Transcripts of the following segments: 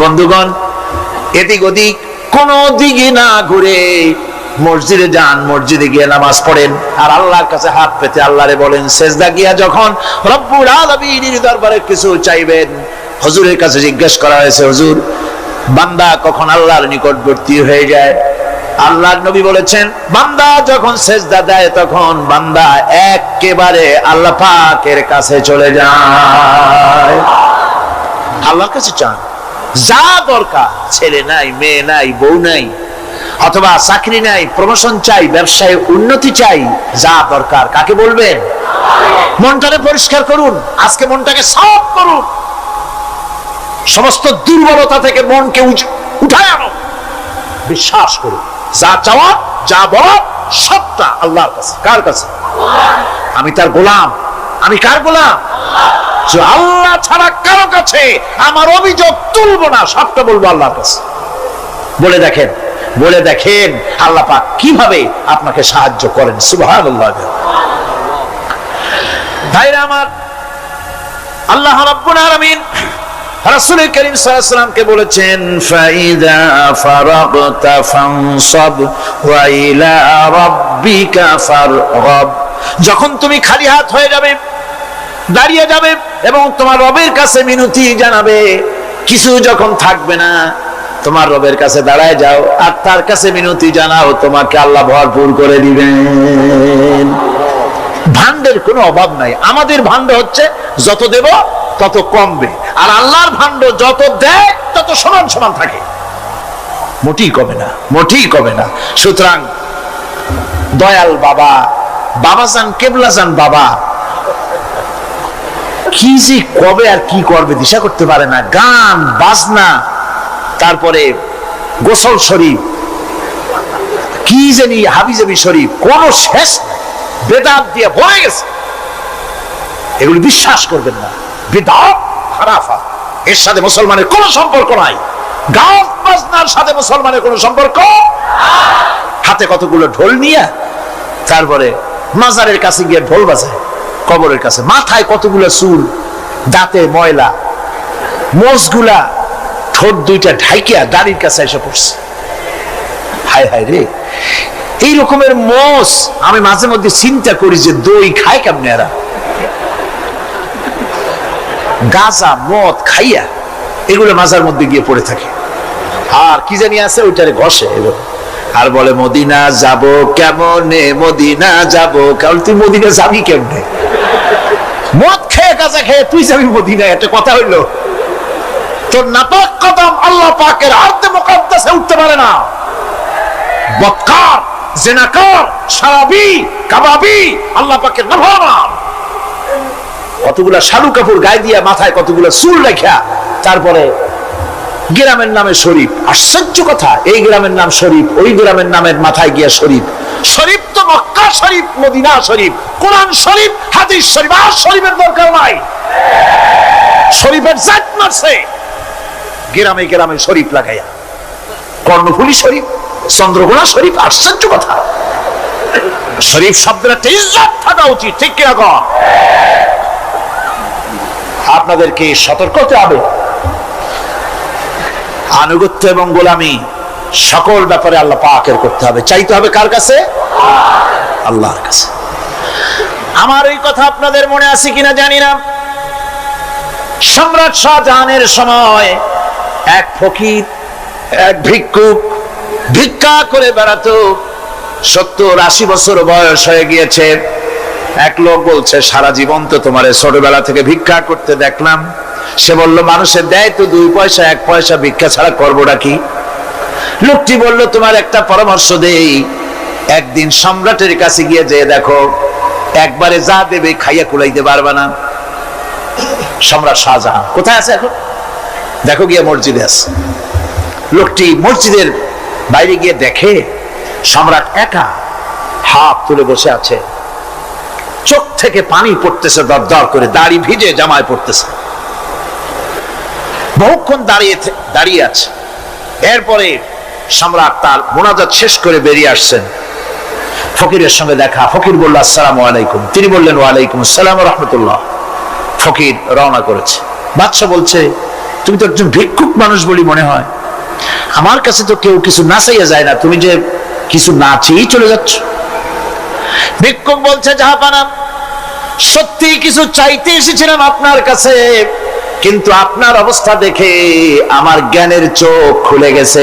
বন্ধুগণ, এদিক ওদিক কোন দিকে না ঘুরে মসজিদে যান, মসজিদে গিয়ে নামাজ পড়েন, আর আল্লাহর কাছে হাত পেতে আল্লাহরে বলেন। সেজদা গিয়া যখন রব্বুল আলামিনের দরবারে কিছু চাইবেন, হুজুরের কাছে জিজ্ঞেস করা হয়েছে, হুজুর বান্দা কখন আল্লাহর নিকটবর্তী হয়ে যায়? আল্লাহর নবী বলেছেন, বান্দা যখন সেজদা দেয় তখন বান্দা একেবারে আল্লাহ পাকের কাছে চলে যায়। আল্লাহর কাছে চান, যা দরকার, ছেলে নাই, মেয়ে নাই, বউ নাই, অথবা চাকরি নাই, প্রমোশন চাই, ব্যবসায় উন্নতি চাই, যা দরকার কাকে বলবেন? মনটাকে পরিষ্কার করুন, আজকে মনটাকে সাফ করুন, সমস্ত দুর্বলতা থেকে মনকে উঠায় আনো, বিশ্বাস করুন, যা চাওয়া যা বলা সবটা আল্লাহর কাছে। কার কাছে? আমি তার গোলাম। আমি কার গোলাম? আল্লাহ ছাড়া কারো কাছে আমার অভিযোগ তুলবো না, সবটা বলবো আল্লাহর কাছে। বলে দেখেন, বলে দেখেন আল্লাহ পাক কিভাবে আপনাকে সাহায্য করেন। সুবহানাল্লাহ। ভাইরা আমার, আল্লাহ রাব্বুল আলামিন রাসূল করিম সাল্লাল্লাহু আলাইহি ওয়াসাল্লামকে বলেছেন, ফাইদা ফারাগতা ফানসাব ওয়া ইলা রাব্বিকা ফারগাব। যখন তুমি খালি হাত হয়ে যাবে, দাঁড়িয়ে যাবে এবং তোমার রবের কাছে মিনতি জানাবে, কিছু যখন থাকবে না, তোমার রবের কাছে দাঁড়ায় যাও আর তার কাছে মিনতি জানাও, তোমাকে আল্লাহ ভরপুর করে দিবেন। ভান্ডের কোনো অভাব নাই। আমাদের ভান্ড হচ্ছে যত দেব তত কমবে, আর আল্লাহর ভান্ড যত দেয় তত সমান সমান থাকে, মোটেই কমে না, মোটেই কমে না। সুতরাং দয়াল বাবা, বাবাজান, কেবলাজান বাবা কি যে কবে আর কি করবে দিশা করতে পারে না। গান বাজনা, তারপরে গোসল শরীফ, কি জানি হাবিজাবি শরীফ, কোন শেষ বেদাত দিয়ে ভরে গেছে। এগুলি বিশ্বাস করবেন না, বিদআত খারাফা, এর সাথে মুসলমানের কোনো সম্পর্ক নাই। গান বাজনার সাথে মুসলমানের কোনো সম্পর্ক। হাতে কতগুলো ঢোল নিয়ে তারপরে মাজারের কাছে গিয়ে ঢোল বাজায়, কবরের কাছে, মাথায় কতগুলো চুল, দাঁতে ময়লা, মোষগুলা ঠোঁট দুইটা ঢাইকিয়া দাড়ির কাছে এসে পড়ছে। হায় হায় রে, এই রকমের মোষ আমি মাঝে মধ্যে চিন্তা করি যে দই খায় কেমনে এরা, গাঁজা মদ খাইয়া এগুলো মাজার মধ্যে গিয়ে পড়ে থাকে। আর কি জানি আছে ওইটারে ঘষে আর বলে মদিনা যাব কেমনে, মদিনা যাব কেমন। তুই মদিনা যাবি কেমনে? মদ খেয়ে গাঁজা খেয়ে তুই যাবি মদিনা? একটা কথা হইলো? তোর নাপাক কদম আল্লাহ পাকের আরদে মুকাদ্দাসে উঠতে পারে না। বদকার, জিনাকার, শারাবি, কাবাবি আল্লাহ পাকের নাফরমান। কতগুলা শালু কাপড় গায়ে দিয়া, মাথায় কতগুলা চুল রাখা, তারপরে গ্রামের নামে শরীফ। আশ্চর্য কথা, এই গ্রামের নাম শরীফ, ওই গ্রামের নামের মাথায় গিয়া শরীফ। শরীফ তো মক্কা শরীফ, মদিনা শরীফ, কোরআন শরীফ, হাদিস শরীফ। আর শরীফের দরকার নাই। শরীফের জাত মারছে গ্রামে গ্রামে শরীফ লাগাইয়া, কর্ণফুলী শরীফ, চন্দ্রকোনা শরীফ। আশ্চর্য কথা, শরীফ শব্দের একটা ইজ্জত থাকা উচিত, ঠিক কিনা কন? আপনাদেরকে সতর্ক হতে হবে। আনুগত্য এবং গোলামি সকল ব্যাপারে আল্লাহ পাকের করতে হবে, চাইতে হবে কার কাছে? আল্লাহর কাছে। আমার এই কথা আপনাদের মনে আছে কিনা জানি না। সম্রাট শাহজাহানের সময় এক ফকির, এক ভিক্ষুক ভিক্ষা করে বেড়াতো। 70-80 বছর বয়স হয়ে গিয়েছে। এক লোক বলছে, সারা জীবন তো তোমার ছোটবেলা থেকে ভিক্ষা করতে দেখলাম। সে বলল, মানুষের দেয় তো 2 পয়সা 1 পয়সা, ভিক্ষা ছাড়া করবোটা কি? লোকটি বলল, তোমার একটা পরামর্শ দেই, একদিন সম্রাটের কাছে গিয়ে যে দেখো, একবারে যা দেবে খাইয়া কুলাইতে পারবে না। সম্রাট শাহজাহান কোথায় আছে এখন? দেখো গিয়ে মসজিদে আছে। লোকটি মসজিদের বাইরে গিয়ে দেখে সম্রাট একা হাত তুলে বসে আছে, চোখ থেকে পানি পড়তেছে দর দর করে, দাড়ি ভিজে জামায় পড়তেছে। বহুক্ষণ দাঁড়িয়ে আছে। এরপরে সম্রাট তার মুনাজাত শেষ করে বেরিয়ে আসছেন। ফকিরের সঙ্গে দেখা। ফকির বলল, আসসালামু আলাইকুম। তিনি বললেন, ওয়ালাইকুম আসসালাম ওয়া রাহমাতুল্লাহ। ফকির রওনা করেছে। বাদশা বলছে, তুমি তো একজন ভিক্ষুক মানুষ বলি মনে হয়, আমার কাছে তো কেউ কিছু না চাইয়া যায় না, তুমি যে কিছু না চেয়েই চলে যাচ্ছ। ভিক্ষুক বলছে, জাহাপানা, সত্যি কিছু চাইতে এসেছিলাম আপনার কাছে, কিন্তু আপনার অবস্থা দেখে আমার জ্ঞানের চোখ খুলে গেছে।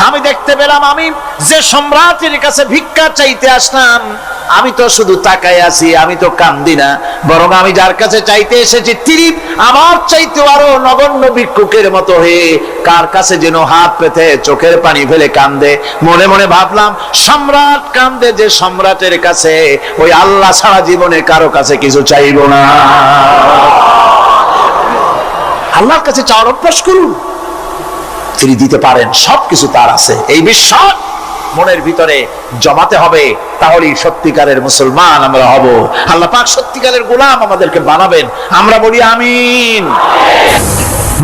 আমি দেখতে পেলাম আমি যে সম্রাটের কাছে ভিক্ষা চাইতে আসলাম, আমি তো শুধু তাকায় আছি, আমি তো কান্দি না, বরং আমি যার কাছে চাইতে এসেছি তিনি আমার চাইতে আরো নগণ্য ভিক্ষুকের মতো হয়ে কার কাছে যেন হাত পেতে চোখের পানি ফেলে কান্দে। মনে মনে ভাবলাম, সম্রাট কান্দে যে সম্রাটের কাছে, ওই আল্লাহ সারা জীবনে কারো কাছে কিছু চাইব না। আল্লাহর কাছে চাওয়ার অভ্যাস করুন, তিনি দিতে পারেন, সবকিছু তার আছে। এই বিশ্বাস মনের ভিতরে জমাতে হবে, তাহলেই সত্যিকারের মুসলমান আমরা হব। আল্লাহ পাক সত্যিকারের গোলাম আমাদেরকে বানাবেন, আমরা বলি আমিন।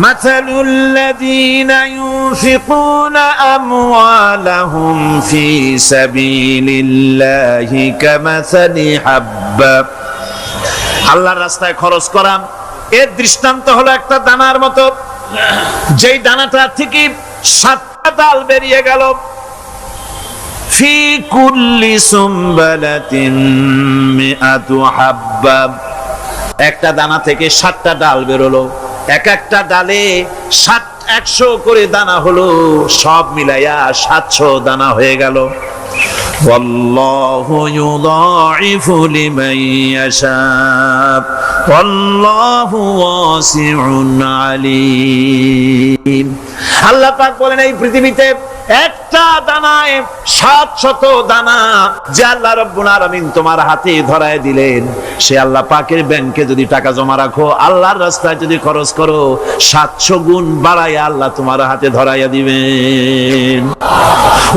مثل الذين ينفقون أموالهم في سبيل الله كمثل حبة। আল্লাহর রাস্তায় খরচ করা এর দৃষ্টান্ত হলো একটা দানার মতো, যেই দানাটা থেকে 7টা ডাল বেরিয়ে গেল। ফি কুল্লি সুমবালাতিন মিআতু হাব্বা, একটা দানা থেকে 7টা ডাল বেরোলো, এক একটা ডালে 100 করে দানা হলো, সব মিলাইয়া 700 দানা হয়ে গেল। والله يضاعف لمن يشاء والله واسع عليم। আল্লাহ পাক বলেন, এই পৃথিবীতে একটা দানায় 700 দানা যে আল্লাহ রাব্বুল আলামিন তোমার হাতে ধরায় দিলেন, সে আল্লাহ পাকের ব্যাংকে যদি টাকা জমা রাখো, আল্লাহর রাস্তায় যদি খরচ করো, 700 গুণ বাড়ায় আল্লাহ তোমার হাতে ধরাইয়া দিবেন।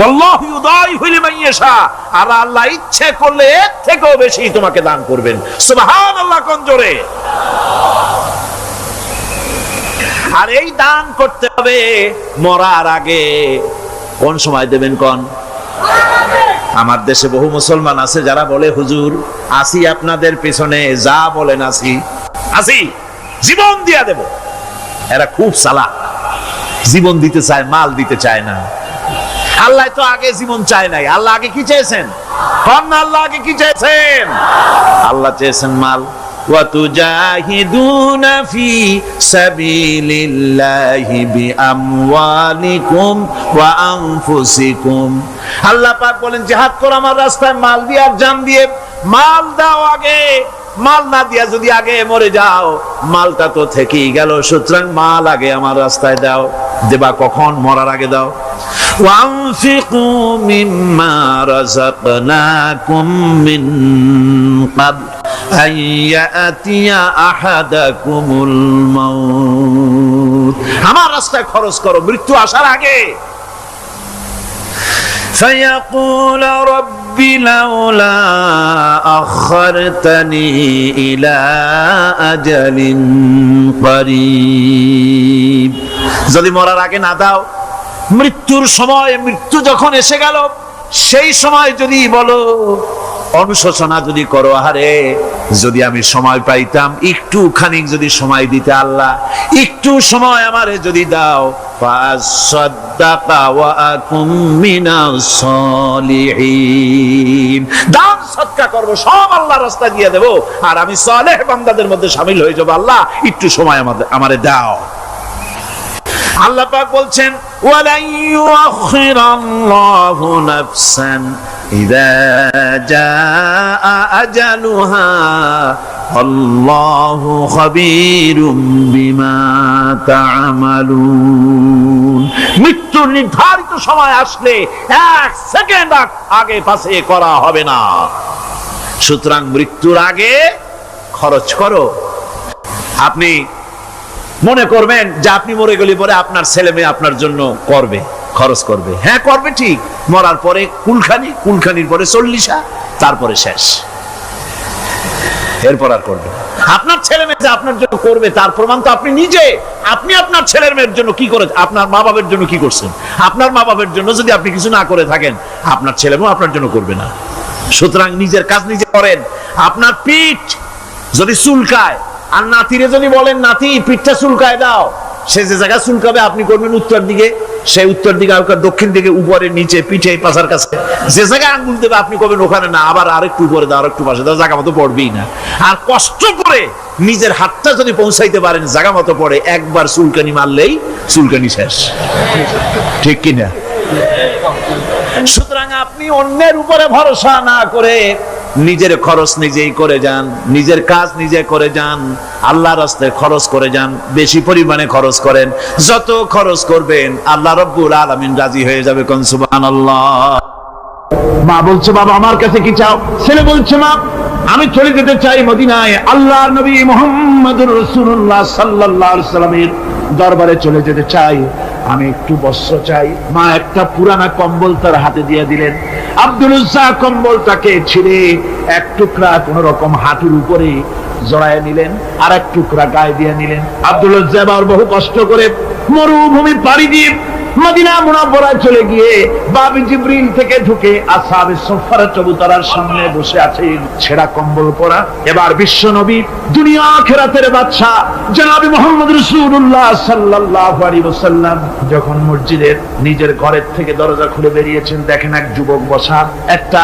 আল্লাহু ইউদাইফু লিমান ইয়াশা, আর আল্লাহ ইচ্ছে করলে এর থেকেও বেশি তোমাকে দান করবেন। সুবহানাল্লাহ, কোন জোরে। আর এই দান করতে হবে মরার আগে। কোন সময় দেবেন? কোন? আমার দেশে বহু মুসলমান আছে যারা বলে, হুজুর আসি আপনাদের পেছনে, যা বলেন আসি, জীবন দিয়া দেব। এরা খুব চালাক, জীবন দিতে চায়, মাল দিতে চায় না। আল্লাহ তো আগে জীবন চায় নাই, আল্লাহ আগে কি চেয়েছেন? আল্লাহ আগে কি চেয়েছেন? আল্লাহ চেয়েছেন মাল। وَتُجَاهِدُونَ فِي سَبِيلِ اللَّهِ بِأَمْوَالِكُمْ وَأَنفُسِكُمْ। আল্লাহ পাক বলেন, জিহাদ করো আমার রাস্তায় মাল দিয়ে আর জান দিয়ে। মাল দাও আগে, মাল না দিয়া যদি আগে মরে যাও, মালটা তো থেকেই গেল। সুতরাং মাল আগে আমার রাস্তায় দাও। দেবা কখন? মরার আগে দাও। وَأَنفِقُوا مِمَّا رَزَقْنَاكُم مِّن قَبْلِ أَن يَأْتِيَ أَحَدَكُمُ الْمَوْتُ। আমার রাস্তায় খরচ করো মৃত্যু আসার আগে। فيقول رب لولا أخرتني إلى أجل قريب। যদি মরার আগে না দাও, মৃত্যুর সময়, মৃত্যু যখন এসে গেল, সেই সময় যদি বলো, অনুশোচনা যদি করো, আরে যদি আমি সময় পাইতাম, একটু খানিক যদি সময় দিতে, আল্লাহ একটু সময় আমারে যদি দাও, ফাসাদদাকা ওয়া আকুম মিনাস সালিহিন, দান সদকা করব, সব আল্লাহর রাস্তায় দিয়ে দেব, আর আমি সালেহ বান্দাদের মধ্যে শামিল হয়ে যাব। আল্লাহ একটু সময় আমারে দাও। আল্লাহ পাক বলছেন, ওয়ালা ইউআখিরাল্লাহু নাফসান ইযা জাআ আজালুহা আল্লাহু খাবীরুম বিমা তা'মালুন। মৃত্যুর নির্ধারিত সময় আসলে 1 সেকেন্ড আগে পাশে করা হবে না। সুতরাং মৃত্যুর আগে খরচ করো। আপনি মনে করবেন যে আপনি মরে গেলে পরে আপনার ছেলে মেয়ে আপনার জন্য করবে, খরচ করবে। হ্যাঁ করবে, ঠিক। মরার পরে কুলখানির পরে 40, তারপরে শেষ, এরপর আর করবে। আপনার ছেলে মেয়ে আপনার জন্য করবে, তার প্রমাণ তো আপনি নিজে। আপনি আপনার ছেলের মেয়ের জন্য কি করে, আপনার মা বাবার জন্য কি করছেন? আপনার মা বাবার জন্য যদি আপনি কিছু না করে থাকেন, আপনার ছেলে মেয়ে আপনার জন্য করবে না। সুতরাং নিজের কাজ নিজে করেন। আপনার পিঠ যদি চুলকায়, আর নাতিরে যদি বলেন, নাতি পিঠটা চুলকায় দাও, সে যে জায়গা চুলকাবে আপনি করবেন উত্তর দিকে, সে উত্তর দিকে, দক্ষিণ দিকে, উপরে, নিচে, পিঠে, পাশার কাছে। যে জায়গায় আঙ্গুল দেবে আপনি করবেন ওখানে না, আবার আরেকটু উপরে দাও, আরেকটু পাশে দাও, জায়গা মতো পড়বেই না। আর কষ্ট করে নিজের হাতটা যদি পৌঁছাইতে পারেন জায়গা মতো পড়ে, একবার চুলকানি মারলেই চুলকানি শেষ। ঠিক কিনা? সুতরাং আপনি অন্যের উপরে ভরসা না করে নিজের খরচ নিজেই করে যান, নিজের কাজ নিজে করে যান, আল্লাহর রাস্তায় খরচ করে যান, বেশি পরিমাণে খরচ করেন। যত খরচ করবেন আল্লাহ রাব্বুল আলামিন রাজি হয়ে যাবে। কোন সুবহানাল্লাহ। মা বলছে, বাবা আমার কাছে কি চাও? ছেলে বলছে, মা আমি চলে যেতে চাই মদিনায়, আল্লাহর নবী মুহাম্মদুর রাসূলুল্লাহ সাল্লাল্লাহু আলাইহি ওয়াসাল্লামের দরবারে চলে যেতে চাই, আমি একটু বস্ত্র চাই। মা একটা পুরানা কম্বল তার হাতে দিয়ে দিলেন। আব্দুল উজ্জা কম্বলটাকে ছিঁড়ে এক টুকরা কোন রকম হাঁটুর উপরে জড়ায় নিলেন, আর এক টুকরা গায়ে দিয়ে নিলেন। আব্দুল উজ্জা আবার বহু কষ্ট করে মরুভূমি পাড়ি দিয়ে মদিনা মুনাওয়ারায় চলে গিয়ে বাবি জিবরিল থেকে ঢুকে আসহাবে সুফফার চবুতরার সামনে বসে আছেন, ছেঁড়া কম্বল পরা। এবার বিশ্ব নবী, দুনিয়া আখিরাতের বাদশা জনাবে মুহাম্মদ রাসূলুল্লাহ সাল্লাল্লাহু আলাইহি ওয়াসাল্লাম যখন মসজিদের নিজের ঘরের থেকে দরজা খুলে বেরিয়েছেন, দেখেন এক যুবক বসা, একটা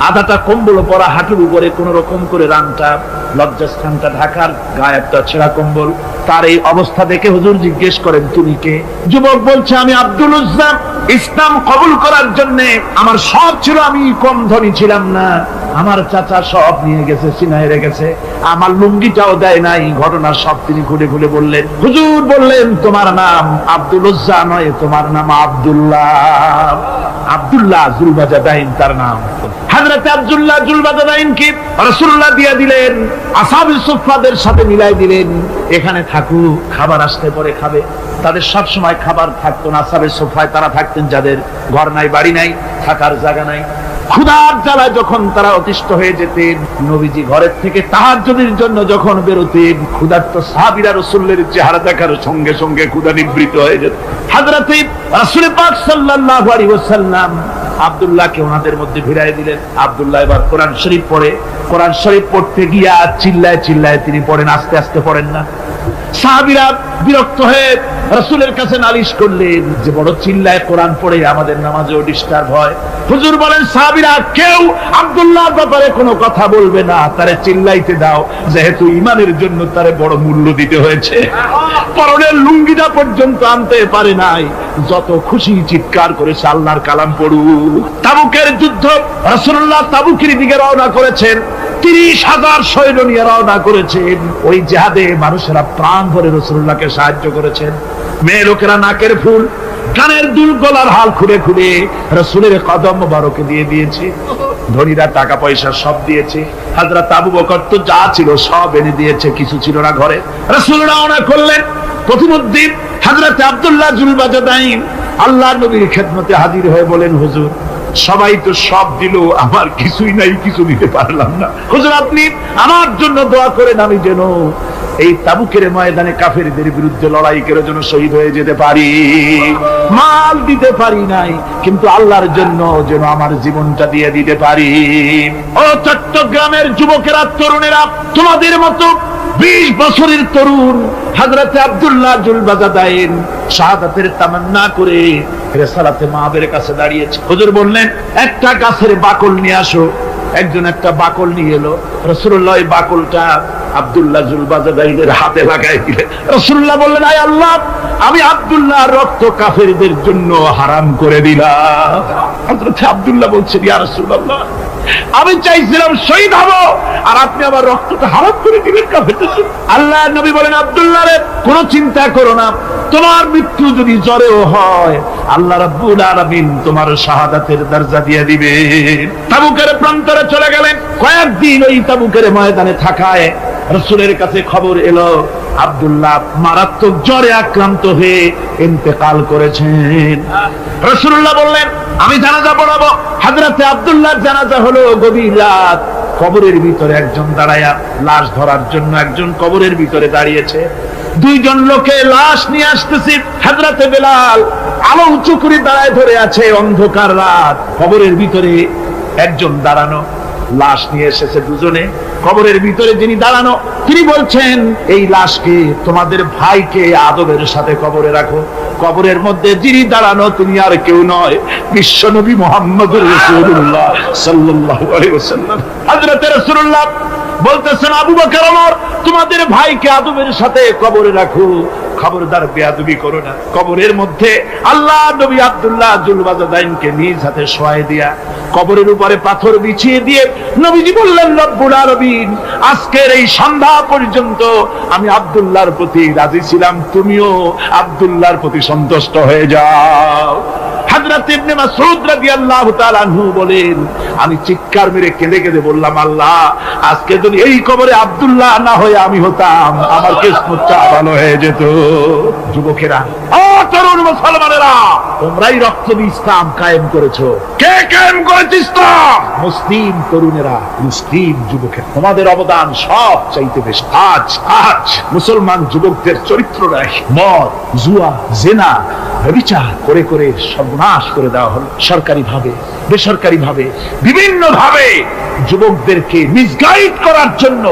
আধাটা কম্বল পরা, হাঁটুর উপরে কোন রকম করে রানটা, লজ্জাস্থানটা ঢাকার, গায়ে একটা ছেঁড়া কম্বল। তার এই অবস্থা দেখে হুজুর জিজ্ঞেস করেন, তুমি কে? যুবক বলছে, আমি আব্দুল উজ্জা। ইসলাম কবুল করার জন্য আমার সব ছিল, আমি কম ধনী ছিলাম না, আমার চাচা সব নিয়ে গেছে, সিনায় রেখেছে, আমার লুঙ্গিটাও দেয় নাই। ঘটনা সব তিনি খুলে খুলে বললেন। হুজুর বললেন, তোমার নাম আব্দুল উজ্জা নয়, তোমার নাম আব্দুল্লাহ। আব্দুল্লাহ জুলবাজাদাইন তার নাম। হযরত আব্দুল্লাহ জুলবাজাদাইন কি রাসূলুল্লাহ দিয়ে দিলেন, আসহাবে সুফফাদের সাথে মিলাই দিলেন, এখানে থাকুক, খাবার আসতে পরে খাবে। তাদের সব সময় খাবার থাকতো না। আসহাবে সুফফায় তারা থাকতেন যাদের ঘর নাই, বাড়ি নাই, থাকার জায়গা নাই। ক্ষুধার জ্বালায় যখন তারা অতিষ্ঠ হয়ে যেতেন, নবীজি ঘরের থেকে তাহাজ্জুদের জন্য যখন বেরোতেন, ক্ষুধার্ত সাহাবীরা রাসূলের চেহারা দেখার সঙ্গে সঙ্গে ক্ষুধা নিবৃত হয়ে যেত। হযরত রাসূল পাক সাল্লাল্লাহু আলাইহি ওয়াসাল্লাম আব্দুল্লাহকে ওনাদের মধ্যে ভিড়ায় দিলেন। আব্দুল্লাহ এবার কোরআন শরীফ পড়ে। কোরআন শরীফ পড়তে গিয়া চিল্লায় চিল্লায় তিনি পড়েন, আস্তে আস্তে পড়েন না। সাহাবীরা বিরক্ত হয়ে রাসূলের কাছে নালিশ করলেন যে বড় চিল্লায় কোরআন পড়ে, আমাদের নামাজেও ডিস্টার্ব হয়। হুজুর বলেন, সাহাবীরা কেউ আব্দুল্লাহর ব্যাপারে কোনো কথা বলবে না, তারে চিল্লাইতে দাও, যেহেতু ঈমানের জন্য তারে বড় মূল্য দিতে হয়েছে। পরনের লুঙ্গিটা পর্যন্ত আনতে পারে নাই, যত খুশি চিৎকার করেছে আল্লাহর কালাম পড়ুক। তাবুকের যুদ্ধ, রাসূলুল্লাহ তাবুকের দিকে রওনা করেছেন, 30,000 সৈন্য নিয়ে রওনা করেছেন। ওই জিহাদে মানুষেরা প্রাণ ভরে রাসূলুল্লাহকে সাহায্য করেছেন। মেয়ে লোকেরা নাকের ফুল, কানের দুল, গলার হাল খুলে খুলে রাসূলের কদম মোবারকে দিয়ে দিয়েছে। ধনীরা টাকা পয়সা সব দিয়েছে। হযরত আবু বকর তো যা ছিল সব এনে দিয়েছে, কিছু ছিল না ঘরে। রাসূল রওনা করলেন। প্রতিমধ্যে হযরত আব্দুল্লাহ জুলবাজাদাইন আল্লাহর নবীর খেদমতে হাজির হয়ে বলেন, হুজুর সবাই তো সব দিল, আমার কিছুই নাই, কিছু দিতে পারলাম না। হুজুর আপনি আমার জন্য দোয়া করেন, আমি যেন এই তাবুকের ময়দানে কাফেরদের বিরুদ্ধে লড়াই করে যেন শহীদ হয়ে যেতে পারি। মাল দিতে পারি নাই, কিন্তু আল্লাহর জন্য যেন আমার জীবনটা দিয়ে দিতে পারি। ও চট্টগ্রামের যুবকেরা, তরুণেরা, তোমাদের মতো 20 বছরের তরুণ হযরত আব্দুল্লাহ জুলবাজাদাইন শাহাদাতের তামান্না করে রিসালাতে মাহবের কাছে দাঁড়িয়েছে। হুজুর বললেন, একটা গাছের বাকল নিয়ে আসো। একজন একটা বাকল নিয়ে এলো। রাসূলুল্লাহ এই বাকলটা আব্দুল্লাহ জুলবাজাদাইনের হাতে লাগাই দিলেন। রাসূলুল্লাহ বললেন, আয় আল্লাহ, আমি আব্দুল্লাহর রক্ত কাফেরদের জন্য হারাম করে দিলাম। হযরত আব্দুল্লাহ বলছেন, ইয়া রাসূলুল্লাহ, আমি চাইছিলাম শহীদ হব, আর আপনি আমার রক্তটা হারাম করে দিলেন কাফেরদের জন্য। আল্লাহর নবী বলেন, আব্দুল্লাহ রে, কোনো চিন্তা করো না, তোমার মৃত্যু যদি জ্বরেও হয়, আল্লাহ রাব্বুল আলামিন তোমার শাহাদাতের দরজা দিয়ে দিবেন। তাবুকের প্রান্তরে চলে গেলেন। কয়েকদিন ওই তাবুকের ময়দানে থাকায় রাসূলের কাছে খবর এলো, আব্দুল্লাহ মারাত্মক জ্বরে আক্রান্ত হয়ে ইন্তেকাল করেছেন। রাসূলুল্লাহ বললেন, আমি জানাজা পড়াবো। হযরত আব্দুল্লাহর জানাজা হলো গভীর রাত। কবরের ভিতরে একজন দাঁড়ায়া লাশ ধরার জন্য একজন কবরের ভিতরে দাঁড়িয়েছে। 2 জন লোকে লাশ নিয়ে আসতেছে। হযরত বেলাল আলো উঁচু করে দাঁড়ায় ধরে আছে। অন্ধকার রাত, কবরের ভিতরে একজন দাঁড়ানো, লাশ নিয়ে এসেছে দুজনে। কবরের ভিতরে যিনি দাঁড়ানো তিনি বলছেন, এই লাশকে তোমাদের ভাইকে আদবের সাথে কবরে রাখো। কবরের মধ্যে যিনি দাঁড়ানো তিনি আর কেউ নয়, বিশ্বনবী মুহাম্মদুর রাসূলুল্লাহ সাল্লাল্লাহু আলাইহি ওয়াসাল্লাম। হযরত রাসূলুল্লাহ বলতেছেন, আবু বকর ওমর, তোমাদের ভাইকে আদবের সাথে কবরে রাখো, খবরদার বেয়াদবি করো না। কবরের মধ্যে আল্লাহ নবী আব্দুল্লাহ জুলবাজাদাইনকে নিজ হাতে শোয়ায় দিয়া কবরের উপরে পাথর বিছিয়ে দিয়ে নবীজি বললেন, রব্বুল আলামিন, আজকের এই সন্ধ্যা পর্যন্ত আমি আব্দুল্লাহর প্রতি রাজি ছিলাম, তুমিও আব্দুল্লাহর প্রতি সন্তুষ্ট হয়ে যাও। হযরত ইবনে মাসউদ রাদিয়াল্লাহু তাআলা আনহু বলেন, আমি চিৎকার মেরে কেঁদে কেঁদে বললাম, আল্লাহ, আজকে যদি এই কবরে আব্দুল্লাহ না হয়ে আমি হতাম, আমার কিসমতটা ভালো হয়ে যেত। যুবকেরা, ও তরুণ মুসলমানেরা, তোমরাই রক্ত দিয়ে ইসলাম কায়েম করেছো। কে কায়েম করেছে ইসলাম? মুসলিম তরুণেরা, মুসলিম যুবকেরা। তোমাদের অবদান সব চাইতে বেশি। আজ মুসলমান যুবকদের চরিত্র নাই, মদ, জুয়া, জিনা, ব্যভিচার করে করে সর্বনাশ করে দেওয়া হলো। সরকারি ভাবে, বেসরকারি ভাবে, বিভিন্ন ভাবে যুবকদেরকে মিসগাইড করার জন্য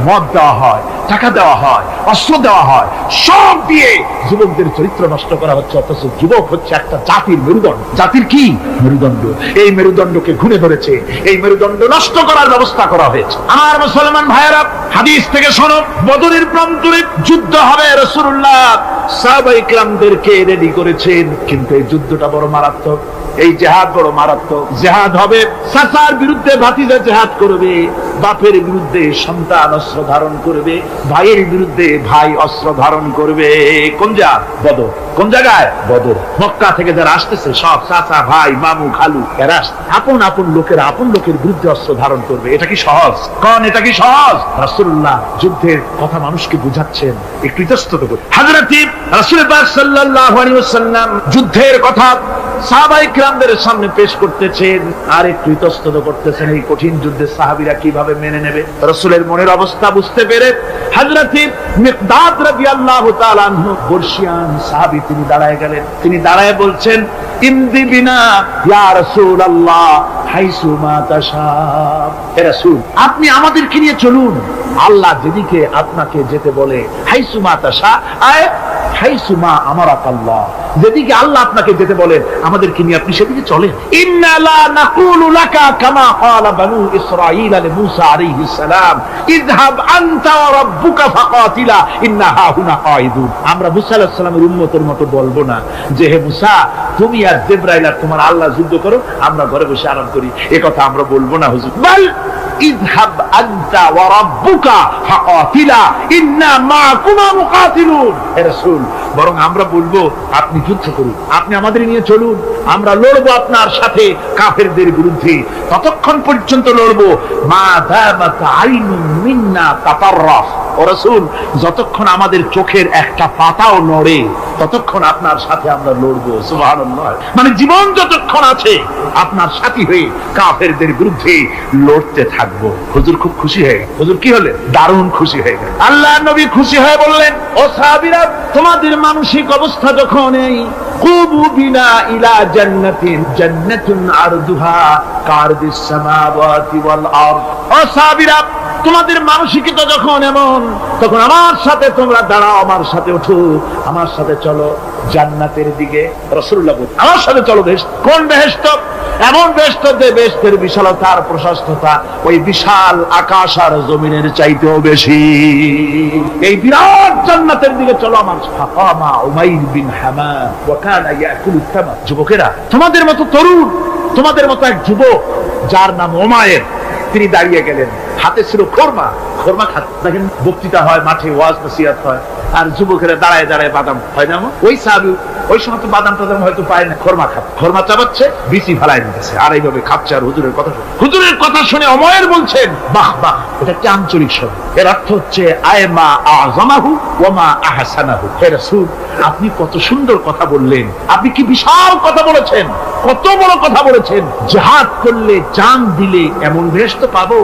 মদ দেওয়া হয়, টাকা দেওয়া হয়, অস্ত্র দেওয়া হয়, সব দিয়ে যুবকদের চরিত্র নষ্ট করা হচ্ছে। অথচ যুবক হচ্ছে একটা জাতির মেরুদণ্ড। জাতির কি মেরুদণ্ড? এই মেরুদণ্ডকে ঘুরে ধরেছে, এই মেরুদণ্ড নষ্ট করার ব্যবস্থা করা হয়েছে। আমার মুসলমান ভাইয়েরা, হাদিস থেকে শোনো, বদরের প্রান্তরে যুদ্ধ হবে। রাসূলুল্লাহ সাহাবায়ে কিরামদেরকে রেডি করেছেন, কিন্তু এই যুদ্ধটা বড় মারাত্মক। এই জিহাদ বড় মারাত্মক। জিহাদ হবে, চাচার বিরুদ্ধে ভাতিজা জিহাদ করবে, বাপের বিরুদ্ধে সন্তান অস্ত্র ধারণ করবে, ভাইয়ের বিরুদ্ধে ভাই অস্ত্র ধারণ করবে। কোন জায়গা? বদর। কোন জায়গায়? বদর। মক্কা থেকে যারা আসতেছে সব চাচা, ভাই, মামু, খালু, এরা আপন আপন লোকেরা আপন লোকের বিরুদ্ধে অস্ত্র ধারণ করবে। এটা কি সহজ? কোন এটা কি সহজ? রাসূলুল্লাহ যুদ্ধের কথা মানুষকে বুঝাচ্ছেন, একটু ইতস্তত করে। হযরত রাসূল পাক সাল্লাল্লাহু আলাইহি ওয়াসাল্লাম যুদ্ধের কথা সাহাবায়ে কিরামদের সামনে পেশ করতেছেন আর একটু ইতস্তত করতেছেন। এই কঠিন যুদ্ধে সাহাবীরা কিভাবে মেনে নেবে? রাসূলের মনের অবস্থা বুঝতে পেরে হযরত মিকদাদ রাদিয়াল্লাহু তাআলা আনহু, বর্ষিয়ান সাহাবী, তিনি দাঁড়ায় গেলেন। তিনি দাঁড়ায় বলছেন, ইমদি বিনা ইয়া রাসূলুল্লাহ হাইসু মা তাশা। হে রাসূল, আপনি আমাদেরকে নিয়ে চলুন, আল্লাহ যেদিকে আপনাকে যেতে বলে, হাইসু মা তাশা আয় হাইসু মা আমারাকাল্লাহ, যেদিকে আল্লাহ আপনাকে যেতে বলেন আমাদেরকে নিয়ে আপনি সেদিকে চলেন। ইন্না লা নাকুলু লাকা কামা ক্বালা বানু ইসরাঈল লিমূসা আলাইহিস সালাম, ইযহাব আনতা ওয়া রাব্বুকা ফাকাতিলা ইন্না হাহুনা কাঈদুন। আমরা মুসা আলাইহিস সালামের উম্মতের মতো বলবো না যে, হে মুসা, তুমি আর জিবরাইল আর তোমার আল্লাহ যুদ্ধ করো, আমরা ঘরে বসে আরাম করি। এই কথা আমরা বলবো না হুজুর। বল ইযহাব আনতা ওয়া রাব্বুকা ফাকাতিলা ইন্না মাআকুমা মুকাতিলুন। হে রাসূল, বরং আমরা বলবো আপনি যুদ্ধ করুন, আপনি আমাদের নিয়ে চলুন, আমরা লড়বো আপনার সাথে কাফেরদের বিরুদ্ধে। ততক্ষণ পর্যন্ত লড়বো মা দামাত আইনুন মিন্না তাতাররাফ। ও রাসূল, যতক্ষণ আমাদের চোখের একটা পাতাও নড়ে ততক্ষণ আপনার সাথে আমরা লড়বো। সুবহানাল্লাহ। মানে জীবন যতক্ষণ আছে আপনার সাথী হয়ে কাফেরদের বিরুদ্ধে লড়তে থাকবো। হুজুর খুব খুশি হয়ে গেল। হুজুর কি হলেন? দারুণ খুশি হয়ে গেল। আল্লাহর নবী খুশি হয়ে বললেন, ও সাহাবীরা, তোমাদের মানসিক অবস্থা যখন এই কুবু বিনা ইলা জান্নাতিন জান্নাতুন আরদুহা কারদিস সামাওয়াতি ওয়াল আরদ। ও সাহাবীরা, তোমাদের মানসিকতা যখন এমন, তখন আমার সাথে তোমরা দাঁড়াও, আমার সাথে ওঠো, আমার সাথে চলো জান্নাতের দিকে। রাসূলুল্লাহ বলেন, আমার সাথে চলো বেহেশত। কোন বেহেশত? এমন বেহেশত যে বেহেশতের বিশালতা আর প্রশস্ততা ওই বিশাল আকাশ আর জমিনের চাইতেও বেশি। এই বিরাট জান্নাতের দিকে চলো আমার সাথে। ফাকামা উমাইর বিন হামাম ওয়া কানা ইয়াকুলু তামার। যুবকেরা, তোমাদের মতো তরুণ, তোমাদের মতো এক যুবক যার নাম উমাইর, তিনি দাঁড়িয়ে গেলেন, হাতে ছিল খোরমা। খোরমা খাত দেখেন, বক্তৃতা হয়, মাঠে ওয়াজ নসিহত হয়, আর যুবকেরা দাঁড়ায় দাঁড়ায় বাদাম হয় না। ওই সাহাবী ওই সময় তো বাদাম টাদাম হয়তো পায় না, খোরমা খাত, খোরমা চাবাচ্ছে, বিচি ফেলাই দিতেছে, আর এইভাবে খাচ্ছে আর হুজুরের কথা শুনে। হুজুরের কথা শুনে উমাইর বলছেন, বাহ বাহ, এটা একটা আঞ্চলিক শব্দ। এর অর্থ হচ্ছে আয়মা আযমাহু ওয়া মা আহসানাহু। হে রাসূল, আপনি কত সুন্দর কথা বললেন, আপনি কি বিশাল কথা বলেছেন। কত বড় কথা বলেছেন, জিহাদ করলে জান দিলে এমন বেহেশত পাবো,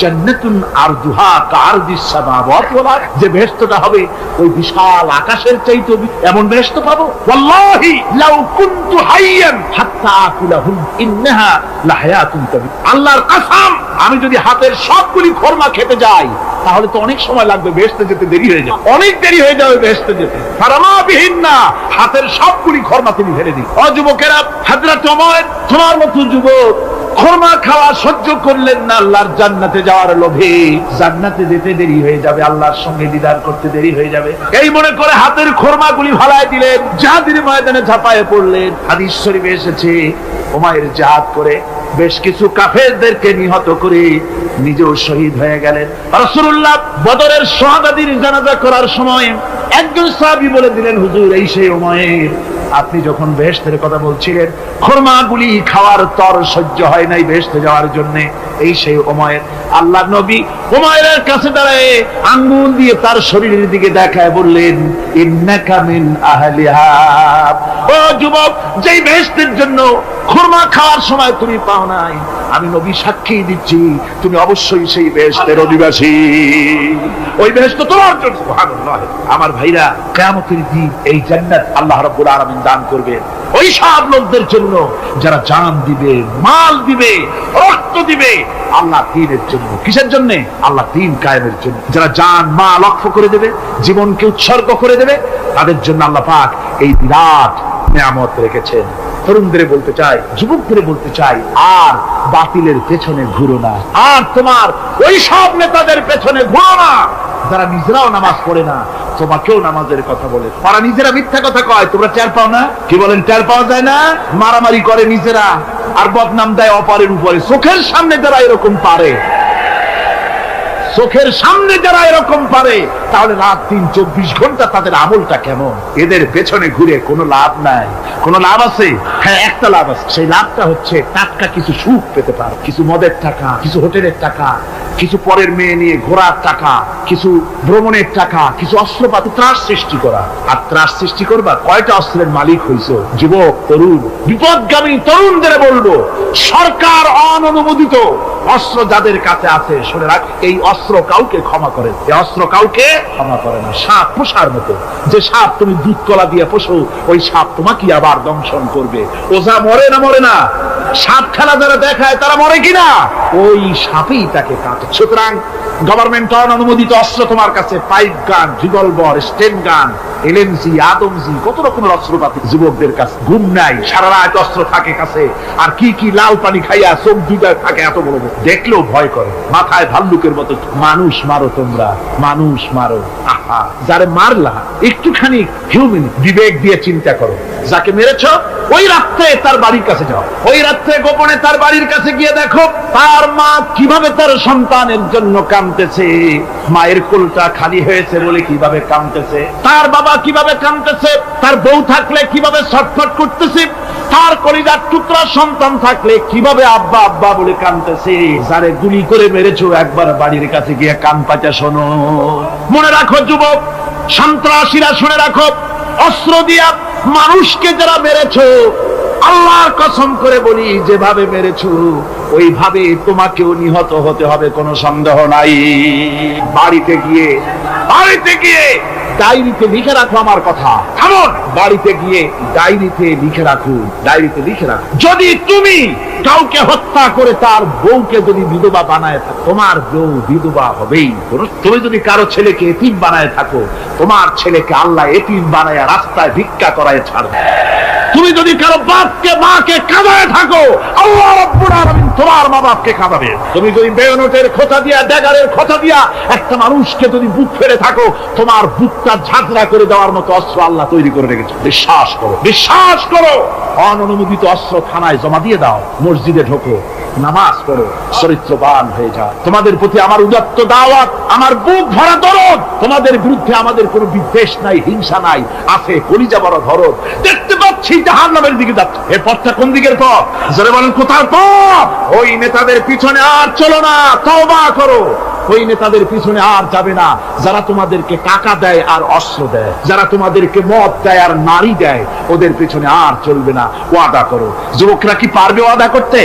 জান্নাতুন আরদুহা কাআরদিস সামাওয়াতি ওয়াল আরদ, যে বেহেশতটা হবে ওই বিশাল আকাশের চাইতে এমন বেহেশত পাবো। ওয়াল্লাহি লাউ কুনতু হাইয়ান হাত্তা আকুলাহুম ইন্নাহা লাহায়াতুন তাবি, আল্লাহর কসম, আমি যদি হাতের সবগুলি খরমা খেতে যাই তাহলে তো অনেক সময় লাগবে, বেহেশতে যেতে দেরি হয়ে যাবে, অনেক দেরি হয়ে যাবে বেহেশতে যেতে। ফারামা বিহিন্না, হাতের সবগুলি খরমা তিনি ফেলে দিন। ও যুবকেরা, হযরত ওমর তোমার মতো যুবক খরমা খাওয়া সহ্য করলেন না আল্লাহর জান্নাতে যাওয়ার লোভে। জান্নাতে যেতে দেরি হয়ে যাবে, আল্লাহর সঙ্গে দিদার করতে দেরি হয়ে যাবে, এই মনে করে হাতের খরমাগুলি ফালায় দিলেন, জিহাদের ময়দানে ঝাঁপায়ে পড়লেন। হাদিস শরীফে এসেছে, উমাইর জিহাদ করে বেশ কিছু কাফেরদেরকে নিহত করে নিজেও শহীদ হয়ে গেলেন। রাসূলুল্লাহ বদরের শাহাদাতের জানাজা করার সময় একজন সাহাবী বলে দিলেন, হুজুর এই সেই উমাইর, আপনি যখন বেহেশতের কথা বলছিলেন, খরমাগুলি খাওয়ার তর সহ্য হয় নাই বেহেশতে যাওয়ার জন্য, এই সেই উমাইর। আল্লাহর নবী উমাইরের কাছে দাঁড়িয়ে আঙ্গুল দিয়ে তার শরীরের দিকে দেখায় বললেন, ইন্নাকা মিন আহলিহা, ও যুবক, যেই বেহেশতের জন্য খরমা খাওয়ার সময় তুমি পাও নাই, আমি নবী সাক্ষী দিচ্ছি তুমি অবশ্যই সেই বেহেশতের অধিবাসী, ওই বেহেশত তোমার জন্য। সুবহানাল্লাহ। আমার ভাইরা, কিয়ামতের দিন এই জান্নাত আল্লাহ রাব্বুল আলামিন দান করবেন ওই সব লোকদের জন্য যারা জান দিবে, মাল দিবে, রক্ত দিবে আল্লাহ দ্বীনের জন্য। কিসের জন্য? আল্লাহ দ্বীন কায়েমের জন্য। যারা জান মাল ওয়াকফ করে দেবে, জীবনকে উৎসর্গ করে দেবে, তাদের জন্য আল্লাহ পাক এই বিরাট নিয়ামত রেখেছেন। তরুণদের বলতে চাই, যুবকদের বলতে চাই, আর বাতিলের পেছনে ঘুরো না, আর তোমার ওই সব নেতাদের পেছনে ঘুরো না যারা নিজেরাও নামাজ পড়ে না, তোমাকেও নামাজের কথা বলে। তারা নিজেরা মিথ্যা কথা কয়, তোমরা টের পাও না? কি বলেন, টের পাওয়া যায় না? মারামারি করে নিজেরা আর বদনাম দেয় অপরের উপরে। চোখের সামনে যারা এরকম পারে, চোখের সামনে যারা এরকম পারে, তাহলে রাত 3-24 ঘন্টা তাদের আমলটা কেমন? এদের পেছনে ঘুরে কোনো লাভ নাই। কোনো লাভ আছে? হ্যাঁ, একটা লাভ আছে। সেই লাভটা হচ্ছে টাটকা কিছু সুখ পেতে পারো, কিছু মদের টাকা, কিছু হোটেলের টাকা, কিছু পরের মেয়ে নিয়ে ঘোরার টাকা, কিছু ভ্রমণের টাকা, কিছু অস্ত্রপাতি, ত্রাস সৃষ্টি করা। আর ত্রাস সৃষ্টি করবা, কয়টা অস্ত্রের মালিক হইছো? যুবক, তরুণ, বিপদগামী তরুণদের বলবো, সরকার অননুমোদিত অস্ত্র যাদের কাছে আছে, শুনে রাখ, এই অস্ত্র কাউকে ক্ষমা করে, এই অস্ত্র কাউকে ক্ষমা করে না। সাপ পোষার মতো, যে সাপ তুমি দুধ কলা দিয়ে পোষো, ওই সাপ তোমাকে আবার দংশন করবে। ওঝা মরে না? মরে না। সাপ খেলা যারা দেখায় তারা মরে কিনা? ওই সাপই তাকে কাটে। সুতরাং গভর্নমেন্ট অনুমোদিত অস্ত্র তোমার কাছে, পাইপ গান, রিভলভার, স্টেন গান, এলএমজি, আদমজি, কত রকমের অস্ত্রপাতি যুবকদের কাছে। ঘুম নাই, সারা রাত অস্ত্র থাকে কাছে, আর কি কি লাল পানি খাইয়া চোখ দুইটা থাকে এত বড় বড়, দেখলেও ভয় করে। মাথায় ভাল্লুকের মতো মানুষ মারো তোমরা, মানুষ মারো। আহা, যারে মারলা একটুখানি হিউম্যান বিবেক দিয়ে চিন্তা করো। যাকে মেরেছ ওই রাত্রে তার বাড়ির কাছে যাও, ওই রাত্রে গোপনে তার বাড়ির কাছে গিয়ে দেখো তার মা কিভাবে তার সন্তানের জন্য কাঁদতেছে, মায়ের কোলটা খালি হয়েছে বলে কিভাবে কাঁদতেছে, তার বাবা কিভাবে কাঁদতেছে, তার বউ থাকলে কিভাবে ছটফট করতেছে, তার কলিজার টুকরা সন্তান থাকলে কিভাবে আব্বা আব্বা বলে কাঁদতেছে। যারে গুলি করে মেরেছো একবার বাড়ির কাছে গিয়ে কান পাচা শোনো। মনে রাখো যুবক, সন্ত্রাসীরা, শুনে রাখো, অস্ত্র দিয়া মানুষকে যারা মেরেছো, আল্লাহর কসম করে বলি, যেভাবে মেরেছো ওইভাবে তোমাকেও নিহত হতে হবে, কোনো সন্দেহ নাই। বাড়িতে গিয়ে ডায়েরিতে লিখে রাখো আমার কথা। কেমন? বাড়িতে গিয়ে ডায়েরিতে লিখে রাখো, ডায়েরিতে লিখে রাখো। যদি তুমি কাউকে হত্যা করে তার বউকে যদি বিধবা বানায় থাকো, তোমার বউ বিধবা হবেই। তুমি যদি কারো ছেলেকে এতিম বানায় থাকো, তোমার ছেলেকে আল্লাহ এতিম বানায় রাস্তায় ভিক্ষা করায় ছাড়বে। তুমি যদি কারো বাপকে মাকে কাঁদায় থাকো, আল্লাহ রাব্বুল আলামিন তোমার মা বাপকে কাঁদাবে। তুমি যদি বেয়নটের খোঁচা দিয়া, ড্যাগারের খোঁচা দিয়া একটা মানুষকে যদি বুক ফেলে থাকো, তোমার বুকটা ঝাঁঝরা করে দেওয়ার মতো অস্ত্র আল্লাহ তৈরি করে রেখেছে। বিশ্বাস করো, বিশ্বাস করো। অননুমোদিত অস্ত্র থানায় জমা দিয়ে দাও, মসজিদে ঢোকো, নামাজ পড়ো, চরিত্রবান হয়ে যাও। তোমাদের প্রতি আমার উদাত্ত দাওয়াত, আমার বুক ভরা দরদ। তোমাদের বিরুদ্ধে আমাদের কোনো বিদ্বেষ নাই, হিংসা নাই, আছে কলিজা বড় দরদ। দেখতে পাচ্ছি জাহান্নামের দিকে যাচ্ছে। এই পথটা কোন দিকের পথ? যারা বলেন কোথার পথ? ওই নেতাদের পিছনে আর চলো না, তওবা করো। ওই নেতাদের পিছনে আর যাবে না যারা তোমাদেরকে টাকা দেয় আর অস্ত্র দেয়, যারা তোমাদেরকে মদ দেয় আর নারী দেয়, ওদের পিছনে আর চলবে না। ওয়াদা করো। যুবকরা কি পারবে ওয়াদা করতে?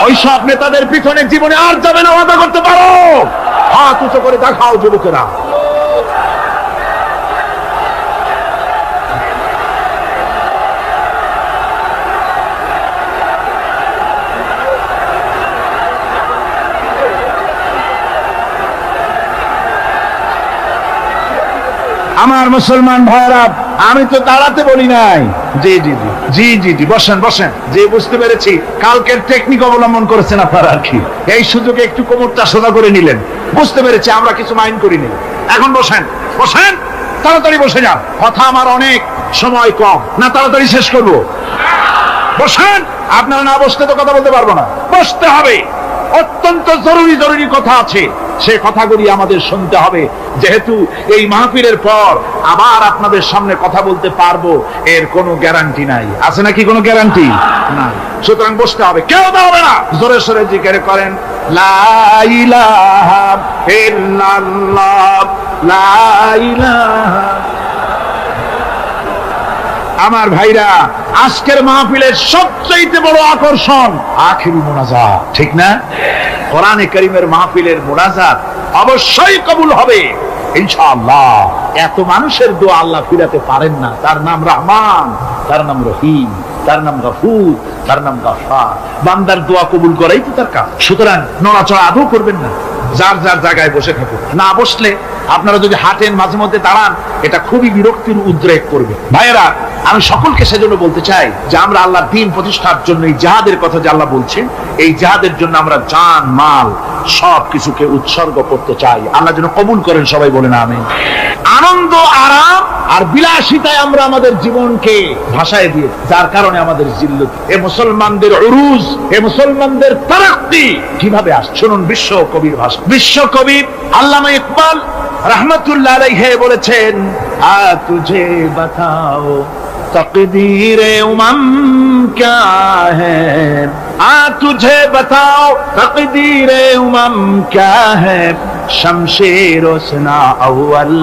ওই সব নেতাদের পিছনে জীবনে আর যাবে না, ওয়াদা করতে পারো? হাত উঁচু করে দেখাও যুবকেরা। আমার মুসলমান ভাইরা, আমি তো দাঁড়াতে বলি নাই। জি জি জি জি জি জি বসেন বসেন। যে বুঝতে পেরেছি কালকের টেকনিক অবলম্বন করেছেন আপনারা আর কি, এই সুযোগে একটু কোমরটা সোজা করে নিলেন। বুঝতে পেরেছি, আমরা কিছু মাইন্ড করিনি। এখন বসেন বসেন, তাড়াতাড়ি বসে যান। কথা আমার অনেক, সময় কম, না তাড়াতাড়ি শেষ করবো। বসেন। আপনারা না বসতে তো কথা বলতে পারবো না, বসতে হবে। অত্যন্ত জরুরি জরুরি কথা আছে, সেই কথাগুলি আমাদের শুনতে হবে। যেহেতু এই মাহফিলের পর আবার আপনাদের সামনে কথা বলতে পারবো, এর কোনো গ্যারান্টি নাই। আছে নাকি কোনো গ্যারান্টি? না। সুতরাং বসতে হবে, কেউ দাঁড়াবে না। জোরে সোরে জিকির করেন, লা ইলাহা ইল্লাল্লাহ, লা ইলাহা। আমার ভাইরা, আজকের মাহফিলের সবচেয়ে বড় আকর্ষণ আখিরি মোনাজাত, ঠিক না? কোরআনে কারীমের মাহফিলের মোনাজাত অবশ্যই কবুল হবে ইনশাআল্লাহ। এত মানুষের দোয়া আল্লাহ ফিরাতে পারেন না। তার নাম রহমান, তার নাম রহিম, তার নাম গফুর, তার নাম গফফার। বান্দার দোয়া কবুল করাই তো তার কাজ। সুতরাং নড়াচড়া আদৌ করবেন না, যার যার জায়গায় বসে থাকুন। না বসলে আপনারা যদি হাঁটেন, মাঝে মধ্যে দাঁড়ান, এটা খুবই বিরক্তির উদ্রেক করবে। ভাইয়েরা, আমি সকলকে সেজন্য বলতে চাই যে আমরা আল্লাহর দ্বীন প্রতিষ্ঠার জন্য এই জিহাদের কথা যে আল্লাহ বলছেন, এই জিহাদের জন্য আমরা জান মাল সব কিছুকে উৎসর্গ করতে চাই। আল্লাহ যেন কবুল করেন, সবাই বলেন আমিন। আনন্দ, আরাম আর বিলাসিতায় আমরা আমাদের জীবনকে ভাসায় দিয়ে, যার কারণে আমাদের জিল্লত। এ মুসলমানদের উরুজ, এ মুসলমানদের তারাক্কি কিভাবে আসছে শুনুন। বিশ্ব কবির ভাষা, বিশ্ব কবি আল্লামা ইকবাল रहमतुल्लाह अलैहि বলেছেন, আ তুঝে বাতাও तकदीर उमम क्या है, आ तुझे बताओ तकदीर उमम क्या है, शमशेर उसना अव्वल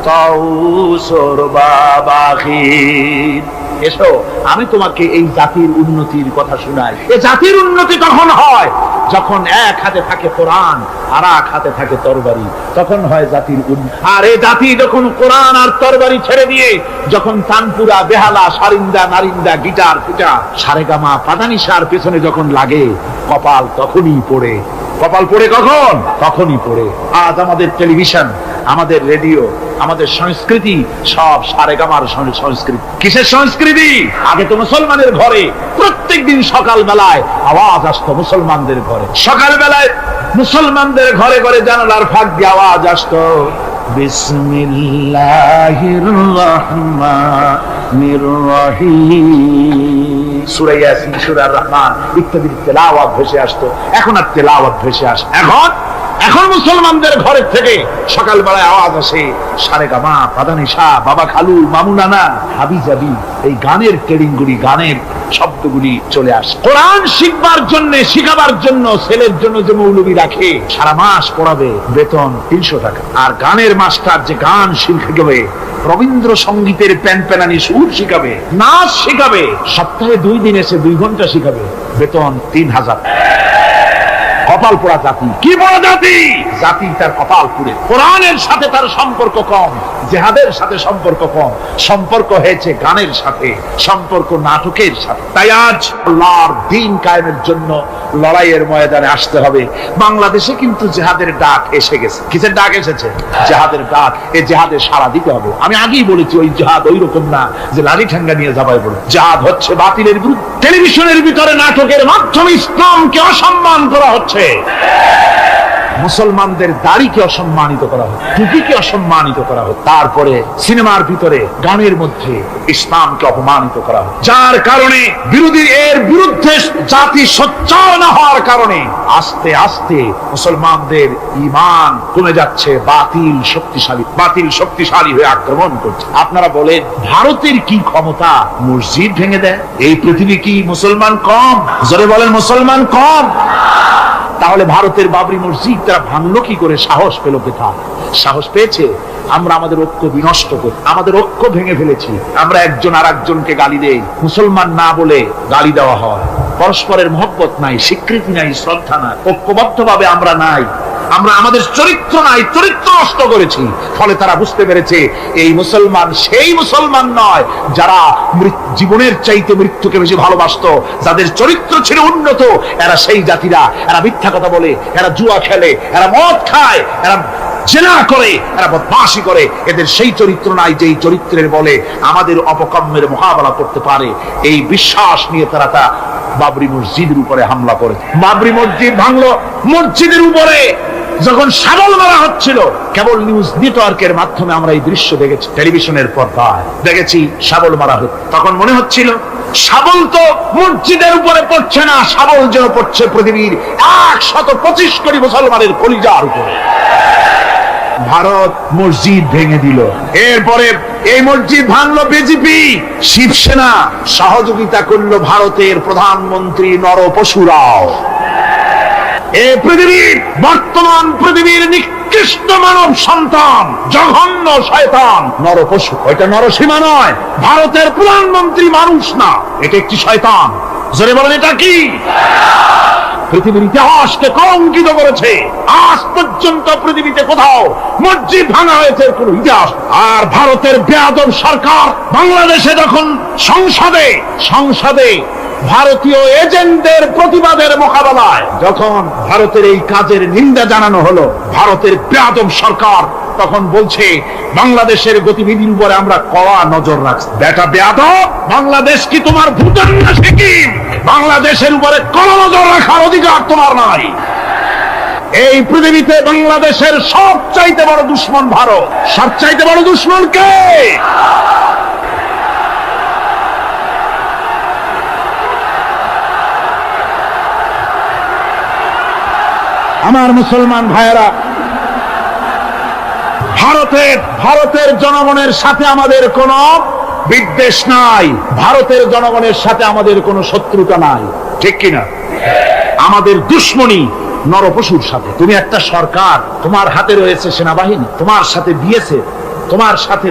ताऊस और बाबाखीर। এসো, আমি তোমাকে এই জাতির উন্নতির কথা শোনাই। এই জাতির উন্নতি তখন হয় যখন এক হাতে থাকে কোরআন আর এক হাতে থাকে তরবারি, তখন হয় জাতির উন্নতি। আর এই জাতি যখন কোরআন আর তরবারি ছেড়ে দিয়ে যখন তানপুরা, বেহালা, সারিন্দা, নারিন্দা, গিটার, ফিটা, সারেগামা, পাদানিসার পেছনে যখন লাগে, কপাল তখনই পড়ে। কপাল পড়ে কখন? তখনই পড়ে। আজ আমাদের টেলিভিশন, আমাদের রেডিও, আমাদের সংস্কৃতি সব সারেগামার সংস্কৃতি। কিসের সংস্কৃতি? আগে তো মুসলমানের ঘরে প্রত্যেক দিন সকাল বেলায় আওয়াজ আসতো মুসলমানদের ঘরে। সকাল বেলায় মুসলমানদের ঘরে ঘরে জানালার ফাঁক দিয়ে আওয়াজ আসতো, বিসমিল্লাহির রহমানির রহিম। সূরা ইয়াসিন, সূরা রহমান ইত্যাদির তেলাওয়াত ভেসে আসতো। এখন আর তেলাওয়াত ভেসে আসে? এখন মুসলমানদের ঘরের থেকে সকাল বেলায় আওয়াজ আসে সারেগামা, পাদানিসা, বাবা খালু, মামু নানা, হাবি জাবি, এই গানের ট্রেডিংগুলি, গানের শব্দগুলি চলে আসে। কোরআন শিখবার জন্য, শিখাবার জন্য ছেলের জন্য যে মৌলবি রাখে, সারা মাস পড়াবে, বেতন 300 টাকা। আর গানের মাস্টার যে গান শিখাবে, রবীন্দ্র সঙ্গীতের প্যানপ্যানানি সুর শিখাবে, নাচ শিখাবে, সপ্তাহে 2 দিন এসে 2 ঘন্টা শিখাবে, বেতন 3000। কপাল পোড়া জাতি। কি বড় জাতি? জাতি তার কপাল পুড়ে। কোরআনের সাথে তার সম্পর্ক কম, জিহাদের সাথে সম্পর্ক কম, সম্পর্ক হয়েছে গানের সাথে, সম্পর্ক নাটকের সাথে। তাই আজ আল্লাহর দ্বীন কায়েমের জন্য লড়াইয়ের ময়দানে আসতে হবে। বাংলাদেশে কিন্তু জিহাদের ডাক এসে গেছে। কিসের ডাক এসেছে? জিহাদের ডাক। এই জিহাদে সাড়া দিতে হবে। আমি আগেই বলেছি, ওই জিহাদ ওই রকম না যে লাঠি ঠ্যাঙ্গা নিয়ে যাবাই বলে। জিহাদ হচ্ছে বাতিলের বিরুদ্ধে। টেলিভিশনের ভিতরে নাটকের মাধ্যমে ইসলামকে অসম্মান করা হচ্ছে, মুসলমানদের দাড়িকে অসম্মানিত করা হয়, টুপিকে অসম্মানিত করা হয়, তারপরে সিনেমার ভিতরে, গানের মধ্যে ইসলামকে অপমানিত করা হয়। যার কারণে বিরোধী, এর বিরুদ্ধে জাতি সোচ্চার না হওয়ার কারণে আস্তে আস্তে মুসলমানদের ঈমান কমে যাচ্ছে। বাতিল শক্তিশালী হয়ে আক্রমণ করছে। আপনারা বলেন, ভারতের কি ক্ষমতা মসজিদ ভেঙে দেয়? এই পৃথিবী কি মুসলমান কম? জোরে বলেন, মুসলমান কম? তাহলে ভারতের বাবরি মসজিদ তারা ভাঙলো কি করে? সাহস পেল কোথায়? সাহস পেয়েছে আমরা আমাদের ঐক্য বিনষ্ট করি, আমাদের ঐক্য ভেঙে ফেলেছি। আমরা একজন আর একজনকে গালি দেই, মুসলমান না বলে গালি দেওয়া হয়। পরস্পরের মহব্বত নাই, স্বীকৃতি নাই, শ্রদ্ধা নাই, ঐক্যবদ্ধ ভাবে আমরা নাই। আমরা আমাদের চরিত্র নাই, চরিত্র নষ্ট করেছি। ফলে তারা বুঝতে পেরেছে এই মুসলমান সেই মুসলমান নয় যারা জীবনের চাইতে মৃত্যুকে বেশি ভালোবাসতো, যাদের চরিত্র ছিল উন্নত। এরা সেই জাতিরা, এরা মিথ্যা কথা বলে, এরা জুয়া খেলে, এরা মদ খায়, এরা জেনা করে, এরা বদমাশি করে। এদের সেই চরিত্র নাই যেই চরিত্রের বলে আমাদের অপকর্মের মোকাবেলা করতে পারে। এই বিশ্বাস নিয়ে তারা তা বাবরি মসজিদের উপরে হামলা করে। বাবরি মসজিদ ভাঙলো, মসজিদের উপরে যখন শাবল মারা হচ্ছিল, কেবল নিউজ নেটওয়ার্কের মাধ্যমে আমরা এই দৃশ্য দেখেছি, টেলিভিশনের পর্দায় দেখেছি শাবল মারা হচ্ছে। তখন মনে হচ্ছিল শাবল তো মসজিদের উপরে পড়ছে না, শাবল যেন পড়ছে পৃথিবীর 125 কোটি মুসলমানের কলিজার উপরে। ভারত মসজিদ ভেঙে দিল। এরপরে এই মসজিদ ভাঙলো বিজেপি, শিবসেনা সহযোগিতা করলো ভারতের প্রধানমন্ত্রী নরপশুরাও। এই পৃথিবীর বর্তমান পৃথিবীর নিকৃষ্ট মানব সন্তান, জঘন্য শয়তান নরপশু। ওইটা নরসীমা নয়, ভারতের প্রধানমন্ত্রী মানুষ না, এটা একটি শয়তান। জোরে বলেন এটা কি? পৃথিবীর ইতিহাসকে কলঙ্কিত করেছে। আজ পর্যন্ত পৃথিবীতে কোথাও মসজিদ ভাঙা হয়েছে কোন ইতিহাস। আর ভারতের বেয়াদব সরকার বাংলাদেশে যখন সংসদে ভারতীয় এজেন্টদের প্রতিবাদের মোকাবেলায় যখন ভারতের এই কাজের নিন্দা জানানো হলো, ভারতের বেয়াদব সরকার তখন বলছে বাংলাদেশের গতিবিধির উপরে আমরা কড়া নজর রাখছি। বেটা বেয়াদব, বাংলাদেশ কি তোমার ভুটান না সিকিম? বাংলাদেশের উপরে কড়া নজর রাখার অধিকার তোমার নাই। এই পৃথিবীতে বাংলাদেশের সবচাইতে বড় দুশ্মন ভারত। সবচাইতে বড় দুশ্মন কে? আমার মুসলমান ভাইয়েরা, ভারতের জনগণের সাথে আমাদের কোনো বিদ্বেষ নাই, ভারতের জনগণের সাথে আমাদের কোনো শত্রুতা নাই, ঠিক কিনা? আমাদের দুশ্মনী নরপশুর সাথে। তুমি একটা সরকার, তোমার হাতে রয়েছে সেনাবাহিনী, তোমার সাথে বিএসএফ,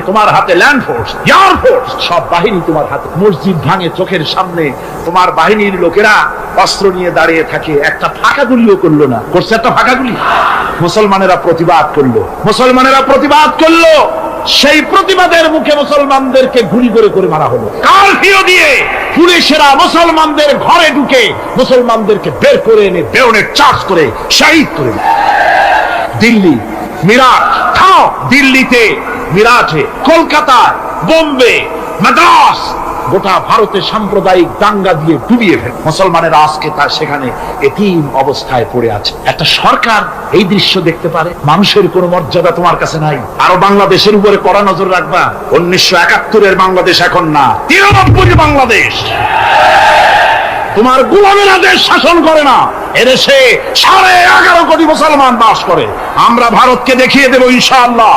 তোমার হাতে ল্যান্ড ফোর্স, এয়ার ফোর্স, সব বাহিনী তোমার হাতে। মসজিদ ভাঙে চোখের সামনে, তোমার বাহিনীর লোকেরা অস্ত্র নিয়ে দাঁড়িয়ে থাকে, একটা ফাঁকা গুলিও করলো না। করছে একটা ফাঁকা গুলি? মুসলমানেরা প্রতিবাদ করলো। সেই প্রতিবাদের মুখে মুসলমানদেরকে গুলি করে করে মারা হলো। কারফিউ দিয়ে পুলিশেরা মুসলমানদের ঘরে ঢুকে মুসলমানদেরকে বের করে এনে বেরোনের চার্জ করে শহীদ করে দিল। দিল্লি, মিরাট, দিল্লিতে, মিরাটে, কলকাতায়, বোম্বে, মাদ্রাস, গোটা ভারতে সাম্প্রদায়িক দাঙ্গা দিয়ে ডুবিয়ে ফেলে মুসলমানেরা আজকে তার সেখানে এতিম অবস্থায় পড়ে আছে। একটা সরকার এই দৃশ্য দেখতে পারে? মানুষের কোনো মর্যাদা তোমার কাছে নাই। আরো বাংলাদেশের উপরে কড়া নজর রাখবা। 1971-এর বাংলাদেশ এখন না, 93 বাংলাদেশ। তোমার গোলামেরা দেশ শাসন করে না, এদেশে 11.5 কোটি মুসলমান বাস করে। আমরা ভারতকে দেখিয়ে দেব ইনশাআল্লাহ,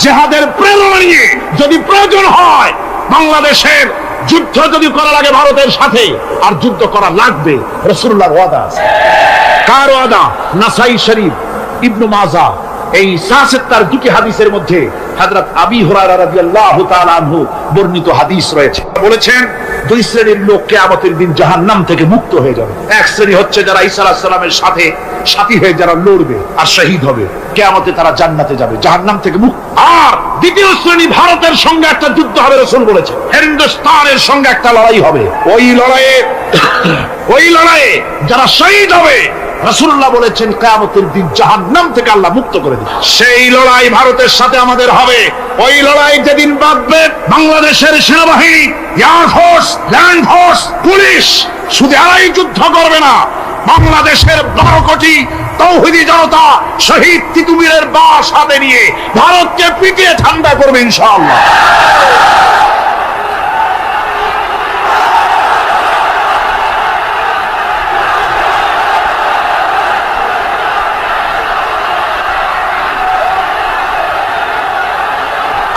জিহাদের প্রেরণা নিয়ে যদি প্রয়োজন হয় বাংলাদেশের যুদ্ধ যদি করা লাগে ভারতের সাথে, আর যুদ্ধ করা লাগবে। রাসূলুল্লাহর ওয়াদা আছে। কার ওয়াদা? নাসাই শরীফ, ইবনে মাজাহ, এই সাহাসের দুটি হাদিসের মধ্যে হযরত আবী হুরায়রা রাদিয়াল্লাহু তাআলা আনহু বর্ণিত হাদিস রয়েছে। বলেছেন 2 শ্রেণীর লোক কিয়ামতের দিন জাহান্নাম থেকে মুক্ত হয়ে যাবে। এক শ্রেণী হচ্ছে যারা ঈসা আলাইহিস সালামের সাথে সাথী হয়ে যারা লড়বে আর শহীদ হবে, কিয়ামতে তারা জান্নাতে যাবে, জাহান্নাম থেকে মুক্ত। আর দ্বিতীয় শ্রেণী, ভারতের সঙ্গে একটা যুদ্ধ হবে, রাসূল বলেছেন হিন্দুস্তানের সঙ্গে একটা লড়াই হবে। ওই লড়াইয়ে যারা শহীদ হবে, রাসূলুল্লাহ বলেছেন কিয়ামতের দিন জাহান্নাম থেকে আল্লাহ মুক্ত করে দিবেন। সেই লড়াই ভারতের সাথে আমাদের হবে। ওই লড়াই যেদিন বাঁধবে, বাংলাদেশের সেনাবাহিনী, air force, land force, police শুধু এরাই যুদ্ধ করবে না, বাংলাদেশের 12 কোটি তৌহিদি জনতা শহীদ তিতুমীরের বাস হাতে নিয়ে ভারতকে পিটিয়ে ঠান্ডা করবে ইনশাআল্লাহ।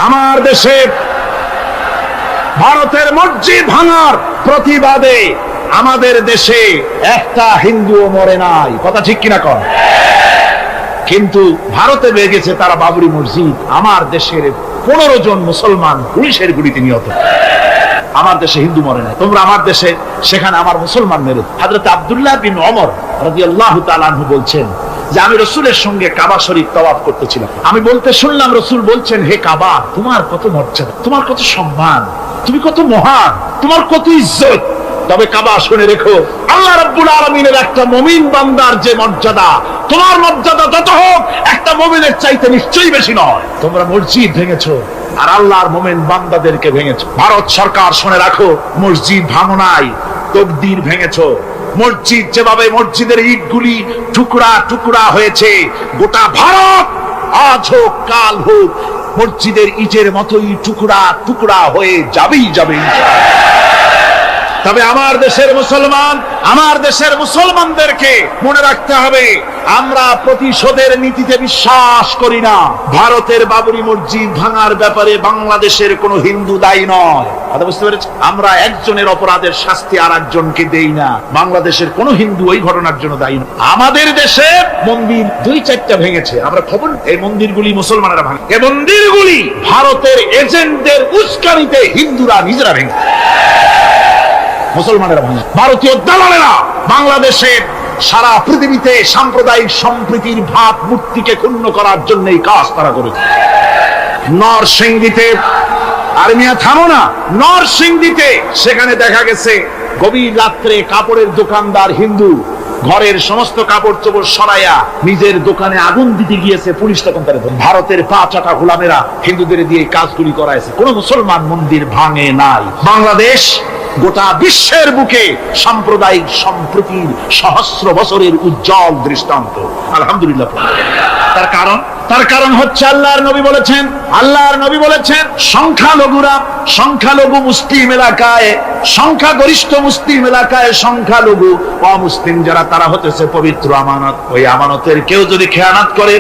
আমার দেশে ভারতের মসজিদ ভাঙার প্রতিবাদে আমাদের দেশে একটা হিন্দুও মরে নাই, কথা ঠিক কিনা কর? কিন্তু ভারতে বেগেছে তারা বাবরি মসজিদ। আমার দেশের 15 জন মুসলমান পুলিশের গুলিতে নিহত। আমার দেশে হিন্দু মরে নাই, তোমরা আমার দেশে সেখানে আমার মুসলমান মেরে। হযরত আব্দুল্লাহ বিন ওমর রাদিয়াল্লাহু তাআলা আনহু বলছেন যে আমি রাসূলের সঙ্গে কাবা শরীফ তাওয়াফ করতেছিলাম। আমি বলতে শুনলাম রাসূল বলছেন, হে কাবা, তোমার কত মর্যাদা, তোমার কত সম্মান, তুমি কত মহান, তোমার কত ইজ্জত। তবে কাবা শুনে রেখো, আল্লাহ রাব্বুল আলামিনের একটা মুমিন বান্দার যে মর্যাদা, তোমার মর্যাদা যত হোক একটা মুমিনের চাইতে নিশ্চয়ই বেশি নয়। তোমরা মসজিদ ভেঙেছো আর আল্লাহর মুমিন বান্দাদেরকে ভেঙেছো। ভারত সরকার শুনে রাখো, মসজিদ ভাঙো নাই, তকদির ভেঙেছো। মসজিদ যেভাবে মসজিদের ইটগুলি টুকরা টুকরা হয়েছে, গোটা ভারত আজ হোক কাল হোক মসজিদের ইটের মতোই টুকরা টুকরা হয়ে যাবেই যাবে। তবে আমার দেশের মুসলমান, আমার দেশের মুসলমানদেরকে মনে রাখতে হবে, আমরা প্রতিশোধের নীতিতে বিশ্বাস করি না। ভারতের বাবরি মসজিদ ভাঙার ব্যাপারে বাংলাদেশের কোনো হিন্দু দায়ী নয়, কথা বুঝতে পেরেছেন? আমরা একজনের অপরাধের শাস্তি আর একজনকে দেই না। বাংলাদেশের কোনো হিন্দু ওই ঘটনার জন্য দায়ী নয়। আমাদের দেশে মন্দির 2-4টা ভেঙেছে, আমরা খবর, এই মন্দিরগুলি মুসলমানেরা ভাঙে। এই মন্দিরগুলি ভারতের এজেন্টদের উস্কানিতে হিন্দুরা নিজেরা ভেঙে, মুসলমানেরা ভাঙে। ভারতীয় দালালেরা বাংলাদেশের সারা পৃথিবীতে সাম্প্রদায়িক সম্প্রীতির ভাব মূর্তিকে ক্ষুণ্ণ করার জন্য এই কাজ তারা করেছে। নরসিংদীতে, আর মিয়া থামো না, নরসিংদীতে সেখানে দেখা গেছে গভীর রাত্রে কাপড়ের দোকানদার হিন্দু ঘরের সমস্ত কাপড় চোপড় সরাইয়া নিজের দোকানে আগুন দিতে গিয়েছে, পুলিশ তখন তারা ধরে। ভারতের পা চাটা গোলামেরা হিন্দুদের দিয়ে কাজগুলি করাইছে, কোন মুসলমান মন্দির ভাঙে নাই। বাংলাদেশ গোটা বিশ্বের বুকে সাম্প্রদায়িক সম্প্রীতির সহস্র বছরের উজ্জ্বল দৃষ্টান্ত, আলহামদুলিল্লাহ। তার কারণ হচ্ছে আল্লাহর নবী বলেছেন, আল্লাহর নবী বলেছেন সংখ্যালঘুরা, সংখ্যালঘু মুসলিম এলাকায়, সংখ্যাগরিষ্ঠ মুসলিম এলাকায় সংখ্যালঘু অমুসলিম যারা, তারা হতেছে পবিত্র আমানত। ওই আমানতের কেউ যদি খেয়ানত করে,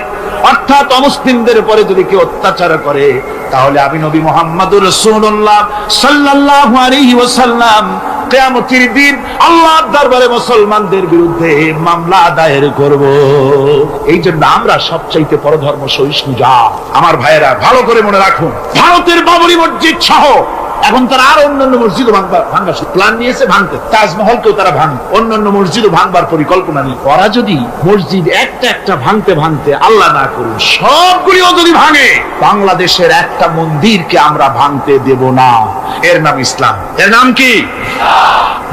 অর্থাৎ অমুসলিমদের উপরে যদি কেউ অত্যাচার করে, তাহলে আমি নবী মুহাম্মদুর রাসূলুল্লাহ সাল্লাল্লাহু আলাইহি ওয়াসাল্লাম কিয়ামতের দিন আল্লাহর দরবারে মুসলমানদের বিরুদ্ধে মামলা দায়ের করব। এই জন্য আমরা সবচাইতে পরধর্ম সহিষ্ণু জাত। আমার ভাইয়েরা ভালো করে মনে রাখুন, ভারতের বাবরি মসজিদ সহ এখন তারা আর অন্যান্য মসজিদ ভাঙবার প্ল্যান নিয়েছে, ভাঙতে। তাজমহলকেও তারা ভাঙ, অন্যান্য মসজিদও ভাঙবার পরিকল্পনা নেই। ওরা যদি মসজিদ একটা একটা ভাঙতে ভাঙতে, আল্লাহ না করুন, সবগুলিও যদি ভাঙে, বাংলাদেশের একটা মন্দিরকে আমরা ভাঙতে দেব না। এর নাম ইসলাম। এর নাম কি?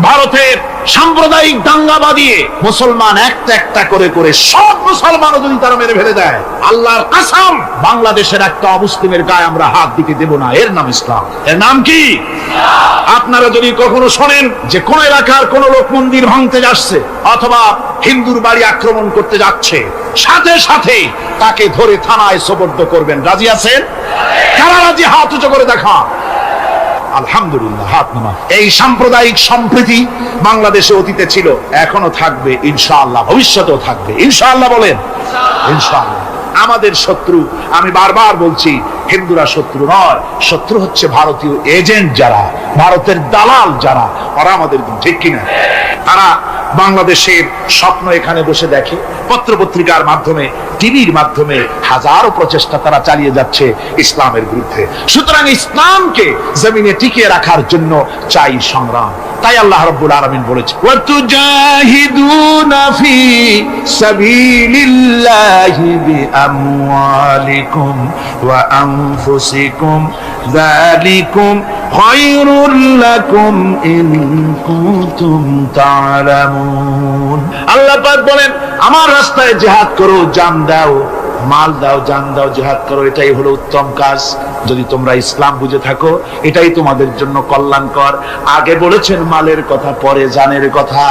ভারতের সাম্প্রদায়িক দাঙ্গা বাঁধিয়ে মুসলমান একটা একটা করে করে সব মুসলমানও যদি তারা মেরে ফেলে দেয়, আল্লাহর কসম বাংলাদেশের একটা অমুসলিমের গায়ে আমরা হাত দিতে দেব না। এর নাম ইসলাম। এর নাম কি? আপনারা যদি কখনো শোনেন যে কোন এলাকার কোন লোক মন্দির ভাঙতে যাচ্ছে অথবা হিন্দুর বাড়ি আক্রমণ করতে যাচ্ছে, সাথে সাথে তাকে ধরে থানায় সোপর্দ করবেন। রাজি আছেন? কারা রাজি? হাত উঁচু করে দেখা। আলহামদুলিল্লাহ, হাত নামা। এই সাম্প্রদায়িক সম্প্রীতি বাংলাদেশে অতীতে ছিল, এখনো থাকবে ইনশাআল্লাহ, ভবিষ্যতেও থাকবে ইনশাআল্লাহ। বলেন ইনশাআল্লাহ। আমাদের শত্রু, আমি বারবার বলছি, হিন্দুরা শত্রু নয়, শত্রু হচ্ছে ভারতীয় এজেন্ট যারা, ভারতের দালাল যারা, ওরা আমাদের, ঠিক কিনা? তারা বাংলাদেশের স্বপ্ন এখানে বসে দেখে, পত্র পত্রিকার মাধ্যমে, টিভির মাধ্যমে হাজারো প্রচেষ্টা তারা চালিয়ে যাচ্ছে ইসলামের বিরুদ্ধে। সুতরাং ইসলামকে জমিনে টিকিয়ে রাখার জন্য চাই সংগ্রাম। তাই আল্লাহ রাব্বুল আলামিন বলেছে, ওয়াতুজাহিদুনা ফি সাবিলিল্লাহি বিআমওয়ালিকুম ওয়া আনফুসিকুম যালিকুম খায়রুল লাকুম ইন কুনতুম তা'লামুন। আল্লাহ পাক বলেন, আমার রাস্তায় জিহাদ করো, জান দাও, মাল দাও, জান দাও, জিহাদ করো, এটাই হলো উত্তম কাজ। যদি তোমরা ইসলাম বুঝে থাকো, এটাই তোমাদের জন্য কল্যাণকর। আগে বলেছেন মালের কথা, পরে জানের কথা।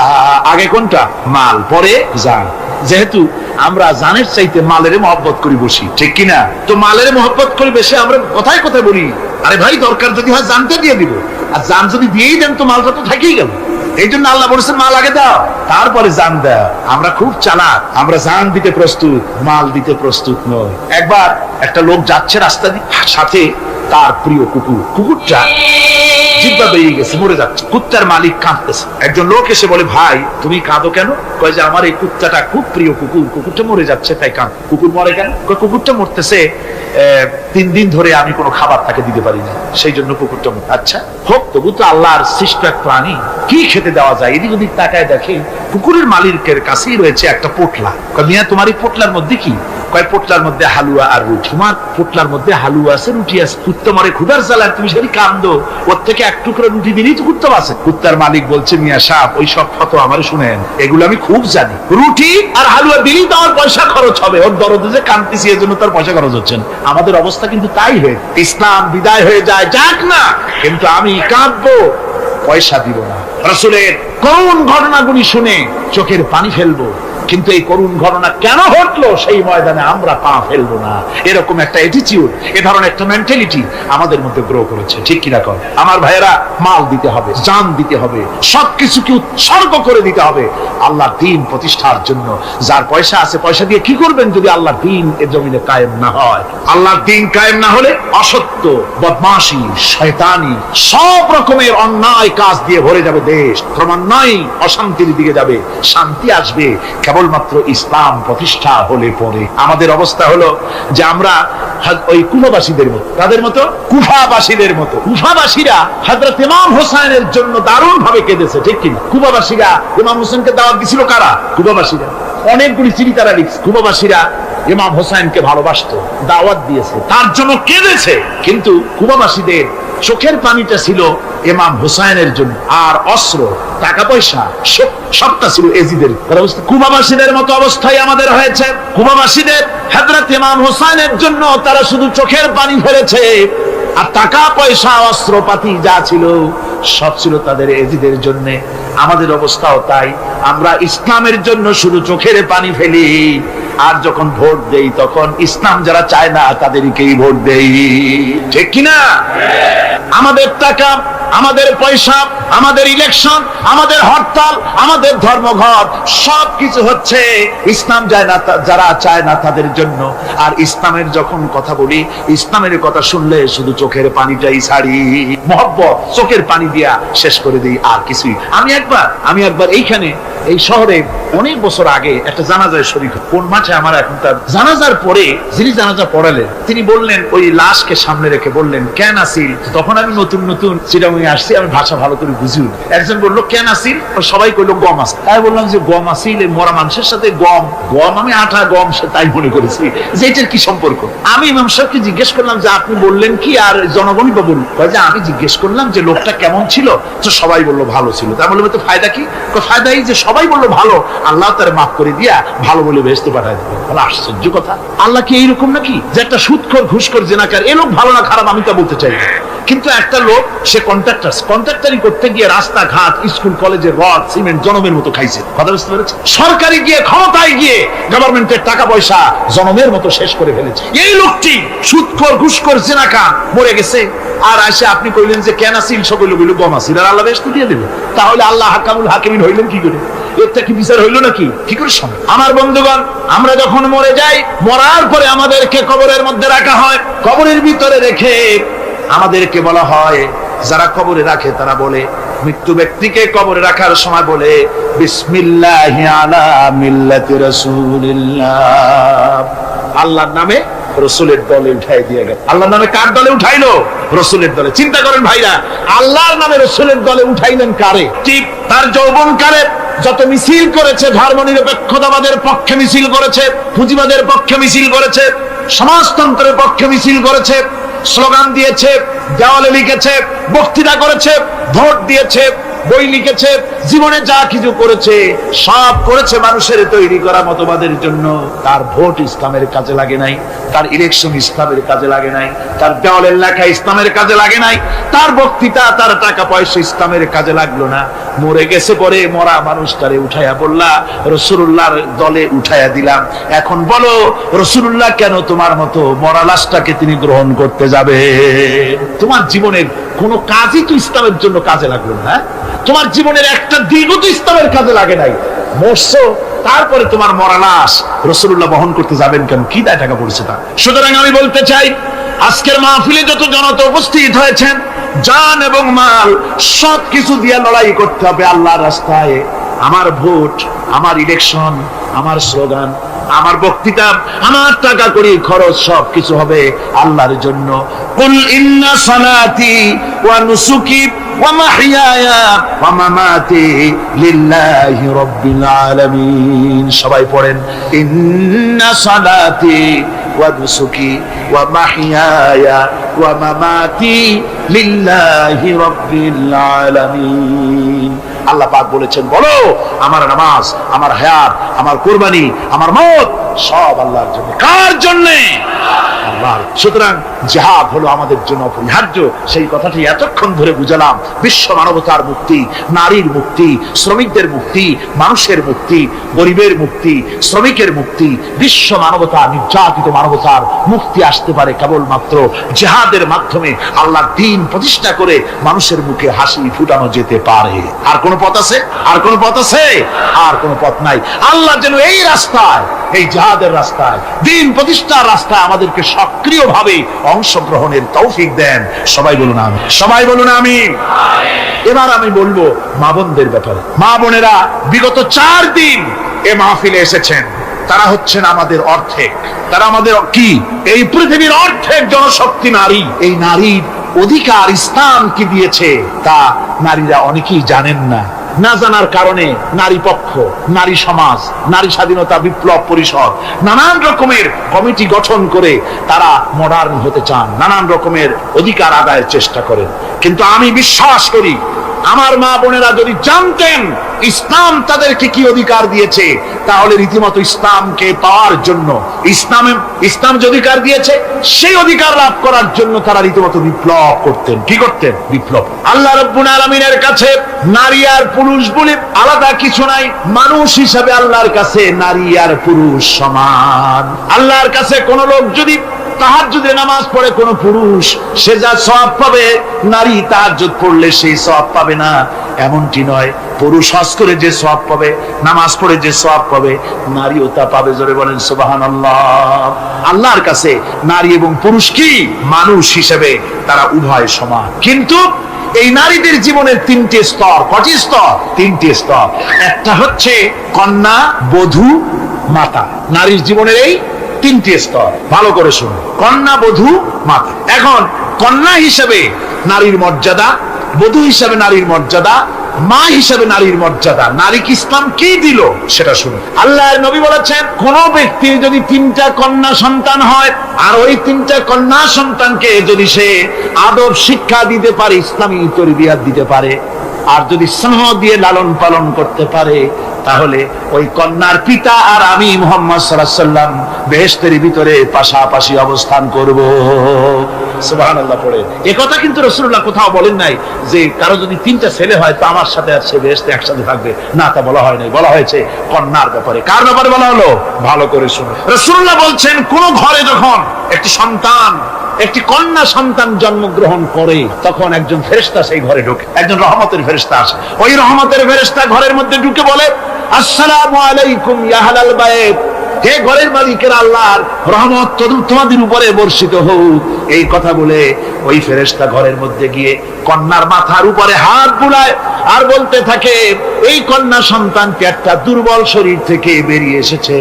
আগে কোনটা? মাল, পরে জান। যেহেতু আমরা জানের চাইতে মালের মহব্বত করি বসি, ঠিক কিনা? তো মালের মহব্বত করি বেশি, আমরা কথায় কথা বলি, আরে ভাই দরকার যদি হয় জানতে দিয়ে দিব, আর জান যদি দিয়েই দেন তো মালটা তো থাকেই গেল। এই জন্য আল্লাহ বলেছেন মাল আগে দাও, তারপরে জান দাও। আমরা খুব চালাক, আমরা জান দিতে প্রস্তুত, মাল দিতে প্রস্তুত নয়। একবার একটা লোক যাচ্ছে রাস্তা দিয়ে, সাথে তার প্রিয় কুকুর, কুকুরটা জিব্বা বেরিয়ে গেছে, মরে যাচ্ছে। কুত্তার মালিক কাঁদতেছে। একজন লোক এসে বলে, ভাই তুমি কাঁদো কেন? কয় যে আমার এই কুত্তাটা খুব প্রিয় কুকুর, কুকুরটা মরে যাচ্ছে তাই কাঁদ। কুকুর মরে কেন? কয় কুকুরটা মরতেছে 3 দিন ধরে আমি কোনো খাবার তাকে দিতে পারি না, সেই জন্য কুকুরটা মরে। আচ্ছা হোক, তবু তো আল্লাহর সৃষ্ট এক প্রাণী, কি খেতে দেওয়া যায়? এদিক ওদিক তাকায় দেখে কুকুরের মালিকের কাছেই রয়েছে একটা পোটলা। কয় মিয়া তোমার এই পোটলার মধ্যে কি? কয় পোটলার মধ্যে হালুয়া আর রুটি। তোমার পোটলার মধ্যে হালুয়া আছে, রুটি আছে। কুত্তা মরে ক্ষুধার জ্বালায় তুমি সেটি কান্দো, ওর থেকে এক টুকরো রুটি দিলেই তো কুত্তা আছে। কুত্তার মালিক বলছে, মিয়া সাহেব ওই সব ফটো আমার শুনেন, এগুলো আমি খুব জানি। রুটি আর হালুয়া দিলেই তো আমার পয়সা খরচ হবে, ওর দরদে যে কান্দতেছি এর জন্য তার পয়সা খরচ হচ্ছেন। আমাদের অবস্থা কিন্তু তাই হয়ে, ইসলাম বিদায় হয়ে যায়, যাক না, কিন্তু আমি কাঁদবো, পয়সা দিব না। রাসূলের করুণ ঘটনাগুলি শুনে চোখের পানি ফেলবো, কিন্তু এই করুণ ঘটনা কেন ঘটলো সেই ময়দানে আমরা পা ফেলবো না। এরকম একটা অ্যাটিটিউড, এ ধরনের একটা মেন্টালিটি আমাদের মধ্যে গ্রো করেছে, ঠিক কিনা কর? আমার ভাইয়েরা, মাল দিতে হবে, জান দিতে হবে, সবকিছুকে উৎসর্গ করে দিতে হবে আল্লাহর দ্বীন প্রতিষ্ঠার জন্য। যার পয়সা আছে, পয়সা দিয়ে কি করবেন যদি আল্লাহর দ্বীন এর জমিনে কায়েম না হয়? আল্লাহর দ্বীন কায়েম না হলে অসত্য, বদমাশি, শয়তানি, সব রকমের অন্যায় কাজ দিয়ে ভরে যাবে দেশ, ক্রমান্বয়ে অশান্তির দিকে যাবে। শান্তি আসবে কেবলমাত্র ইসলাম প্রতিষ্ঠা হলে পরে। আমাদের অবস্থা হলো যে আমরা ওই কুফাবাসীদের মতো, তাদের মতো কুফাবাসীদের মতো। কুফাবাসীরা হযরত ইমাম হোসেনের জন্য দারুণ ভাবে কেঁদেছে, ঠিক কিনা? কুফাবাসীরা ইমাম হোসেনকে দাওয়াত দিছিল কারা? কুফাবাসীরা। অনেকগুলি চিঠি তারা লিখছে। কুফাবাসীরা ইমাম হোসেনকে ভালোবাসতো, দাওয়াত দিয়েছে, তার জন্য কেঁদেছে। কিন্তু কুফাবাসীদের চোখের পানিটা ছিল ইমাম হুসাইনের জন্য, আর অস্ত্র, টাকা পয়সা সবটা ছিল এজিদের। কুফাবাসীদের মতো অবস্থায় আমাদের হয়েছে। কুফাবাসীদের হযরত ইমাম হুসাইনের জন্য তারা শুধু চোখের পানি ফেলেছে, আর টাকা পয়সা অস্ত্রপাতি যা ছিল সব ছিল তাদের এজিদের জন্য। আমাদের অবস্থাও তাই, আমরা ইসলামের জন্য শুধু চোখের পানি ফেলি, আর যখন ভোট দেই তখন ইসলাম যারা চায় না তাদেরকেই ভোট দেই, ঠিক কিনা? আমাদের টাকা, আমাদের পয়সা, আমাদের ইলেকশন, আমাদের হরতাল, আমাদের ধর্মঘট সবকিছু হচ্ছে ইসলাম যায় না, যারা চায় না তাদের জন্য। আর ইসলামের যখন কথা বলি, ইসলামের কথা শুনলে শুধু চোখের পানিটাই ছাড়ি, মহব্বত চোখের পানি দিয়া শেষ করে দিই, আর কিছুই। আমি একবার এইখানে এই শহরে অনেক বছর আগে একটা জানাজায় শরীক। কোন মাঠে আমার এখন তার জানাজার পরে যিনি জানাজা পড়ালেন তিনি বললেন, ওই লাশকে সামনে রেখে বললেন, কেন আসিল? তখন আমি নতুন নতুন চিটাগাং আসছি, আমি ভাষা ভালো করে বুঝি না। একজন বললো কেন আসিল? সবাই কইলো গম আসিল। আমি বললাম যে গম আসিল, মরা মানুষের সাথে গম, আমি আটা গম, সে তাই মনে করেছি যে এটার কি সম্পর্ক। আমি ইমাম সাহেবকে জিজ্ঞেস করলাম যে আপনি বললেন কি, আর জনগণই বা বলুন? যে আমি জিজ্ঞেস করলাম যে লোকটা কেমন ছিল, তো সবাই বললো ভালো ছিল। তা বললাম তো ফায়দা কি? ফায়দা এই যে সবাই বললো ভালো, আল্লাহ তার মাফ করে দিয়া ভালো বলে বেহেশতে পাঠায় দেবে। আশ্চর্য কথা, আল্লাহ কি এইরকম নাকি যে একটা সুদখোর, ঘুষখোর, জেনাকার এ লোক ভালো না খারাপ আমি তা বলতে চাই না, কিন্তু একটা লোক সে কন্ট্রাক্টারি করতে গিয়ে রাস্তাঘাট, স্কুল, কলেজের রড, সিমেন্ট জনমের মতো খাইছে। কথা বুঝতে পেরেছে? সরকারি গিয়ে, ক্ষমতায় গিয়ে গভর্নমেন্টের টাকা পয়সা জনমের মতো শেষ করে ফেলেছে। এই লোকটি সুদখোর, ঘুষখোর, জেনাকার মরে গেছে, আর আসে আপনি কইলেন যে কেন আসিল? সকল বলল গম আসিল, আর আল্লাহ বেহেশত দিয়ে দেবে। তাহলে আল্লাহ হাকামুল হাকিমিন হইলেন কি করে? এরটা কি বিচার হইল নাকি? কি করে সম্ভব? আমার বন্ধুগণ, আমরা যখন মরে যাই, মরার পরে আমাদেরকে কবরের মধ্যে রাখা হয়। কবরের ভিতরে রেখে আমাদেরকে বলা হয়, যারা কবরে রাখে তারা বলে, মৃত্যু ব্যক্তিকে কবরে রাখার সময় বলে, বিসমিল্লাহি আলা মিল্লাতি রাসূলিল্লাহ, আল্লাহর নামে রসুলের দলে উঠাই দিয়ে গেল। আল্লাহর নামে কার দলে উঠাইলো? রসুলের দলে। চিন্তা করেন ভাইরা, আল্লাহর নামে রসুলের দলে উঠাইলেন কারে? ঠিক তার যৌবনকালে যত মিছিল করেছে, ধর্ম নিরপেক্ষতাবাদের পক্ষে মিছিল করেছে, পুঁজিবাদের পক্ষে মিছিল করেছে, সমাজতন্ত্রের পক্ষে মিছিল করেছে, স্লোগান দিয়েছে, দেওয়ালে লিখেছে, বক্তৃতা করেছে, ভোট দিয়েছে, বই লিখেছে, জীবনে যা কিছু করেছে সব করেছে মানুষের তৈরি করা মতবাদের জন্য। তার ভোট ইসলামের কাজে লাগে নাই, তার ইলেকশন ইসলামের কাজে লাগে নাই, তার দেওয়ালের লেখা ইসলামের কাজে লাগে নাই, তার বক্তৃতা, তার টাকা পয়সা ইসলামের কাজে লাগলো না। মরে গেছে, পরে মরা মানুষটারে উঠাইয়া বললা রাসূলুল্লাহর দলে উঠাইয়া দিলাম। এখন বলো রাসূলুল্লাহ কেন তোমার মতো মরা লাশটাকে তিনি গ্রহণ করতে যাবে? তোমার জীবনের কোন কাজই তো ইসলামের জন্য কাজে লাগলো না। তোমার জীবনের একটা দিনও তো ইসলামের কাজে লাগে নাই। মরছো, তারপরে তোমার মরা লাশ রাসূলুল্লাহ বহন করতে যাবেন কেন? কি দায় টাকা পড়েছে তা? সুতরাং আমি বলতে চাই, আজকের মাহফিলে যত জনতা উপস্থিত হয়েছেন, জান এবং মাল সবকিছু দিয়ে লড়াই করতে হবে আল্লাহর রাস্তায়। আমার ভোট, আমার ইলেকশন, আমার স্লোগান, আমার বক্তৃতা, আমার টাকা করি খরচ সবকিছু হবে আল্লাহর জন্য। কুল ইন্না সালাতি ওয়া নুসুকি ওয়া মাহইয়ায়া ওয়া মামাতি লিল্লাহি রাব্বিল আলামিন। সবাই পড়েন, ইন্না সালাতি ওয়া নুসুকি ওয়া মাহইয়ায়া ওয়া মামাতি লিল্লাহি রাব্বিল আলামিন। আল্লাহ পাক বলেছেন, বলো আমার নামাজ, আমার হায়াত, আমার কুরবানি, আমার মত সব আল্লাহর জন্য। কার জন্য? আল্লাহর। সুতরাং জিহাদ হলো আমাদের জন্য অপরিহার্য। সেই কথাটি এতক্ষণ ধরে বুঝালাম। বিশ্ব মানবতার মুক্তি, নারীর মুক্তি, শ্রমিকদের মুক্তি, মানুষের মুক্তি, গরিবের মুক্তি, শ্রমিকের মুক্তি, বিশ্ব মানবতা, নির্যাতিত মানবতার মুক্তি আসতে পারে কেবলমাত্র জিহাদের মাধ্যমে। আল্লাহর দ্বীন প্রতিষ্ঠা করে মানুষের মুখে হাসি ফুটানো যেতে পারে। আর কোন পথ আছে? আর কোন পথ আছে? আর কোন পথ নাই। আল্লাহ যেন এই রাস্তায়, এই জিহাদের রাস্তায়, দ্বীন প্রতিষ্ঠার রাস্তায় আমাদেরকে সক্রিয়ভাবে অংশগ্রহণের তৌফিক দেন। সবাই বলুন আমিন। সবাই বলুন আমিন। এবার আমি বলবো মা বোনদের ব্যাপারে। মা বোনেরা বিগত 4 দিন এ মাহফিলে এসেছেন। তারা হচ্ছেন আমাদের অর্ধেক। তারা আমাদের কি? এই পৃথিবীর অর্ধেক জনশক্তি নারী। এই নারীর অধিকার ইসলাম কি দিয়েছে তা নারীরা অনেকেই জানেন না। না জানার কারণে নারী পক্ষ, নারী সমাজ, নারী স্বাধীনতা বিপ্লব পরিষদ নানান রকমের কমিটি গঠন করে তারা মডার্ন হতে চান, নানান রকমের অধিকার আদায়ের চেষ্টা করেন। কিন্তু আমি বিশ্বাস করি আমার মা বোনেরা যদি জানতেন ইসলাম তাদেরকে কি অধিকার দিয়েছে, তাহলে রীতিমতো ইসলামকে পাওয়ার জন্য, ইসলাম যে অধিকার দিয়েছে সেই অধিকার লাভ করার জন্য তারা রীতিমতো বিপ্লব করতেন। কি করতেন? বিপ্লব। আল্লাহ রাব্বুল আলামিনের কাছে নারী আর পুরুষ বলে আলাদা কিছু নাই। মানুষ হিসাবে আল্লাহর কাছে নারী আর পুরুষ সমান। আল্লাহর কাছে কোন লোক যদি তাহাজ্জুদের নামাজ পড়ে, কোন পুরুষ, সে যা সওয়াব পাবে নারী তাহাজ্জুদ পড়লে সেই সওয়াব পাবে না, এমনটি নয়। পুরুষ হজ করে যে সওয়াব পাবে, নামাজ পড়ে যে সওয়াব পাবে, নারীও তা পাবে। জোরে বলেন সুবহানাল্লাহ। আল্লাহর কাছে নারী এবং পুরুষ কি? মানুষ হিসেবে তারা উভয় সমান। কিন্তু এই নারীদের জীবনের 3টে স্তর। কটি স্তর? 3টে স্তর। একটা হচ্ছে কন্যা, বধূ, মাতা। নারীর জীবনের এই 3টে স্তর। ভালো করে শুনুন, কন্যা, বধূ, মাতা। এখন কন্যা হিসেবে নারীর মর্যাদা, বধূ হিসেবে নারীর মর্যাদা, মা হিসেবে নারীর মর্যাদা। নারীকে ইসলাম কি দিল সেটা শুনুন। আল্লাহর নবী বলেছেন, কোন ব্যক্তির যদি 3টা কন্যা সন্তান হয় আর ওই 3টা কন্যা সন্তানকে যদি সে আদব শিক্ষা দিতে পারে, ইসলামী তরবিয়াত দিতে পারে, আর যদি স্নেহ দিয়ে লালন পালন করতে পারে, তাহলে ওই কন্যার পিতা আর আমি মুহাম্মদ সাল্লাল্লাহু আলাইহি ওয়াসাল্লাম বেহেশতের ভিতরে পাশাপাশি অবস্থান করব। সুবহানাল্লাহ পড়ে। এই কথা কিন্তু রাসূলুল্লাহ কোথাও বলেন নাই যে কারো যদি 3টা ছেলে হয় তো আমার সাথে আর সে বেহেশতে একসাথে থাকবে। না, তা বলা হয় নাই। বলা হয়েছে কন্যার ব্যাপারে। কার ব্যাপারে বলা হলো? ভালো করে শুনুন। রাসূলুল্লাহ বলছেন, কোন ঘরে যখন একটি সন্তান, একটি কন্যা সন্তান জন্মগ্রহণ করে, তখন একজন ফেরেশতা সেই ঘরে ঢোকে। একজন রহমতের ফেরেশতা আসে। ওই রহমতের ফেরেশতা ঘরের মধ্যে ঢুকে বলে, আসসালামু আলাইকুম ইয়া আহলাল বাইত। হে ঘরের মালিকের আল্লাহর রহমত তোমাদের উপরে বর্ষিত হোক। এই কথা বলে ওই ফেরেশতা ঘরের মধ্যে গিয়ে কন্যার মাথার উপরে হাত বুলায় আর বলতে থাকে, এই কন্যা সন্তানটি একটা দুর্বল শরীর থেকে বেরিয়ে এসেছে,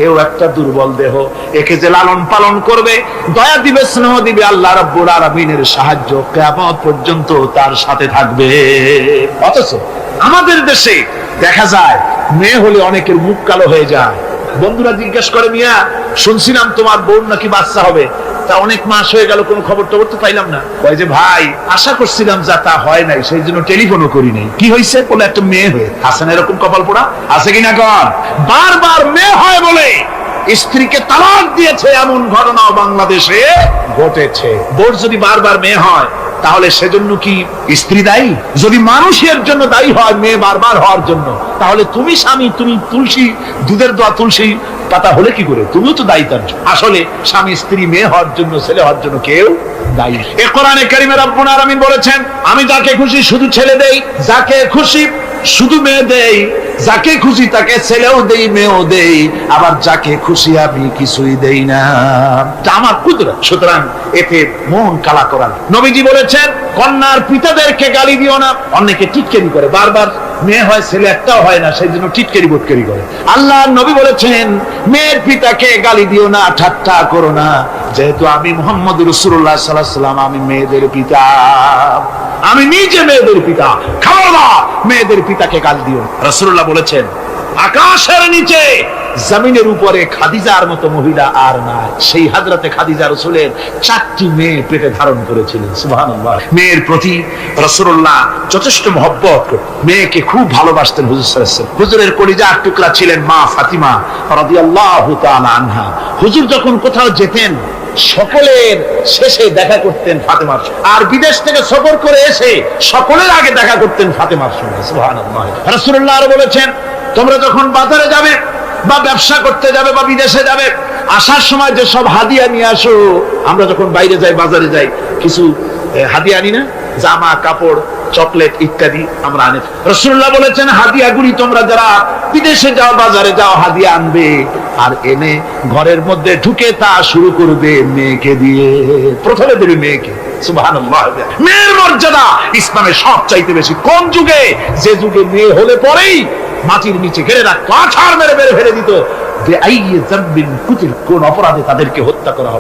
এও একটা দুর্বল দেহ, একে যে লালন পালন করবে, দয়া দিবে, স্নেহ দিবে, আল্লাহ রাব্বুল আলামিনের সাহায্য কিয়ামত পর্যন্ত তার সাথে থাকবে। অথচ আমাদের দেশে দেখা যায় মেয়ে হলে অনেকের মুখ কালো হয়ে যায়। বন্ধুরা জিজ্ঞেস করে, মিয়া শুনছিলাম তোমার বোন নাকি বাচ্চা হবে, তা অনেক মাস হয়ে গেল, কোনো খবর টবর তো পাইলাম না। ওই যে ভাই, আশা করছিলাম যা তা হয় নাই, সেই জন্য টেলিফোনও করি নাই। কি হয়েছে? বলে একটা মেয়ে হয়ে। হাসান এরকম কপাল পোড়া আছে কিনা? কন বারবার মেয়ে হয় বলে স্ত্রীকে তালাক দিয়েছে, এমন ঘটনাও বাংলাদেশে ঘটেছে। বোর যদি বারবার মেয়ে হয় তাহলে সেজন্য কি স্ত্রী দায়ী? যদি মানুষের জন্য দায়ী হয় মেয়ে বারবার হওয়ার জন্য, তাহলে তুমি স্বামী, তুমি তুলসী দুধের দোয়া তুলসী পাতা হলে কি করে? তুমিও তো দায়ী তার জন্য। আসলে স্বামী স্ত্রী মেয়ে হওয়ার জন্য, ছেলে হওয়ার জন্য কেউ দায়ী। এ কোরআনে কারীমে রব্বুল আলামিন বলেছেন, আমি যাকে খুশি শুধু ছেলে দেই, যাকে খুশি শুধু মেয়ে দেই, যাকে খুশি তাকে ছেলেও দেই, মেয়েও দেই, আবার যাকে খুশি আমি কিছুই দেই না। এটা আমার কুদরত। সুতরাং এতে মন কালা করার। নবীজি বলেছেন কন্যার পিতাদেরকে গালি দিও না। অনেকে টিটকারি করে, বারবার মেয়ে হয় ছেলে একটাও হয় না, সেই জন্য টিটকারি বোটকারি করে। আল্লাহ নবী বলেছেন মেয়ের পিতাকে গালি দিও না, ঠাট্টা করো না, যেহেতু আমি মুহাম্মদ রাসূলুল্লাহ সাল্লাল্লাহু আলাইহি ওয়াসাল্লাম, আমি মেয়েদের পিতা, আমি নিজে মেয়েদের পিতা। খবরদার মেয়েদের পিতাকে গালি দিও না। রাসূলুল্লাহ বলেছেন আকাশের নিচে জমিনের উপরে খাদিজার মতো মহিলা আর নাই। সেই হযরতে খাদিজা রাসূলের 4টি মেয়ে পেটে ধারণ করেছিলেন। সুবহানাল্লাহ। মেয়ের প্রতি রাসূলুল্লাহ যথেষ্ট মহব্বত করতেন, মেয়েকে খুব ভালোবাসতেন হুজুর সাল্লাল্লাহু আলাইহি ওয়াসাল্লাম। হুজুরের কলিজার টুকরা ছিলেন মা ফাতিমা রাদিয়াল্লাহু তাআলা আনহা। হুজুর যখন কোথাও যেতেন সকলের শেষে দেখা করতেন ফাতেমার সঙ্গে, আর বিদেশ থেকে সফর করে এসে সকলের আগে দেখা করতেন ফাতেমার সঙ্গে। সুবহানাল্লাহ। রাসূলুল্লাহ আরো বলেছেন তোমরা যখন বাজারে যাবে বা ব্যবসা করতে যাবে বা বিদেশে যাবে, আসার সময় যে সব হাদিয়া নিয়ে আসো। আমরা যখন বাইরে যাই, বাজারে যাই, কিছু হাদিয়া আনি না, জামা কাপড় চকলেট ইত্যাদি আমরা আনি। রাসূলুল্লাহ বলেছেন হাদিয়াগুলি তোমরা যারা বিদেশে যাও, বাজারে যাও, হাদিয়া আনবে আর এনে ঘরের মধ্যে ঢুকে তা শুরু করবে মেয়েকে দিয়ে। প্রথমে দেবে মেয়েকে। সুবহানাল্লাহ। মেয়ের মর্যাদা ইসলামে সবচাইতে বেশি। কোন যুগে? যে যুগে মেয়ে হলে পরেই মাটির নিচে ঘিরে রাখতো, আছাড় মেরে মেরে ফেলে দিত। কোন অপরাধে তাদেরকে হত্যা করা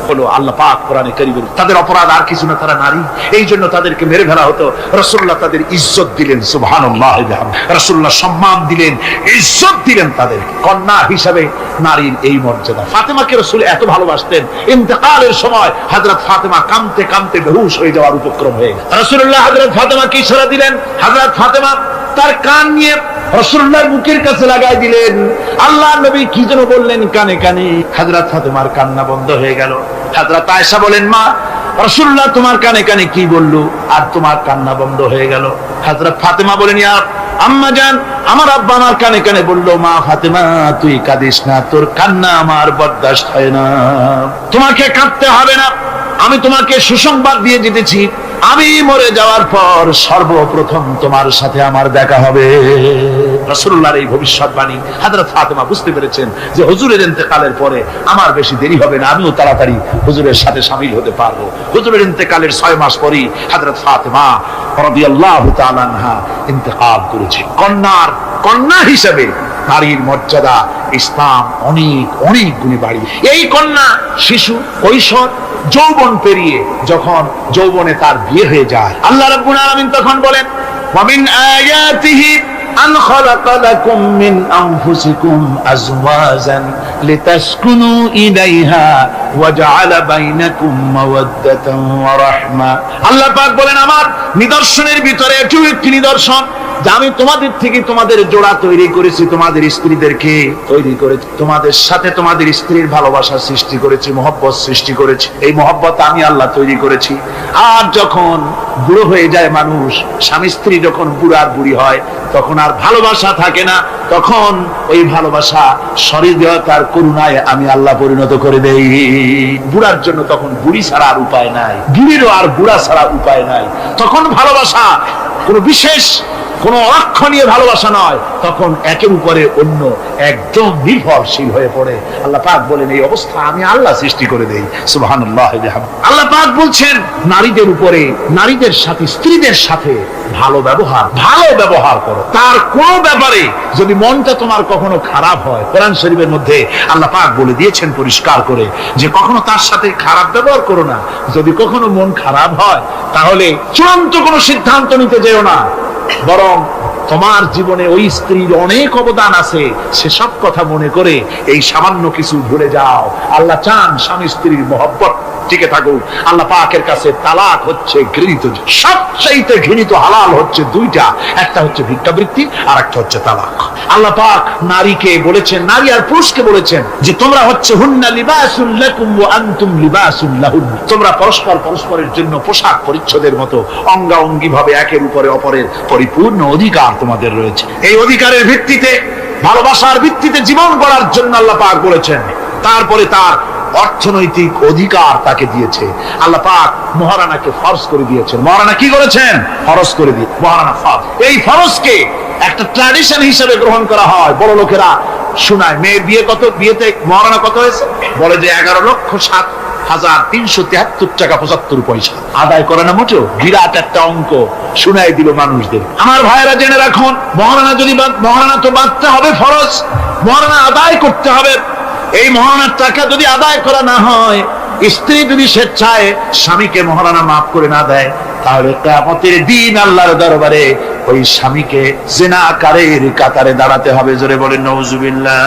হলো আল্লাহ পাক কোরআনে কারীমে, তাদের অপরাধ আর কিছু না, তারা নারী, এই জন্য তাদেরকে মেরে ফেলা হতো। রাসূলুল্লাহ তাদের ইজ্জত দিলেন। সুবহানাল্লাহ। রাসূলুল্লাহ সম্মান দিলেন, ইজ্জত দিলেন তাদেরকে। কন্যা হিসাবে নারীর এই মর্যাদা। ফাতেমাকে রাসূল এত ভালোবাসতেন, ইন্তেকালের সময় হযরত ফাতেমা কাঁদতে কাঁদতে বেহুশ হয়ে যাওয়ার উপক্রম হয়ে গেল। রাসূলুল্লাহ হযরত ফাতেমাকে ইশারা দিলেন, হযরত ফাতেমা তার কান নিয়ে রাসূলুল্লাহর মুখের কাছে লাগাই দিলেন। আল্লাহ নবী কি যেন বললেন কানে কানে, হযরত ফাতেমার কান্না বন্ধ হয়ে গেল। হযরত আয়েশা বলেন মা রাসূলুল্লাহ তোমার কানে কানে কি বললো আর তোমার কান্না বন্ধ হয়ে গেল? হযরত ফাতেমা বলেন ইয়া আম্মা জান, আমার আব্বা আমার কানে কানে বললো মা ফাতেমা তুই কাঁদিস না, তোর কান্না আমার বরদাস্ত হয় না, তোমাকে কাঁদতে হবে না, আমি তোমাকে সুসংবাদ দিয়ে দিতেছি, আমি মরে যাওয়ার পর সর্বপ্রথম তোমার সাথে আমার দেখা হবে। রাসূলুল্লাহর এই ভবিষ্যৎবাণী হযরত ফাতেমা বুঝতে পেরেছেন যে হুজুরের ইন্তেকালের পরে আমার বেশি দেরি হবে না, আমিও তাড়াতাড়ি হুজুরের সাথে শামিল হতে পারবো। হুজুরের ইন্তেকালের 6 মাস পরেই হযরত ফাতেমা রাদিয়াল্লাহু তাআলা আনহা ইন্তেকাল করেছে। কন্যা হিসেবে নারীর মর্যাদা ইসলাম অনেক অনেক গুণে বাড়িয়ে। এই কন্যা শিশু, কৈশোর, যৌবন পেরিয়ে যখন যৌবনে তার বিয়ে হয়ে যায়, আল্লাহ রাব্বুল আলামিন তখন বলেন ওয়া মিন আয়াতিহি আন খালাকা লাকুম মিন আনফুসিকুম আজওয়াজান লিতাসকুনু ইলাইহা ওয়া জাআলা বাইনাকুম মাওয়াদ্দাতান ওয়া রাহমা। আল্লাহ পাক বলেন আমার নিদর্শনের ভিতরে একটি নিদর্শন যে আমি তোমাদের থেকে তোমাদের জোড়া তৈরি করেছি, তোমাদের স্ত্রীদেরকে তৈরি করেছি, তোমাদের সাথে তোমাদের স্ত্রীর ভালোবাসা সৃষ্টি করেছি, মহব্বত সৃষ্টি করেছি। এই মহব্বত আমি আল্লাহ তৈরি করেছি। আর যখন বুড়ো হয়ে যায় মানুষ, স্বামী স্ত্রী যখন বুড়ার বুড়ি হয়, তখন আর ভালোবাসা থাকে না, তখন ওই ভালোবাসা সহৃদয়তার করুণায় আমি আল্লাহ পরিণত করে দেই। বুড়ার জন্য তখন বুড়ি ছাড়া আর উপায় নাই, বুড়িরও আর বুড়া ছাড়া উপায় নাই। তখন ভালোবাসা কোনো বিশেষ কোন অক্ষণীয় ভালোবাসা নয়, তখন একের উপরে অন্য একদম নির্ভরশীল হয়ে পড়ে। আল্লাহ পাক বলেন এই অবস্থা আমি আল্লাহ সৃষ্টি করে দেই। সুবহানাল্লাহ। আল্লাহ পাক বলছেন নারীদের উপরে, নারীদের সাথে, স্ত্রীদের সাথে ভালো ব্যবহার করো। তার কোন ব্যাপারে যদি মনটা তোমার কখনো খারাপ হয়, কোরআন শরীফের মধ্যে আল্লাহ পাক বলে দিয়েছেন পরিষ্কার করে যে কখনো তার সাথে খারাপ ব্যবহার করো না। যদি কখনো মন খারাপ হয় তাহলে চূড়ান্ত কোনো সিদ্ধান্ত নিতে যেও না, বরং তোমার জীবনে ওই স্ত্রীর অনেক অবদান আছে, সেসব কথা মনে করে এই সামান্য কিছু ভুলে যাও। আল্লাহ চান স্বামী স্ত্রীর মহব্বত টিকে থাকুক। আল্লাহ পাকের কাছে তালাক হচ্ছে ঘৃণিত, সবচাইতে ঘৃণিত হালাল হচ্ছে দুইটা, একটা হচ্ছে ভিক্ষাবৃত্তি আর একটা হচ্ছে তালাক। আল্লাহ পাক নারীকে বলেছেন, নারী আর পুরুষকে বলেছেন যে তোমরা হচ্ছে হুন্না লিবাসুল লাকুম ওয়া আনতুম লিবাসুল লাহুন, তোমরা পরস্পরের জন্য পোশাক পরিচ্ছদের মতো অঙ্গাঙ্গি ভাবে একের উপরে অপরের পরিপূর্ণ অধিকার তোমাদের রয়েছে। এই অধিকারের ভিত্তিতে, ভালোবাসার ভিত্তিতে জীবন গড়ার জন্য আল্লাহ পাক বলেছেন। তারপরে তার অর্থনৈতিক অধিকার তাকে দিয়েছে। আল্লাহ পাক মহারানাকে ফরজ করে দিয়েছেন। মহারানা কি করেছেন? ফরজ করে দিয়ে মহারানা ফরজ। এই ফরজকে একটা ট্র্যাডিশন হিসেবে গ্রহণ করা হয়। বড় লোকেরা শোনায় মেয়ের বিয়ে কত, বিয়েতে মহারানা কত হয়েছে, বলে যে 11,07,373 টাকা 75 পয়সা। আদায় করে না মোটেও, বিরাট একটা অঙ্ক শুনাই দিল মানুষদের। আমার ভাইয়েরা জেনে রাখুন, মহারানা তো বাঁধতে হবে ফরজ, মহারানা আদায় করতে হবে। এই মহারানার টাকা যদি আদায় করা না হয়, স্ত্রী যদি স্বেচ্ছায় স্বামীকে মহারানা মাফ করে না দেয়, তাহলে কিয়ামতের দিন আল্লাহর দরবারে ওই স্বামীকে জিনাকারীর কাতারে দাঁড়াতে হবে। জোরে বলেন নাউজুবিল্লাহ।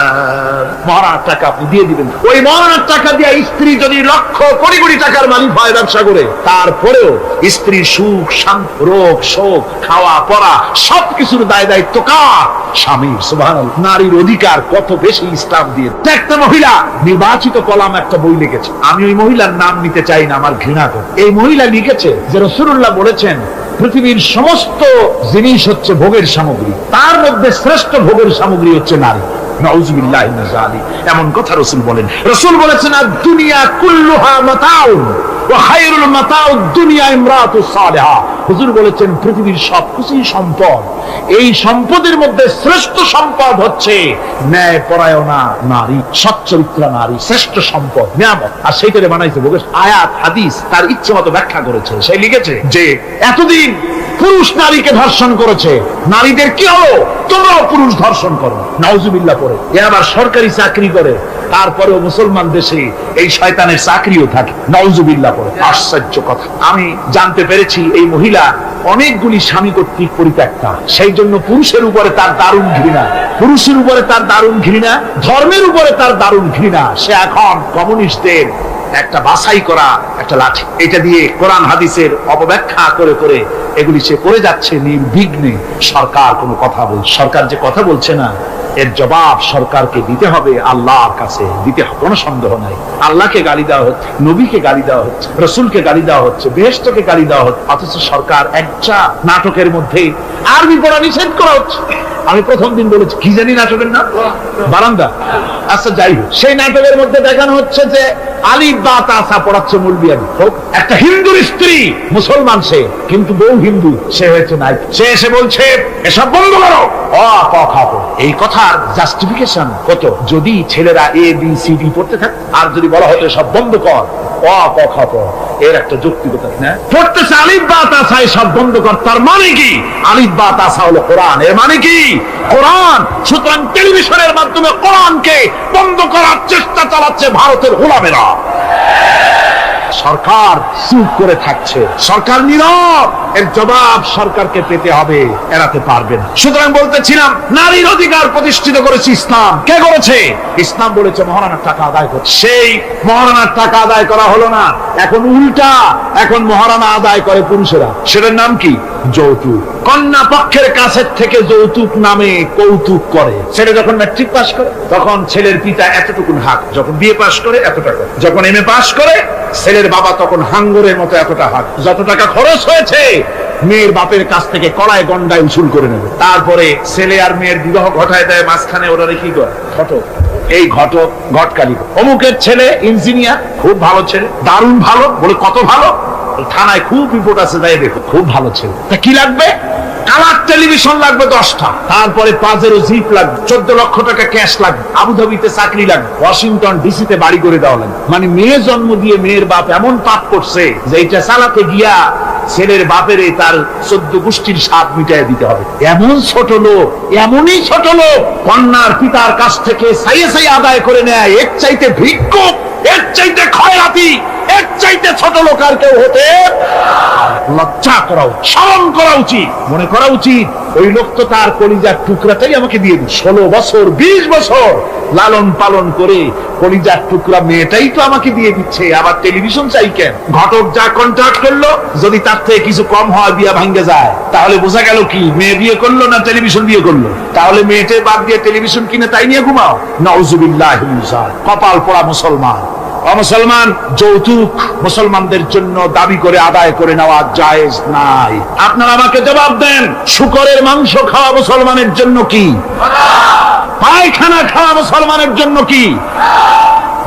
মহারানার টাকা আপনি দিয়ে দিবেন। ওই মহারানার টাকা দিয়ে স্ত্রী যদি লক্ষ কোটি কোটি টাকার মালিক হয় ব্যবসা করে, তারপরেও স্ত্রীর সুখ শান্তি, রোগ শোক, খাওয়া পড়া সবকিছুর দায় দায়িত্ব কার? স্বামীর। সুবহানাল্লাহ। নারীর অধিকার কত বেশি ইসলাম দিয়ে। একটা মহিলা নির্বাচিত কলাম একটা বই লিখেছে, আমি ওই মহিলার নাম নিতে চাই না, আমার ঘৃণা করে। এই মহিলা লিখেছে যে রাসূলুল্লাহ বলেছেন পৃথিবীর সমস্ত জিনিস হচ্ছে ভোগের সামগ্রী, তার মধ্যে শ্রেষ্ঠ ভোগের সামগ্রী হচ্ছে নারী। নাউযুবিল্লাহি মিনাশ যালিক। এমন কথা রাসূল বলেন। রাসূল বলেছেন আদ-দুনিয়া কুল্লুহা মাতাউন ওয়া খায়রুল মাতাউদ দুনিয়া ইমরাতুস সালিহা। হুজুর বলেছেন পৃথিবীর সবকিছুই সম্পদ, এই সম্পদের মধ্যে শ্রেষ্ঠ সম্পদ হচ্ছে ন্যায়পরায়ণা নারী, সচ্চরিত্রা নারী, শ্রেষ্ঠ সম্পদ, নিয়ামত। আর সেইটারে বানাইছে ভোগের। আয়াত হাদিস তার ইচ্ছে মতো ব্যাখ্যা করেছে। সে লিখেছে যে এতদিন পুরুষ নারীকে ধর্ষণ করেছে, নারীদের কি হলো? তোমরাও পুরুষ ধর্ষণ করো। নাউজুবিল্লাহ পড়ে। এ আবার সরকারি চাকরি করে, তারপরেও মুসলমান দেশে এই শয়তানের চাকরিও থাকে। নাউজুবিল্লাহ পড়ে। আশ্চর্য কথা। আমি জানতে পেরেছি এই মহিলা অনেকগুলি স্বামী কর্তৃক পরিত্যক্তা, সেই জন্য পুরুষের উপরে তার দারুণ ঘৃণা, পুরুষের উপরে তার দারুণ ঘৃণা, ধর্মের উপরে তার দারুণ ঘৃণা। সে এখন কমিউনিস্টদের একটা বাছাই করা একটা লাঠি, এটা দিয়ে কোরআন হাদিসের অপব্যাখ্যা করে করে এগুলি সে করে যাচ্ছে নির্বিঘ্নে। সরকার কোনো কথা বলছে, সরকার যে কথা বলছে না, এর জবাব সরকারকে দিতে হবে, আল্লাহর কাছে দিতে হবে, কোনো সন্দেহ নাই। আল্লাহকে গালি দেওয়া হচ্ছে, নবীকে গালি দেওয়া হচ্ছে, রাসূলকে গালি দেওয়া হচ্ছে, বেহেশতকে গালি দেওয়া হচ্ছে, অথচ সরকার একটা নাটকের মধ্যে আরবি পড়া নিষেধ করা হচ্ছে। আমি প্রথম দিন বলেছি কি জানি নাটকের নাম, বারান্দা। আচ্ছা যাই হোক, সেই নাটকের মধ্যে দেখানো হচ্ছে যে আলিফ বা তাসা পড়াচ্ছে মৌলবি আলী। একটা হিন্দুর স্ত্রী, মুসলমান সে, কিন্তু বউ হিন্দু, সে হয়েছে নাই। সে এসে বলছে এসব বন্ধ করো, এই কথার জাস্টিফিকেশন কত? যদি ছেলেরা এ বি সি ডি পড়তে থাকে, আর যদি বলা হতো সব বন্ধ কর, এর একটা যৌক্তিকতা না। পড়তেছে আলিফ বা তাসা, সব বন্ধ কর, তার মানে কি? আলিফ বা তাসা হলো কোরআন, এর মানে কি? কোরআন। সুতরাং টেলিভিশনের মাধ্যমে কোরআনকে বন্ধ করার চেষ্টা চালাচ্ছে ভারতের গোলামেরা। সরকার চুপ করে থাকছে, সরকার নীরব। এর জবাব সরকারকে পেতে হবে, এড়াতে পারবে না। সুতরাং বলতেছিলাম, নারীর অধিকার প্রতিষ্ঠিত করেছে ইসলাম। কে করেছে? ইসলাম বলেছে মহারানার টাকা আদায় করছে। সেই মহারানার টাকা আদায় করা হলো না, এখন উল্টা, এখন মহারানা আদায় করে পুরুষেরা। সেটার নাম কি? যৌতুক। কন্যা পক্ষের কাছের থেকে যৌতুক নামে কৌতুক করে। ছেলে যখন ম্যাট্রিক পাস করে, তখন ছেলের পিতা এতটুকুন হাক, যখন বিএ পাস করে এতটা, যখন এমএ পাস করে ছেলের বাবা তখন হাঙ্গরের মতো এতটা হাক। যত টাকা খরচ হয়েছে মেয়ের বাপের কাছ থেকে কড়ায় গন্ডায় উসুল করে নেবে। তারপরে ছেলে আর মেয়ের বিবাহ ঘটায় দেয়, মাঝখানে ওরা কি করে? ঘটক। এই ঘটক ঘটকালি। অমুকের ছেলে ইঞ্জিনিয়ার, খুব ভালো ছেলে, দারুণ ভালো, বলে কত ভালো, থানায় খুব রিপোর্ট আছে, তাই দেখো খুব ভালো ছেলে। তা কি লাগবে? কালার টেলিভিশন লাগবে 10টা, তারপরে পাজেরো জিপ লাগবে, 14 লক্ষ টাকা ক্যাশ লাগবে, আবুধাবিতে চাকরি লাগবে, ওয়াশিংটন ডিসিতে বাড়ি করে দেওয়া লাগবে। মানে মেয়ে জন্ম দিয়ে মেয়ের বাপ এমন পাপ করছে যে এটা চালাতে গিয়া ছেলের বাপের তার 14 গোষ্ঠীর স্বাদ মিটাই দিতে হবে। এমন ছোট লোক, এমনই ছোট লোক কন্যার পিতার কাছ থেকে চাইয়ে চাইয়ে আদায় করে নেয়। এর চাইতে ভিক্ষুক, এর চাইতে খয়রাতি, এর চাইতে ছোট লোক আর কেউ হতে লজ্জা করা উচিত, শরম করা উচিত, মনে করা উচিত ওই লোক তো তার কলিজার টুকরাটাই আমাকে দিয়ে দিল। 16 বছর 20 বছর লালন পালন করে কলিজার টুকরা মেয়েটাই তো আমাকে দিয়ে দিচ্ছে, আবার টেলিভিশন চাই কেন? ঘটক যা কন্ট্রাক্ট করলো, যদি তার থেকে কিছু কম হয় বিয়া ভাঙ্গে যায়, তাহলে বোঝা গেল কি মেয়ে বিয়ে করলো না টেলিভিশন বিয়ে করলো? তাহলে মেয়েটে বাদ দিয়ে টেলিভিশন কিনে তাই নিয়ে ঘুমাও। নাউজুবিল্লাহি মিন যালিক। কপাল পোড়া মুসলমান। মুসলমান যৌতুক মুসলমানদের জন্য দাবি করে আদায় করে নেওয়া জায়েজ নাই। আপনারা আমাকে জবাব দেন, শুকরের মাংস খাওয়া মুসলমানের জন্য কি? পায়খানা খাওয়া মুসলমানের জন্য কি?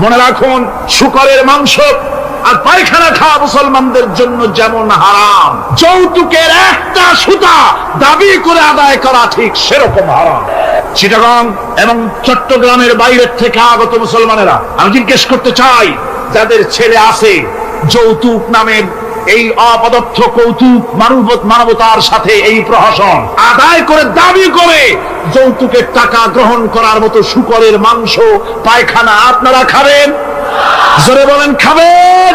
মনে রাখুন, শূকরের মাংস আর পায়খানা খাওয়া মুসলমানদের জন্য যেমন হারাম, যৌতুকের একটা সুতা দাবি করে আদায় করা ঠিক সেরকম হারাম। চিটাগং এবং চট্টগ্রামের বাইরের থেকে আগত মুসলমানেরা, আমি জিজ্ঞেস করতে চাই, যাদের ছেলে আছে যৌতুক নামের এই অপদার্থ কৌতুক মানবতার সাথে এই প্রহসন আদায় করে দাবি করে যৌতুকের টাকা গ্রহণ করার মতো শূকরের মাংস পায়খানা আপনারা খাবেন? জোরে বলেন, খাবেন?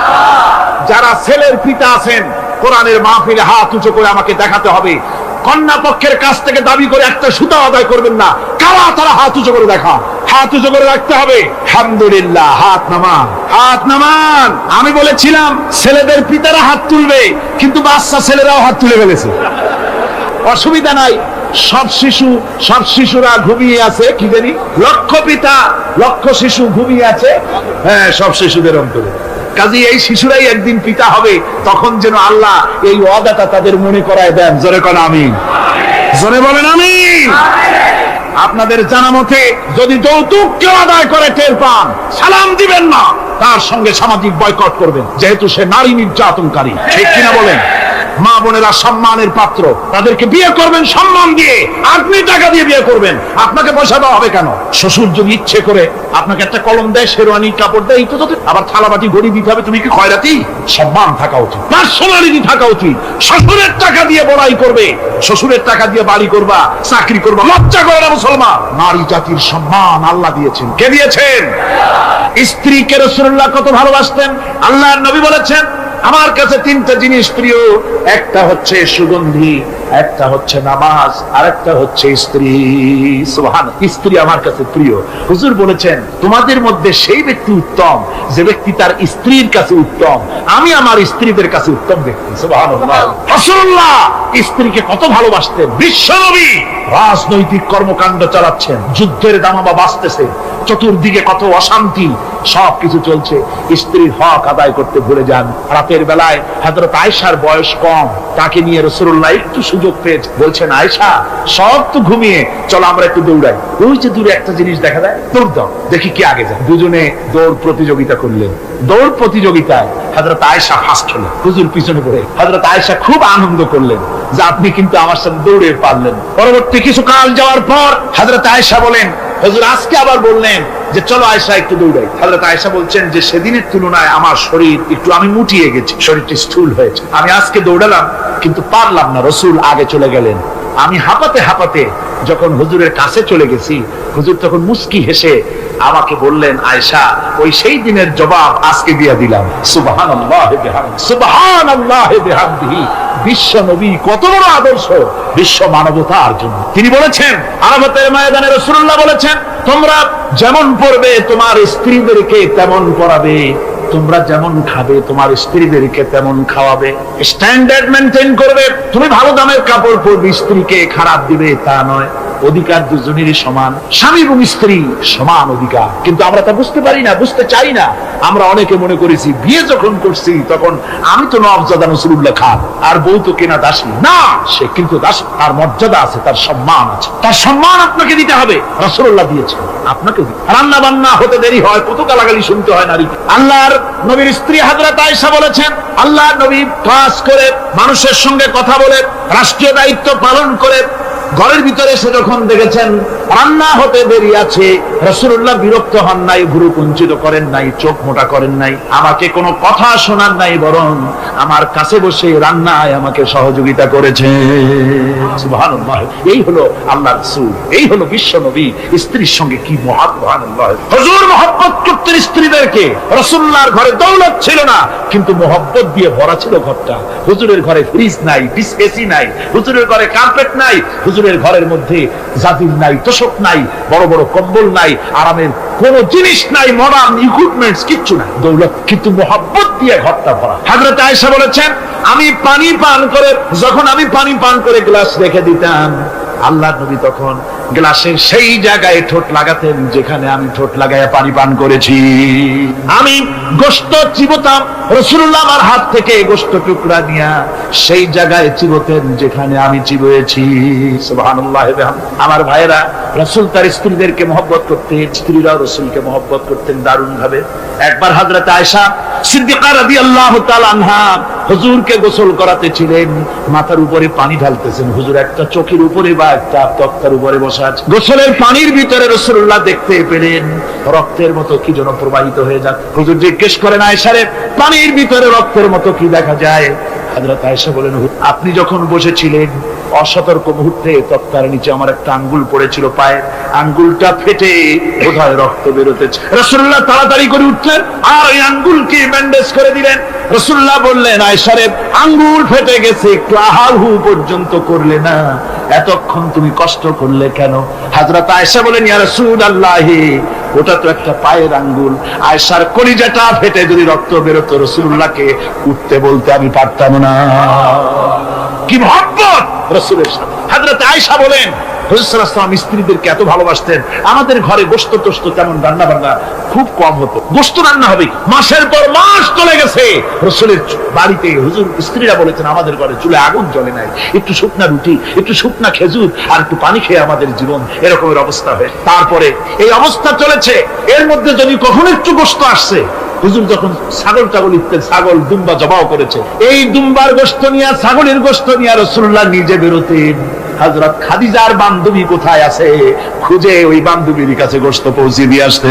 যারা ছেলের পিতা আছেন, কোরআনের মাহফিলে হাত উঁচু করে আমাকে দেখাতে হবে, কন্যা পক্ষের কাছ থেকে দাবি করে একটা সুতা আদায় করবেন না। কারা তারা? হাত উঁচু করে দেখা, হাত উঁচু করে রাখতে হবে। আলহামদুলিল্লাহ, হাত নামান, হাত নামান। আমি বলেছিলাম ছেলেদের পিতারা হাত তুলবে, কিন্তু বাচ্চা ছেলেরাও হাত তুলে ফেলেছে। অসুবিধা নাই, সব শিশুরা ঘুমিয়ে আছে, কি জানি লক্ষ পিতা লক্ষ শিশু ঘুমিয়ে আছে, হ্যাঁ, সব শিশুদের অন্তরে। কাজে এই শিশুরাই একদিন পিতা হবে, তখন যেন আল্লাহ এই ওয়াদাটা তাদের মনে করায় দেন। জোরে কোন আমিন, জোরে বলেন আমিন। আপনাদের জানা মতে যদি যৌতুক কেউ আদায় করে টের পান, সালাম দিবেন না, তার সঙ্গে সামাজিক বয়কট করবেন, যেহেতু সে নারী নির্যাতনকারী। ঠিক কিনা বলেন? মা বোনেরা সম্মানের পাত্র, তাদেরকে বিয়ে করবেন সম্মান দিয়ে, আপনি টাকা দিয়ে বিয়ে করবেন, আপনাকে পয়সা দেওয়া হবে কেন? শ্বশুর যদি ইচ্ছে করে আপনাকে একটা কলম দেয়, শেরওয়ানি কাপড় দেয়, তো আবার থালাবাটি ঘড়ি দিতে হবে, তুমি কি খয়রাতি? সম্মান থাকা উচিত, পার্সোনালিটি থাকা উচিত। শ্বশুরের টাকা দিয়ে বড়াই করবে, শ্বশুরের টাকা দিয়ে বাড়ি করবা, চাকরি করবা, লজ্জা করে না মুসলমান? নারী জাতির সম্মান আল্লাহ দিয়েছেন। কে দিয়েছেন? স্ত্রীকে রাসূলুল্লাহ কত ভালোবাসতেন। আল্লাহর নবী বলেছেন, আমার কাছে তিনটা জিনিস প্রিয়, একটা হচ্ছে সুগন্ধি, একটা হচ্ছে নামাজ, আর একটা হচ্ছে স্ত্রী। সুবহানাল্লাহ, স্ত্রী আমার কাছে প্রিয়। হুজুর বলেছেন, তোমাদের মধ্যে সেই ব্যক্তি উত্তম যে ব্যক্তি তার স্ত্রীর কাছে উত্তম। আমি আমার স্ত্রীদের কাছে উত্তম ব্যক্তি। সুবহানাল্লাহ। রাসূলুল্লাহ স্ত্রীকে কত ভালোবাসতেন। বিশ্বনবী রাজনৈতিক কর্মকাণ্ড চালাচ্ছেন, যুদ্ধের দামামা বাজতেছে, চতুর্দিকে কত অশান্তি, সবকিছু চলছে, স্ত্রীর হক আদায় করতে ভুলে যান। রাতের বেলায় হযরত আয়েশার বয়স কম, তাকে নিয়ে রাসূলুল্লাহ একটু সুযোগ পেয়ে বলছেন, আয়েশা সব তো ঘুমিয়ে, চলো আমরা একটু দৌড়াই। ওই যে দূরে একটা জিনিস দেখা যায়, দৌড় দাও, দেখি কি আগে যায়। দুজনে দৌড় প্রতিযোগিতা করলেন। দৌড় প্রতিযোগিতায় হযরত আয়েশা ফার্স্ট হলেন, হুজুর পিছনে পড়ে। হযরত আয়েশা খুব আনন্দ করলেন যে আপনি কিন্তু আমার সাথে দৌড়ে পারলেন। পরবর্তী কিছু কাল যাওয়ার পর হযরত আয়েশা বলেন, হুজুর আজকে আবার বললেন যে চলো আয়েশা একটু দৌড়াই। হযরত আয়েশা বলছেন যে সেদিনের তুলনায় আমার শরীর একটু, আমি মুটিয়ে গেছি, শরীরটা স্থূল হয়েছে, আমি আজকে দৌড়ালাম কিন্তু পারলাম না, রাসূল আগে চলে গেলেন। আমি হাঁপাতে হাঁপাতে যখন হুজুরের কাছে চলে গেছি, হুজুর তখন মুস্কি হেসে আমাকে বললেন, আয়েশা ওই সেই দিনের জবাব আজকে দিয়ে দিলাম। সুবহানাল্লাহ বিহামদিহি, সুবহানাল্লাহ বিহামদিহি। বিশ্ব নবী কত বড় আদর্শ বিশ্ব মানবতার জন্য। তিনি বলেছেন, আরাফাতের ময়দানে রাসূলুল্লাহ বলেছেন, তোমরা যেমন পড়বে তোমার স্ত্রীদেরকে তেমন পড়াবে, তোমরা যেমন খাবে তোমার স্ত্রীদেরকে তেমন খাওয়াবে, স্ট্যান্ডার্ড মেনটেন করবে। তুমি ভালো দামের কাপড় পরবে, স্ত্রীকে খারাপ দিবে তা নয়। অধিকার দুজনেরই সমান, স্বামী এবং স্ত্রী সমান অধিকার। কিন্তু আমরা তা বুঝতে পারি না, বুঝতে চাই না। আমরা অনেকে মনে করেছি বিয়ে যখন করছি তখন আমি তো নওয়াবজাদা রাসূলুল্লাহ খান, আর বউ তো কেনা দাসী না, সে কিন্তু দাসী, তার মর্যাদা আছে, তার সম্মান আছে, তার সম্মান আপনাকে দিতে হবে। রাসূলুল্লাহ দিয়েছেন, আপনাকে রান্না বান্না হতে দেরি হয়, কত গালাগালি শুনতে হয় নারীকে। আল্লাহর নবীর স্ত্রী হযরত আয়েশা বলেছেন, আল্লাহর নবী কাজ করে, মানুষের সঙ্গে কথা বলে, রাষ্ট্রীয় দায়িত্ব পালন করে, ঘরের ভিতরে এসে যখন দেখেছেন রান্না হতে দেরি আছে, রাসূলুল্লাহ বিরক্ত হন নাই, ভুরু কুঞ্চিত করেন নাই, চোখ মোটা করেন নাই, আমাকে কোনো কথা শোনান নাই, বরং আমার কাছে বসে রান্নায় আমাকে সহযোগিতা করেছে। সুবহানাল্লাহ। এই হলো আল্লাহর রাসূল, এই হলো বিশ্ব নবী। স্ত্রীর সঙ্গে কি মহব্বত! সুবহানাল্লাহ। হুজুর মহব্বত করতেন স্ত্রীদেরকে। রাসূলুল্লাহর ঘরে দৌলত ছিল না, কিন্তু মহব্বত দিয়ে ভরা ছিল ঘরটা। হুজুরের ঘরে ফ্রিজ নাই, এসি নাই, হুজুরের ঘরে কার্পেট নাই, হুজুরের ঘরের মধ্যে জাজির নাই, তোশক নাই, বড় বড় কম্বল নাই, আরামের কোন জিনিস নাই, মডার্ন ইকুইপমেন্টস কিচ্ছু নাই, দৌলত কিন্তু মহব্বত দিয়ে ঘরটা ভরা। হযরত আয়েশা বলেছেন, আমি পানি পান করে, যখন আমি পানি পান করে গ্লাস রেখে দিতাম, আল্লাহর নবী তখন গ্লাসের সেই জায়গায় ঠোঁট লাগাতেন যেখানে আমি ঠোঁট লাগাইয়া পানি পান করেছি। আমি গোশত চিবোতাম, রাসূলুল্লাহ আমার হাত থেকে গোশত টুকরা নিয়া সেই জায়গায় চিবোতেন যেখানে আমি চিবোয়েছি। সুবহানাল্লাহ। আমার ভাইরা, রাসূল তার স্ত্রীদেরকে মহব্বত করতেন, স্ত্রীরাও রাসূলকে মহব্বত করতেন দারুণ ভাবে। একবার হযরত আয়েশা সিদ্দিকা রাদিয়াল্লাহু তাআলা আনহা হুজুরকে গোসল করাতে ছিলেন, মাথার উপরে পানি ঢালতেছেন, হুজুর একটা চোখের উপরে বা একটা তক্তার উপরে বসা আছে। গোসলের পানির ভিতরে রাসূলুল্লাহ দেখতে পেলেন রক্তের মতো কি যেন প্রবাহিত হয়ে যাচ্ছে। হুজুর জিজ্ঞেস করেন, আয়েশা রে, পানির ভিতরে রক্তের মতো কি দেখা যায়? হযরত আয়েশা বলেন, আপনি যখন বসেছিলেন অসতর্ক মুহূর্তে তক্তার নিচে আমার একটা আঙ্গুল পড়েছিল, পায়ের আঙ্গুলটা ফেটে বোধহয় রক্ত বেরোতেছে। রাসূলুল্লাহ তাড়াতাড়ি করে উঠলেন আর ওই আঙ্গুলকে ব্যান্ডেজ করে দিলেন। রাসূলুল্লাহ বললেন, আয়েশা রে, আঙ্গুল ফেটে গেছে, একটু আহাহু পর্যন্ত করলে না, এতক্ষণ তুমি কষ্ট করলে কেন? হযরত আয়েশা বলেন, ইয়া রাসূলুল্লাহ, ওটা তো একটা পায়ের আঙ্গুল। আয়েশার কলিজাটা ফেটে যদি রক্ত বেরোতো রাসূলুল্লাহকে উঠতে বলতে আমি পারতাম না। কি মহব্বত রাসূলের সাথে। হযরত আয়েশা বলেন, হুজুর সাল্লাল্লাহু আলাইহি ওয়াসাল্লাম স্ত্রীদেরকে এত ভালোবাসতেন, আমাদের ঘরে গোশত টোস্ত তেমন রান্না বান্না খুব কম হতো। গোশত রান্না হবে, মাসের পর মাস চলে গেছে রাসূলের বাড়িতে, হুজুর স্ত্রীরা বলেছেন আমাদের ঘরে চুলে আগুন জ্বলে নাই, একটু শুকনা রুটি, একটু শুকনা খেজুর আর একটু পানি খেয়ে আমাদের জীবন এরকমের অবস্থা হয়। তারপরে এই অবস্থা চলেছে, এর মধ্যে যদি কখনো একটু গোশত আসছে, হুজুর যখন ছাগল টাগল ইত্যাদি ছাগল দুম্বা জবাও করেছে, এই দুম্বার গোশত নিয়ে ছাগলের গোশত নিয়ে রাসূলুল্লাহ নিজে বেরোতেন। হযরত খাদিজার বান্ধবী কোথায় আছে খুঁজে ওই বান্ধবীর কাছে গোশত পৌঁছে দিয়ে আসতে।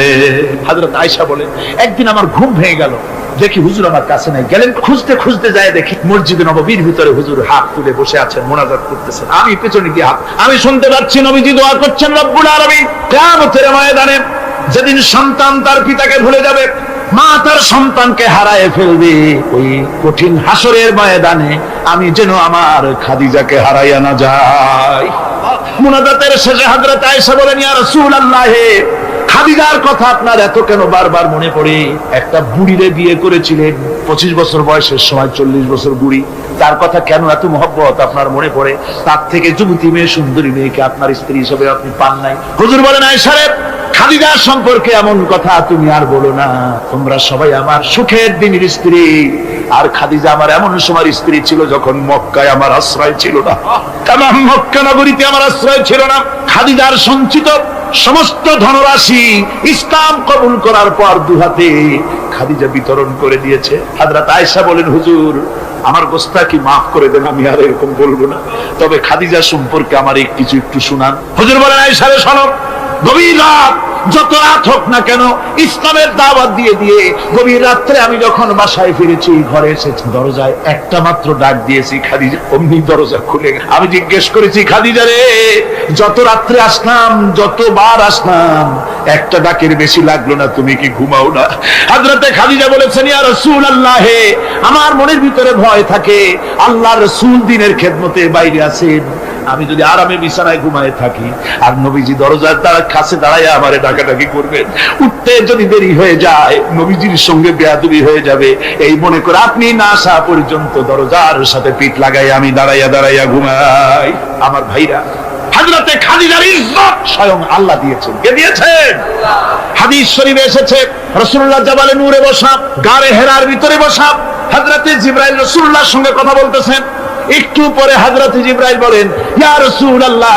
হযরত আয়েশা বলেন, একদিন আমার ঘুম ভেঙে গেল, দেখি হুজুর আমার কাছে নাই। গেলেন খুঁজতে খুঁজতে যায়, দেখি মসজিদে নববীর ভিতরে হুজুর হাত তুলে বসে আছেন, মোনাজাত করতেছেন। আমি পেছনে গিয়ে আমি শুনতে পাচ্ছি নবীজি দোয়া করছেন, রব্বুল আলামিন কিয়ামতের ময়দানে যেদিন সন্তান তার পিতাকে ভুলে যাবে, মা তার সন্তানকে হারায় ফেলবে, ওই কঠিন হাসরের ময়দানে আমি যেন আমার খাদিজাকে হারাইয়া না যাই। মুনাজাতের শেষে হযরত আয়েশা বলেন, ইয়া রাসূলুল্লাহ, খাদিজার কথা আপনার এত কেন বারবার মনে পড়ে? একটা বুড়িরে বিয়ে করেছিলেন 25 বছর বয়সের সময়, 40 বছর বুড়ি, তার কথা কেন এত মহব্বত আপনার মনে পড়ে? তার থেকে যুবতী মেয়ে, সুন্দরী মেয়েকে আপনার স্ত্রী হিসেবে আপনি পান নাই। হুজুর বলেন, আয়েশা রে, খাদিজার সম্পর্কে এমন কথা তুমি আর বলো না, তোমরা সবাই আমার সুখের দিনের স্ত্রী, আর খাদিজা আমার এমন সময় স্ত্রী ছিল যখন মক্কায় আমার আশ্রয় ছিল না, তামাম মক্কা নগরীতে আমার আশ্রয় ছিল না। খাদিজার সঞ্চিত সমস্ত ধনরাশি ইসলাম কবুল করার পর দুহাতে খাদিজা বিতরণ করে দিয়েছে। হযরত আয়েশা বলেন, হুজুর আমার গোস্তাকি মাফ করে দেন, আমি আর এরকম বলবো না, তবে খাদিজা সম্পর্কে আমার কিছু একটু শুনান। হুজুর বলেন, আয়েশা রে শোনো, গভীর রাত, যত রাত হোক না কেন, ইসলামের দাওয়াত দিয়ে দিয়ে গভীর রাত্রে আমি যখন বাসায় ফিরেছি, ঘরে এসেছি, দরজায় একটা মাত্র ডাক দিয়েছি, খাদিজা, অমনি দরজা খুলে গেছে। আমি জিজ্ঞেস করেছি, খাদিজা রে, যত রাত্রে আসলাম, যতবার আসলাম, একটা ডাকের বেশি লাগলো না, তুমি কি ঘুমাও না? হযরতে খাদিজা বলেছেন, ইয়া রাসূলুল্লাহ, আমার মনের ভিতরে ভয় থাকে, আল্লাহর রাসূল দ্বীনের খেদমতে বাইরে আছেন, আমি যদি আরামে বিছানায় ঘুমায় থাকি আর নবীজি দরজার কাছে দাঁড়ায় আমারে ডাকাডাকি করবেন, উঠতে যদি দেরি হয়ে যায় নবীজির সঙ্গে বেয়াদবি হয়ে যাবে, এই মনে করে আপনি না আসা পর্যন্ত দরজার সাথে পিঠ লাগাই আমি দাঁড়াইয়া দাঁড়াইয়া ঘুমাই। আমার ভাইরা, হযরতে খাদিজার ইজ্জত স্বয়ং আল্লাহ দিয়েছেন। কে দিয়েছেন? হাদিস শরীফে এসেছে, রাসূলুল্লাহ জাবালে নূরে বসা, গারে হেরার ভিতরে বসা, হযরতে জিবরাইল রাসূলুল্লাহর সঙ্গে কথা বলতেছেন। একটু পরে হযরত জিবরাইল বলেন, ইয়া রাসূলুল্লাহ,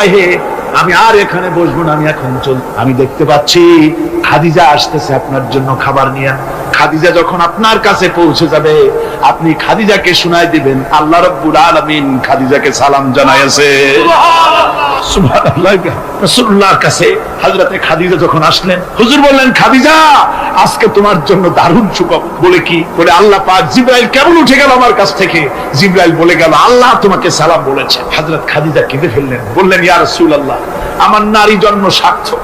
আমি আর এখানে বসবো না, আমি এখন আমি দেখতে পাচ্ছি খাদিজা আসতেছে আপনার জন্য খাবার নিয়ে। খাদিজা যখন আপনার কাছে পৌঁছে যাবে, আপনি খাদিজাকে শুনাই দিবেন আল্লাহ রাব্বুল আলামিন খাদিজাকে সালাম জানাইছে। সুবহানাল্লাহ। রাসূলুল্লাহর কাছে হযরতে খাদিজা যখন আসলেন, হুজুর বললেন, খাদিজা, আজকে তোমার জন্য দারুণ সুখবর। বলে কি? বলে আল্লাহ পাক জিবরাইল কেমন উঠে গেল আমার কাছ থেকে, জিবরাইল বলে গেল আল্লাহ তোমাকে সালাম বলেছে। হযরত খাদিজা কেঁদে ফেললেন, বললেন, ইয়া রাসূলুল্লাহ, আমার নারী জন্ম সার্থক,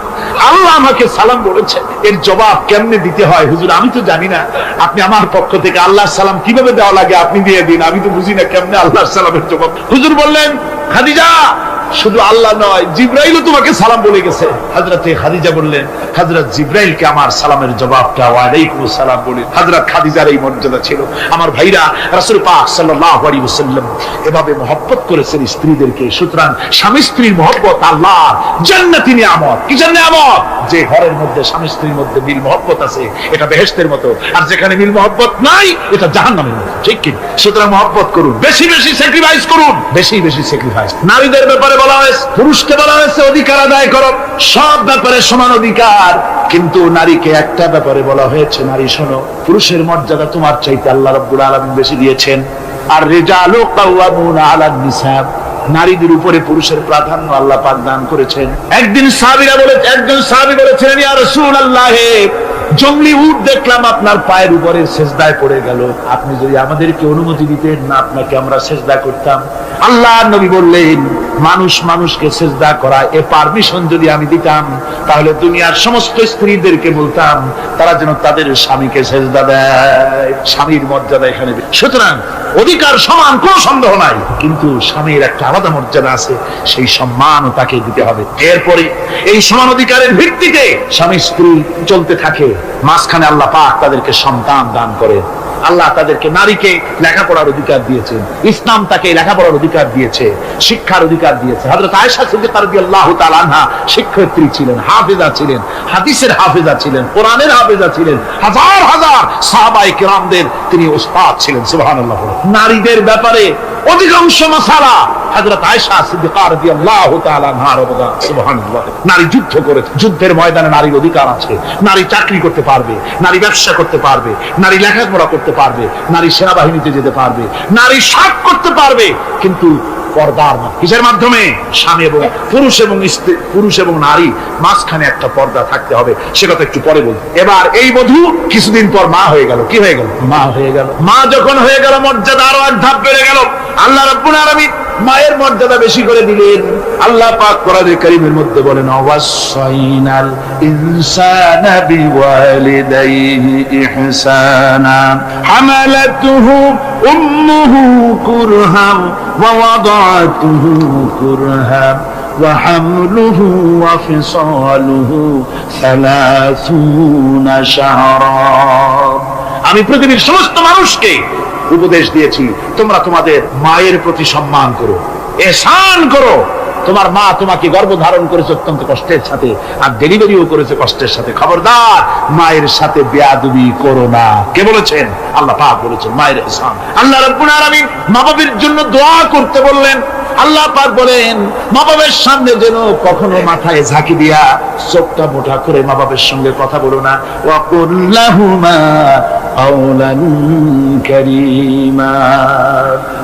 আল্লাহ আমাকে সালাম বলেছে, এর জবাব কেমনে দিতে হয় হুজুর আমি তো জানি না, আপনি আমার পক্ষ থেকে আল্লাহর সালাম কিভাবে দেওয়া লাগে আপনি দিয়ে দিন, আমি তো বুঝি না কেমনে আল্লাহর সালামের জবাব। হুজুর বললেন, খাদিজা, শুধু আল্লাহ নয়, জিব্রাইলও তোমাকে সালাম বলে গেছে। হযরতে খাদিজা বললেন, হযরত জিব্রাইলকে আমার সালামের জবাবটা ওয়া আলাইকুমুস সালাম বলে। হযরত খাদিজার এই মর্যাদা ছিল। আমার ভাইরা, রাসূল পাক সাল্লাল্লাহু আলাইহি ওয়াসাল্লাম এভাবে মহব্বত করেছেন স্ত্রীদেরকে। সুতরাং স্বামী স্ত্রীর মহব্বত আল্লাহর জান্নাতি নিয়ামত। কিসের নিয়ামত? যে ঘরের মধ্যে স্বামী স্ত্রীর মধ্যে মিল মহব্বত আছে, এটা বেহেশতের মতো। আর যেখানে মিল মহব্বত নাই, এটা জাহান্নামের মতো। ঠিক কি? সুতরাং মহব্বত করুন, বেশি বেশি স্যাক্রিফাইস করুন, বেশি বেশি স্যাক্রিফাইস। নারীদের ব্যাপারে বলা হয়েছে, পুরুষকে বলা হয়েছে অধিকার আদায় করো, সব ব্যাপারে সমান অধিকার। কিন্তু নারীকে একটা ব্যাপারে বলা হয়েছে, নারী শোনো, পুরুষের মর্যাদা তোমার চাইতে আল্লাহ রাব্বুল আলামিন বেশি দিয়েছেন। আর রিজালু কাওয়ামুনা আলান নিসা, নারীদের উপরে পুরুষের প্রাধান্য আল্লাহ পাক দান করেছেন। একজন সাহাবী বলেছিলেন, ইয়া রাসূলুল্লাহ, জংলি উট দেখলাম আপনার পায়ের উপরে সেজদায় পড়ে গেল, আপনি যদি আমাদেরকে অনুমতি দিতেন না, আপনাকে আমরা সেজদা করতাম। আল্লাহর নবী বললেন, মানুষ মানুষকে সেজদা করা, এ পারমিশন যদি আমি দিতাম, তাহলে দুনিয়ার সমস্ত স্ত্রীদেরকে বলতাম তারা যেন তাদের স্বামীকে সেজদা দেয়। স্বামীর মর্যাদা এখানে। সুতরাং অধিকার সমান, কোনো সন্দেহ নাই, কিন্তু স্বামীর একটা আলাদা মর্যাদা আছে, সেই সম্মানও তাকে দিতে হবে। এরপরে এই সমান অধিকারের ভিত্তিতে স্বামী স্ত্রী চলতে থাকে। মাঝখানে আল্লাহ পাক তাদেরকে সন্তান দান করে। আল্লাহ তাদেরকে, নারীকে লেখাপড়ার অধিকার দিয়েছেন, ইসলাম তাকে লেখাপড়ার অধিকার দিয়েছে, শিক্ষার অধিকার দিয়েছে। হযরত আয়েশা সিদ্দিকা রাদিয়াল্লাহু তাআলা আনহা শিক্ষয়িত্রী ছিলেন, হাফেজা ছিলেন, হাদিসের হাফেজা ছিলেন, কোরআনের হাফেজা ছিলেন, হাজার হাজার সাহাবায়ে কিরামদের তিনি উস্তাদ ছিলেন। সুবহানাল্লাহ। নারীদের ব্যাপারে অধিকাংশ মাসালা হযরত আয়েশা সিদ্দিকা রাদিয়াল্লাহু তাআলা আনহার অবদান। সুবহানাল্লাহ। নারী যুদ্ধ করেছে, যুদ্ধের ময়দানে নারীর অধিকার আছে। নারী চাকরি করতে পারবে, নারী ব্যবসা করতে পারবে, নারী লেখাপড়া করতে পারবে, নারী সেনাবাহিনীতে যেতে পারবে, নারী সাক করতে পারবে, কিন্তু পর্দার কিসের মাধ্যমে? স্বামী এবং পুরুষ এবং নারী মাঝখানে একটা পর্দা থাকতে হবে। সে কথা একটু পরে বলবো। এবার এই বধূ কিছুদিন পর মা হয়ে গেল। কি হয়ে গেল? মা হয়ে গেল। মা যখন হয়ে গেল, মর্যাদা আরো এক ধাপ বেড়ে গেল। আল্লাহ রাব্বুল আলামিন মায়ের মর্যাদা বেশি করে দিলেন। আল্লাহ পাক কোরআনে কারীমের মধ্যে বলেন, ওয়াসাইনাল ইনসানা বিওয়ালিদাইহি ইহসানা হামালাতুহু উম্মুহু কুরহাম ওয়া ওয়াদাতুহু কুরহাম ওয়া হামলুহু ওয়া ফিসালুহু 30 শাহরা। আমি পৃথিবীর সমস্ত মানুষকে উপদেশ দিয়েছি, তোমরা তোমাদের মায়ের প্রতি সম্মান করো, এহসান করো। তোমার মা তোমাকে গর্ভধারণ করেছে অত্যন্ত কষ্টের সাথে, আর ডেলিভারিও করেছে কষ্টের সাথে। খবরদার মায়ের সাথে বেয়াদবি করো না। কে বলেছেন? আল্লাহ পাক বলেছেন, মায়ের এহসান। আল্লাহ রাব্বুল আলামিন মা বাবার জন্য দোয়া করতে বললেন। আল্লাহ পাক বলেন, মা বাবার সামনে যেন কখনো মাথায় ঝাঁকি দিয়া চোখটা মোটা করে মা বাবার সঙ্গে কথা বলো না। ওয়া কুল্লাহুমা কাওলান কারীমা।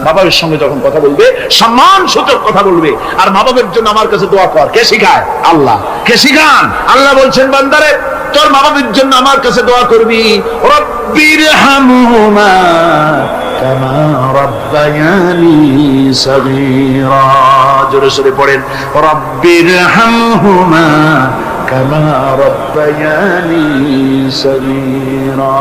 মা বাবার সঙ্গে যখন কথা বলবে, সম্মান সূচক কথা বলবে। আর মা বাবার জন্য আমার কাছে দোয়া কর। কে শিখায়? আল্লাহ। কে শিখান? আল্লাহ বলছেন, বান্দারে তোর মা বাবার জন্য আমার কাছে দোয়া করবি। রব্বিরহামহুমা কামা রাব্বায়ানি সগীরা। জোরে জোরে পড়েন, রব্বিরহামহুমা কামা রাব্বায়ানি সগীরা।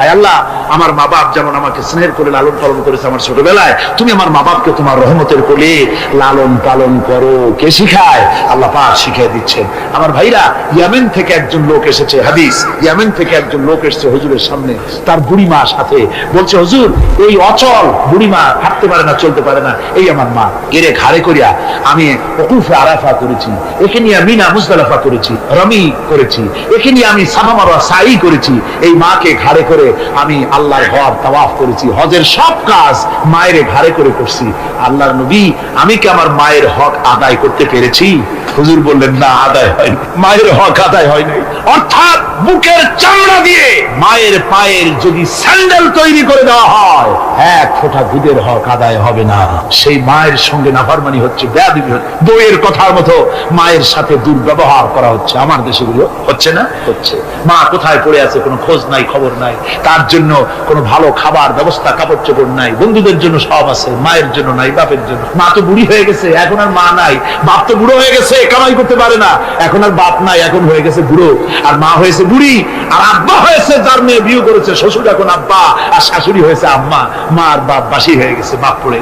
আয় আল্লাহ, আমার মা বাপ যেমন আমাকে স্নেহ করে লালন পালন করেছে আমার ছোটবেলায়, তুমি আমার মা বাপকে তোমার রহমতের কোলে লালন পালন করো। কে শিখায়? আল্লাহ পাক শিখিয়ে দিচ্ছেন। আমার ভাইরা, ইয়েমেন থেকে একজন লোক এসেছে। হাদিস, ইয়েমেন থেকে একজন লোক এসেছে হুজুরের সামনে, তার বুড়ি মা সাথে। বলছে, হুজুর, এই অচল বুড়ি মা, হাঁটতে পারে না, চলতে পারে না, এই আমার মা। এরে ঘাড়ে করিয়া আমি ওকুফে আরাফা করেছি, একে নিয়ে মিনা মুজদালিফা করেছি, রমি করেছি, একে নিয়ে আমি সাফা মারওয়া সাই করেছি। এই মাকে ঘাড়ে করে আমি আল্লাহর ঘর তাওয়াফ করেছি, হজের সব কাজ মায়ের ঘাড়ে করে করছি। আল্লাহর নবী, আমি কি আমার মায়ের হক আদায় করতে পেরেছি? হুজুর বললেন, না, আদায় হয়, মায়ের হক আদায় হয় নাই। অর্থাৎ বুকের চামড়া দিয়ে মায়ের পায়ের যদি স্যান্ডেল তৈরি করে দেওয়া হয়, এক ফোঁটা দুধের হক আদায় হবে না। সেই মায়ের সঙ্গে নাফরমানি হচ্ছে, বেয়াদবি হচ্ছে, বইয়ের কথার মতো মায়ের সাথে দুর্ব্যবহার করা হচ্ছে। আমার দেশে গুলো হচ্ছে না? হচ্ছে। মা কোথায় পড়ে আছে কোনো খোঁজ নাই, খবর নাই। তার জন্য কোনো ভালো খাবার ব্যবস্থা, কাপড় চোপড় নাই। বন্ধুদের জন্য সব আছে, মায়ের জন্য নাই, বাপের জন্য। মা তো বুড়ি হয়ে গেছে, এখন আর মা নাই। বাপ তো বুড়ো হয়ে গেছে, কামাই করতে পারে না, এখন আর বাপ নাই, এখন হয়ে গেছে বুড়ো। আর মা হয়েছে বুড়ি, আর আব্বা হয়েছে, যার মেয়ে বিয়ে করেছে শ্বশুর এখন আব্বা, আর শাশুড়ি হয়েছে আম্মা। মা আর বাপ বাসি হয়ে গেছে, বাপ পড়ে।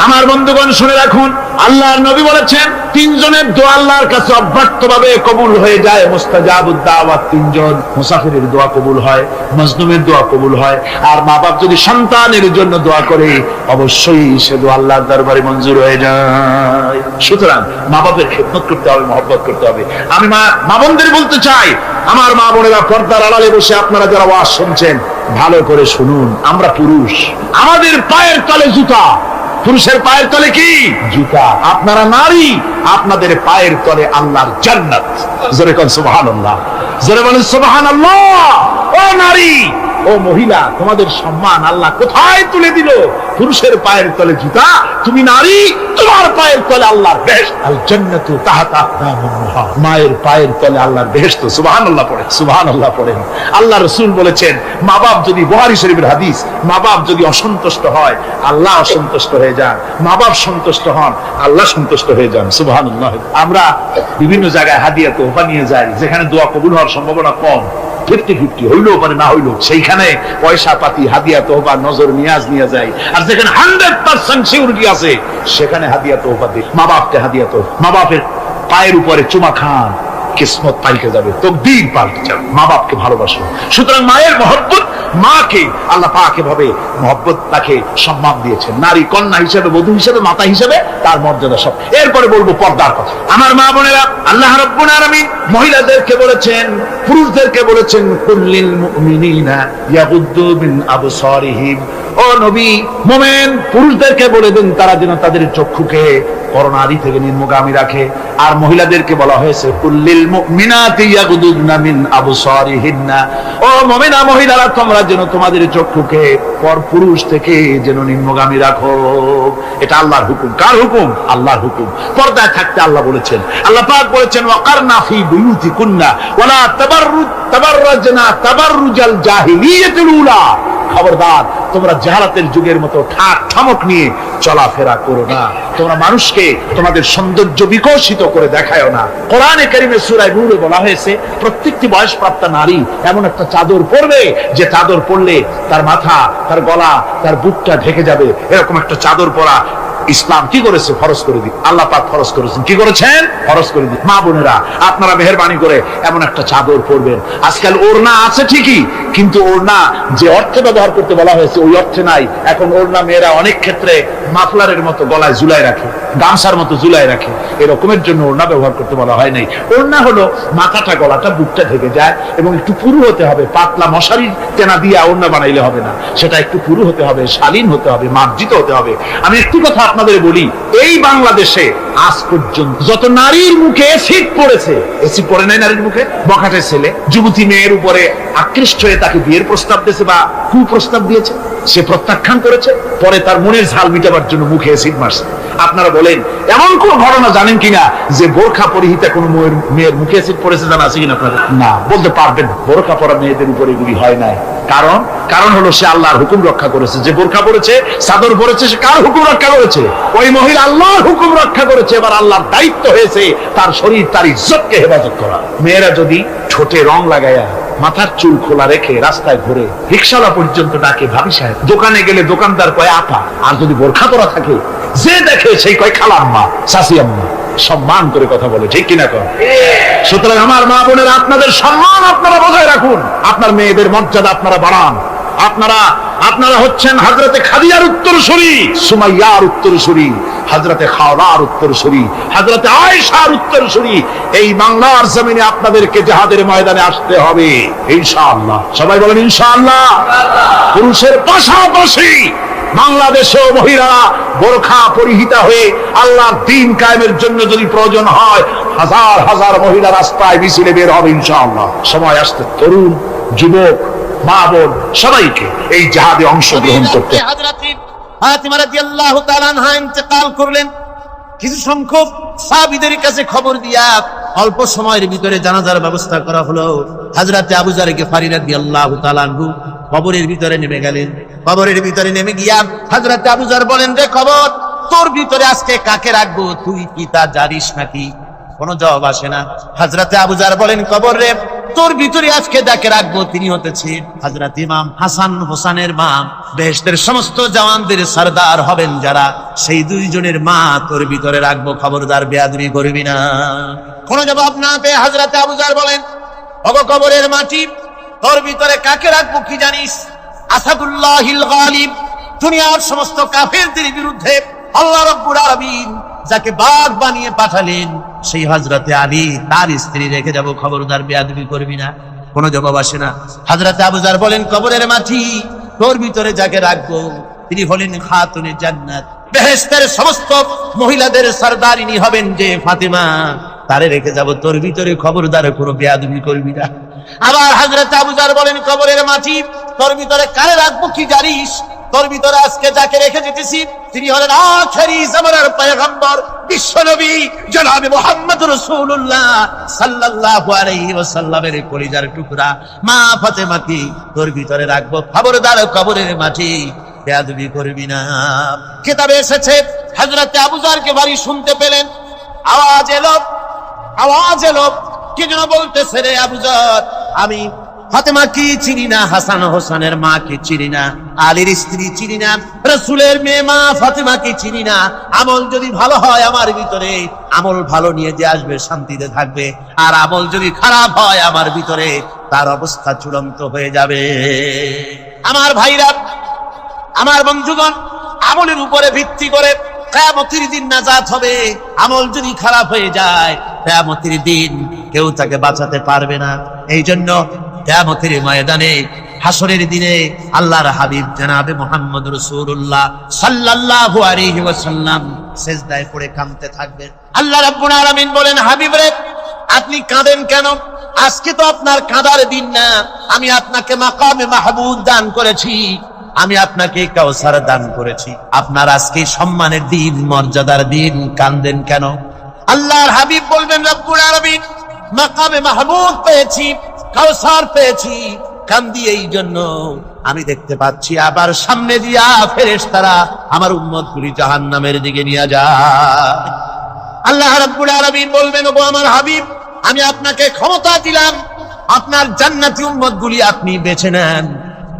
আমার বন্ধুগণ শুনে রাখুন, আল্লাহর নবী বলেছেন তিনজনের দোয়া আল্লাহর কাছে অব্যর্থভাবে কবুল হয়ে যায়। মুস্তাজাবুদ দাওয়াত তিনজন, মুসাফিরের দোয়া কবুল হয়, মজলুমের দোয়া কবুল হয়, আর মা বাপ যদি সন্তানের জন্য দোয়া করে অবশ্যই সে দোয়া আল্লাহর দরবারে মঞ্জুর হয়ে যায়। সুতরাং মা বাপের খেদমত করতে হবে, মহব্বত করতে হবে। আমি মা বোনদের বলতে চাই, আমার মা বোনেরা পর্দার আড়ালে বসে আপনারা যারা ওয়াজ শুনছেন ভালো করে শুনুন। আমরা পুরুষ, আমাদের পায়ের তলে জুতা, পুরুষের পায়ের তলে কি? জুতা। আপনারা নারী, আপনাদের পায়ের তলে আল্লাহর জান্নাত। জোরে কোন সুবহানাল্লাহ, জোরে বলেন সুবহানাল্লাহ। ও নারী, ও মহিলা, তোমাদের সম্মান আল্লাহ কোথায় তুলে দিল? পুরুষের পায়ের তলে জুতা, তুমি নারী, তোমার পায়ের তলে আল্লাহর বেহেশত। আল জান্নাতু তাহতা আকদামিন নিসা, মায়ের পায়ের তলে আল্লাহর বেহেশত। সুবহানাল্লাহ পড়েন, সুবহানাল্লাহ পড়েন। আল্লাহ রাসূল বলেছেন, মা বাপ যদি, বুখারী শরীফের হাদিস, মা বাপ যদি অসন্তুষ্ট হয় আল্লাহ অসন্তুষ্ট হয়ে যান, মা বাপ সন্তুষ্ট হন আল্লাহ সন্তুষ্ট হয়ে যান। সুবহানাল্লাহ। আমরা বিভিন্ন জায়গায় হাদিয়া তোহফা নিয়ে যাই, যেখানে দোয়া কবুল হওয়ার সম্ভাবনা কম, 50-50 হইলেও পারে না হইলেও, সেইখানে পয়সা পাতি, হাদিয়া তোহফা, নজর নিয়াজ নিয়ে যায়। আর যেখানে 100% সিউরিটি আছে সেখানে হাদিয়া তোহফা দিই। মা বাপকে হাদিয়া তোহফা, মা বাপের পায়ের উপরে চুমা খান, কিসমত পাল্টে যাবে, তকদীর পাল্টে যাবে। মা বাপকে ভালোবাসো। সুতরাং মায়ের মহব্বত, মাকে আল্লাহ পাক এভাবে মহব্বত, তাকে সম্মান দিয়েছেন। নারী কন্যা হিসেবে, বধূ হিসেবে, মাতা হিসেবে তার মর্যাদা সব। এরপরে বলবো পর্দার কথা। আমার মা বোনেরা, আল্লাহ রাব্বুল আলামিন মহিলাদেরকে বলেছেন, পুরুষদেরকে বলেছেন, কুল্লিল মুমিনিনা ইয়াগুদ্দু মিন আবসারিহিম। ও নবী, মুমিন পুরুষদেরকে বলে দেন তারা যেন তাদের চক্ষুকে করোনারি থেকে নিম্নগামী রাখে। আর মহিলাদেরকে বলা হয়েছে কুল্লিল মুমিনাতি ইয়াগুদুনা মিন আবসারিহিন্না। ও মুমিনা মহিলারা, তোমরা যেন তোমাদের চক্ষুকে পর পুরুষ থেকে যেন নিম্নগামী রাখো। এটা আল্লাহর হুকুম। কার হুকুম? আল্লাহর হুকুম। পর্দায় থাকতে আল্লাহ বলেছেন, আল্লাহ পাক বলেছেন, ওয়াকারনা ফি বুয়ুতিকুন্না ওয়ালা তাবাররাজনা তাবাররুজাল জাহিলিয়াতিল উলা। খবরদার, তোমরা জাহালাতের যুগের মতো ঠাক ঠামক নিয়ে চলাফেরা করো না। তোমরা মানুষকে তোমাদের সৌন্দর্য বিকশিত করে দেখায়ো না। কোরআনে কারীমে সূরা নূরে বলা হয়েছে, প্রত্যেকটি বয়সপ্রাপ্ত নারী এমন একটা চাদর পরবে যে চাদর পরলে তার মাথা, তার গলা, তার বুকটা ঢেকে যাবে। এরকম একটা চাদর পরা ইসলাম কি করেছে? ফরজ করে দিই। আল্লাহ পাক ফরজ করেছেন। কি করেছেন? ফরজ করে দিই। মা বোনেরা, আপনারা মেহেরবানি করে এমন একটা চাদর পরবেন। আজকাল ওড়না আছে ঠিকই, কিন্তু ওড়না যে অর্থে ব্যবহার করতে বলা হয়েছে ওই অর্থে নাই। এখন ওড়না মেয়েরা অনেক ক্ষেত্রে মাফলারের মতো গলায় ঝুলাই রাখে, গামছার মতো ঝুলাই রাখে। এরকমের জন্য ওড়না ব্যবহার করতে বলা হয় নাই। ওড়না হলো মাথাটা, গলাটা, বুকটা ঢেকে যায় এবং একটু পুরু হতে হবে। পাতলা মশারি টেনা দিয়ে ওড়না বানাইলে হবে না, সেটা একটু পুরু হতে হবে, শালীন হতে হবে, মার্জিত হতে হবে। আমি একটি কথা আপনাদের বলি, এই বাংলাদেশে আজ পর্যন্ত যত নারীর মুখে এসিড পড়েছে, এসিড পড়ে নাই নারীর মুখে? বখাটের ছেলে যুবতী মেয়ের উপরে আকৃষ্ট হয়ে তাকে বিয়ের প্রস্তাব দিয়েছে বা কুপ্রস্তাব দিয়েছে, সে প্রত্যাখ্যান করেছে, পরে তার মনের ঝাল মিটাবার জন্য মুখে এসিড মারছে। আপনারা বলেন, এমন কোন ঘটনা জানেন কিনা যে বোরখা পরিহিতা কোন মেয়ের মুখে এসিড পড়েছে? জানা আছে কিনা আপনারা? না, বলতে পারবেন বোরখা পরা মেয়েদের উপরে এগুলি হয় নাই। কারণ হলো সে আল্লাহর হুকুম রক্ষা করেছে। যে বোরখা পরেছে, চাদর পরেছে, সে কার হুকুম রক্ষা করেছে? ওই মহিলা আল্লাহর হুকুম রক্ষা করেছে। এবার আল্লাহর দায়িত্ব হয়েছে তার শরীর, তার ইজ্জতকে হেফাজত করা। মেয়েরা যদি ঠোঁটে রং লাগায়া, মাথার চুল খোলা রেখে রাস্তায় ঘুরে, রিকশাওয়ালা পর্যন্ত ডাকে ভাবি সাহেব, দোকানে গেলে দোকানদার কয় আপা, আর যদি বোরখা পরা থাকে যে দেখে সেই কয় খালাম্মা, চাচি আম্মা, সম্মান করে কথা বলে। ঠিক কিনা কর? সুতরাং আমার মা বোনেরা, আপনাদের সম্মান আপনারা বজায় রাখুন, আপনার মেয়েদের মর্যাদা আপনারা বাড়ান। আপনারা হচ্ছেন হযরতে খাদিজার উত্তরসূরি, সুমাইয়ার উত্তরসূরি, হযরতে খাওলার উত্তরসূরি, হযরতে আয়েশার উত্তরসূরি। এই বাংলার জমিনে আপনাদেরকে জিহাদের ময়দানে আসতে হবে ইনশাআল্লাহ। সবাই বলেন ইনশাআল্লাহ। পুরুষের পাশাপাশি বাংলাদেশেও মহিলারা বোরখা পরিহিতা হয়ে আল্লাহর দ্বীন কায়েমের জন্য যদি প্রয়োজন হয়, হাজার হাজার মহিলা রাস্তায় মিছিলে বের হবে ইনশাআল্লাহ। সময় আসতে তরুণ, যুবক, মা বোন সবাইকে এই জিহাদে অংশগ্রহণ করতে। ফাতিমা রাদিয়াল্লাহু তাআলা আনহা ইন্তেকাল করলেন। কিছু সংখ্যক সাহাবীদের কাছে খবর দিয়া অল্প সময়ের ভিতরে জানাজার ব্যবস্থা করা হলো। হযরতে আবু যার গিফারী রাদিয়াল্লাহু তাআলা আনহু কবরের ভিতরে নেমে গেলেন। কবরের ভিতরে নেমে গিয়া হযরতে আবু যার বলেন, রে কবর, তোর ভিতরে আজকে কাকে রাখবো? তুই কি তা জানিস নাকি? কোনো জবাব আসে না। হযরতে আবু যার বলেন, কবর রে, তোর ভিতরে আজকে যাকে রাখবো তিনি হতেছেন হযরত ইমাম হাসান হোসেনের মা। বেহেশতের সমস্ত জওয়ানদের সরদার হবেন যারা, সেই দুইজনের মা তোর ভিতরে রাখবো, খবরদার বেয়াদবি করবি না। কোনো জবাব না পেয়ে হযরত আবু যর বলেন, ওগো কবরের মাটি, তোর ভিতরে কাকে রাখবো কি জানিস? আসাদুল্লাহিল গালিব, দুনিয়ার সমস্ত কাফেরদের বিরুদ্ধে আল্লাহ রাব্বুল আলামিন যাকে বাঘ বানিয়ে পাঠালেন সেই হযরতে আলী, তার স্ত্রী রেখে যাব, খবরদার বেয়াদবি করবি না। কোনো জবাব আসে না। হযরতে আবু যর বলেন, কবরের মাটি, তোর ভিতরে যাকে রাখবো তিনি হলেন খাতুনে জান্নাত, বেহেশতের সমস্ত মহিলাদের সরদারিনী হবেন যে ফাতেমা, তারে রেখে যাব, তোর ভিতরে খবরদার কোনো বেয়াদবি করবি না। আবার হযরত আবু যর বলেন, কবরের মাটি, তোর ভিতরে কারে রাখবো কি জানিস? তোর ভিতরে আজকে যাকে রেখে যেতেছি তিনি হলেন আখেরি জামানার পয়গম্বর বিশ্বনবী জনাবে মুহাম্মদ রাসূলুল্লাহ সাল্লাল্লাহু আলাইহি ওয়াসাল্লামের কলিজার টুকরা মা ফাতেমাকে তোর ভিতরে রাখবো, খবরদার কবরের মাটি বেয়াদবি করবি না। কিতাবে এসেছে হযরত আবু যরকে বাড়ি শুনতে পেলেন, আওয়াজ এলো, কি যেন বলতেছে, রে আবু যর, আমি ফাতেমা কি চিনি না, হাসান হোসেনের মা কি চিনি না, আলীর স্ত্রী চিনি না, রাসূলের মেয়ে মা ফাতেমা কি চিনি না। আমল যদি ভালো হয় আমার ভিতরে, আমল ভালো নিয়ে যে আসবে শান্তিতে থাকবে, আর আমল যদি খারাপ হয় আমার ভিতরে, তার অবস্থা চূড়ান্ত হয়ে যাবে। আমার ভাইরা, আমার বন্ধুগণ, আমলের উপরে ভিত্তি করে কিয়ামতের দিন নাজাত হবে। আমল যদি খারাপ হয়ে যায় কিয়ামতের দিন কেউ তাকে বাঁচাতে পারবে না। এই জন্য কিয়ামতের ময়দানে, হাসরের দিনে আল্লাহর হাবিব জনাবে মুহাম্মদ রাসূলুল্লাহ সাল্লাল্লাহু আলাইহি ওয়াসাল্লাম সিজদায় পড়ে কাঁদতে থাকবেন। আল্লাহ রাব্বুল আলামিন বলেন, হাবিব রে, আপনি কাঁদেন কেন? আজকে তো আপনার কাঁদার দিন না, আমি আপনাকে মাকামে মাহমুদ দান করেছি, আমি আপনাকে কাউসার দান করেছি, আপনার আজকে সম্মানের দিন, মর্যাদার দিন, কাঁদেন কেন? আল্লাহর হাবিব বলবেন, রব্বুল আলামিন, মাকামে মাহমুদ পেয়েছি, কাউসার পেয়েছি, কান্দি এই জন্য আমি দেখতে পাচ্ছি আবার সামনে দিয়া ফেরেশতারা আমার উম্মতগুলি জাহান্নামের দিকে নিয়ে যায়। আল্লাহ রাব্বুল আলামিন বলবেন, ওগো আমার হাবিব, আমি আপনাকে ক্ষমতা দিলাম, আপনার জান্নাতি উম্মতগুলি আপনি বেছে নেন।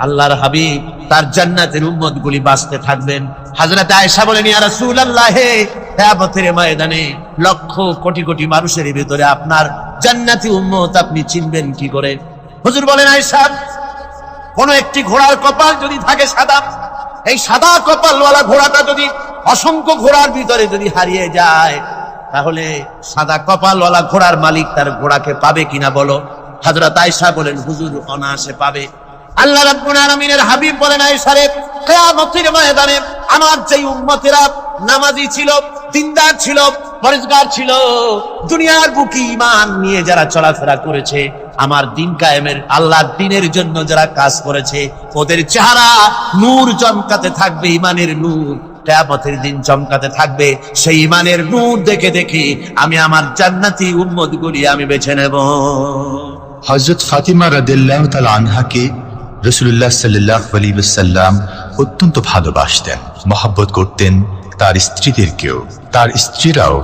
আল্লাহর হাবিব তার জান্নাতের উম্মতগুলি বাঁচতে থাকবেন। হযরত আয়েশা বলেন, ইয়া রাসূলুল্লাহ, কিয়ামতের ময়দানে লক্ষ কোটি কোটি মানুষের ভিতরে আপনার জান্নাতি উম্মত আপনি চিনবেন কি করে? হুজুর বলেন, আয়েশা, কোন একটি ঘোড়ার কপাল যদি থাকে সাদা, এই সাদা কপালওয়ালা ঘোড়াটা যদি অসংখ্য ঘোড়ার ভিতরে যদি হারিয়ে যায়, তাহলে সাদা কপালওয়ালা ঘোড়ার মালিক তার ঘোড়াকে পাবে কিনা বলো? হযরত আয়েশা বলেন, হুজুর, অনায়াসে পাবে। আল্লাহ রাব্বুল আলামিনের হাবিব বলেন, আয়েশা রে, কিয়ামতের ময়দানে আমার যেই উম্মতেরা নামাজি ছিল, দিনদার ছিল, পরেজগার ছিল, দুনিয়ার বুকে ঈমান নিয়ে যারা চলাফেরা করেছে, আমার দিন কায়েমের, আল্লাহর দ্বীনের জন্য যারা কাজ করেছে, ওদের চেহারা নূর চমকাতে থাকবে, ঈমানের নূর কিয়ামতের দিন চমকাতে থাকবে। সেই ঈমানের নূর দেখে দেখে আমি আমার জান্নাতি উম্মতগুলি আমি বেছে নেব। হযরত ফাতিমা রাদিয়াল্লাহু তাআলা আনহাকে রাসূলুল্লাহ সাল্লাল্লাহু আলাইহি ওয়াসাল্লাম অত্যন্ত ভালোবাসতেন, মহব্বত করতেন তার স্ত্রীদেরকেও। তার স্ত্রীরাও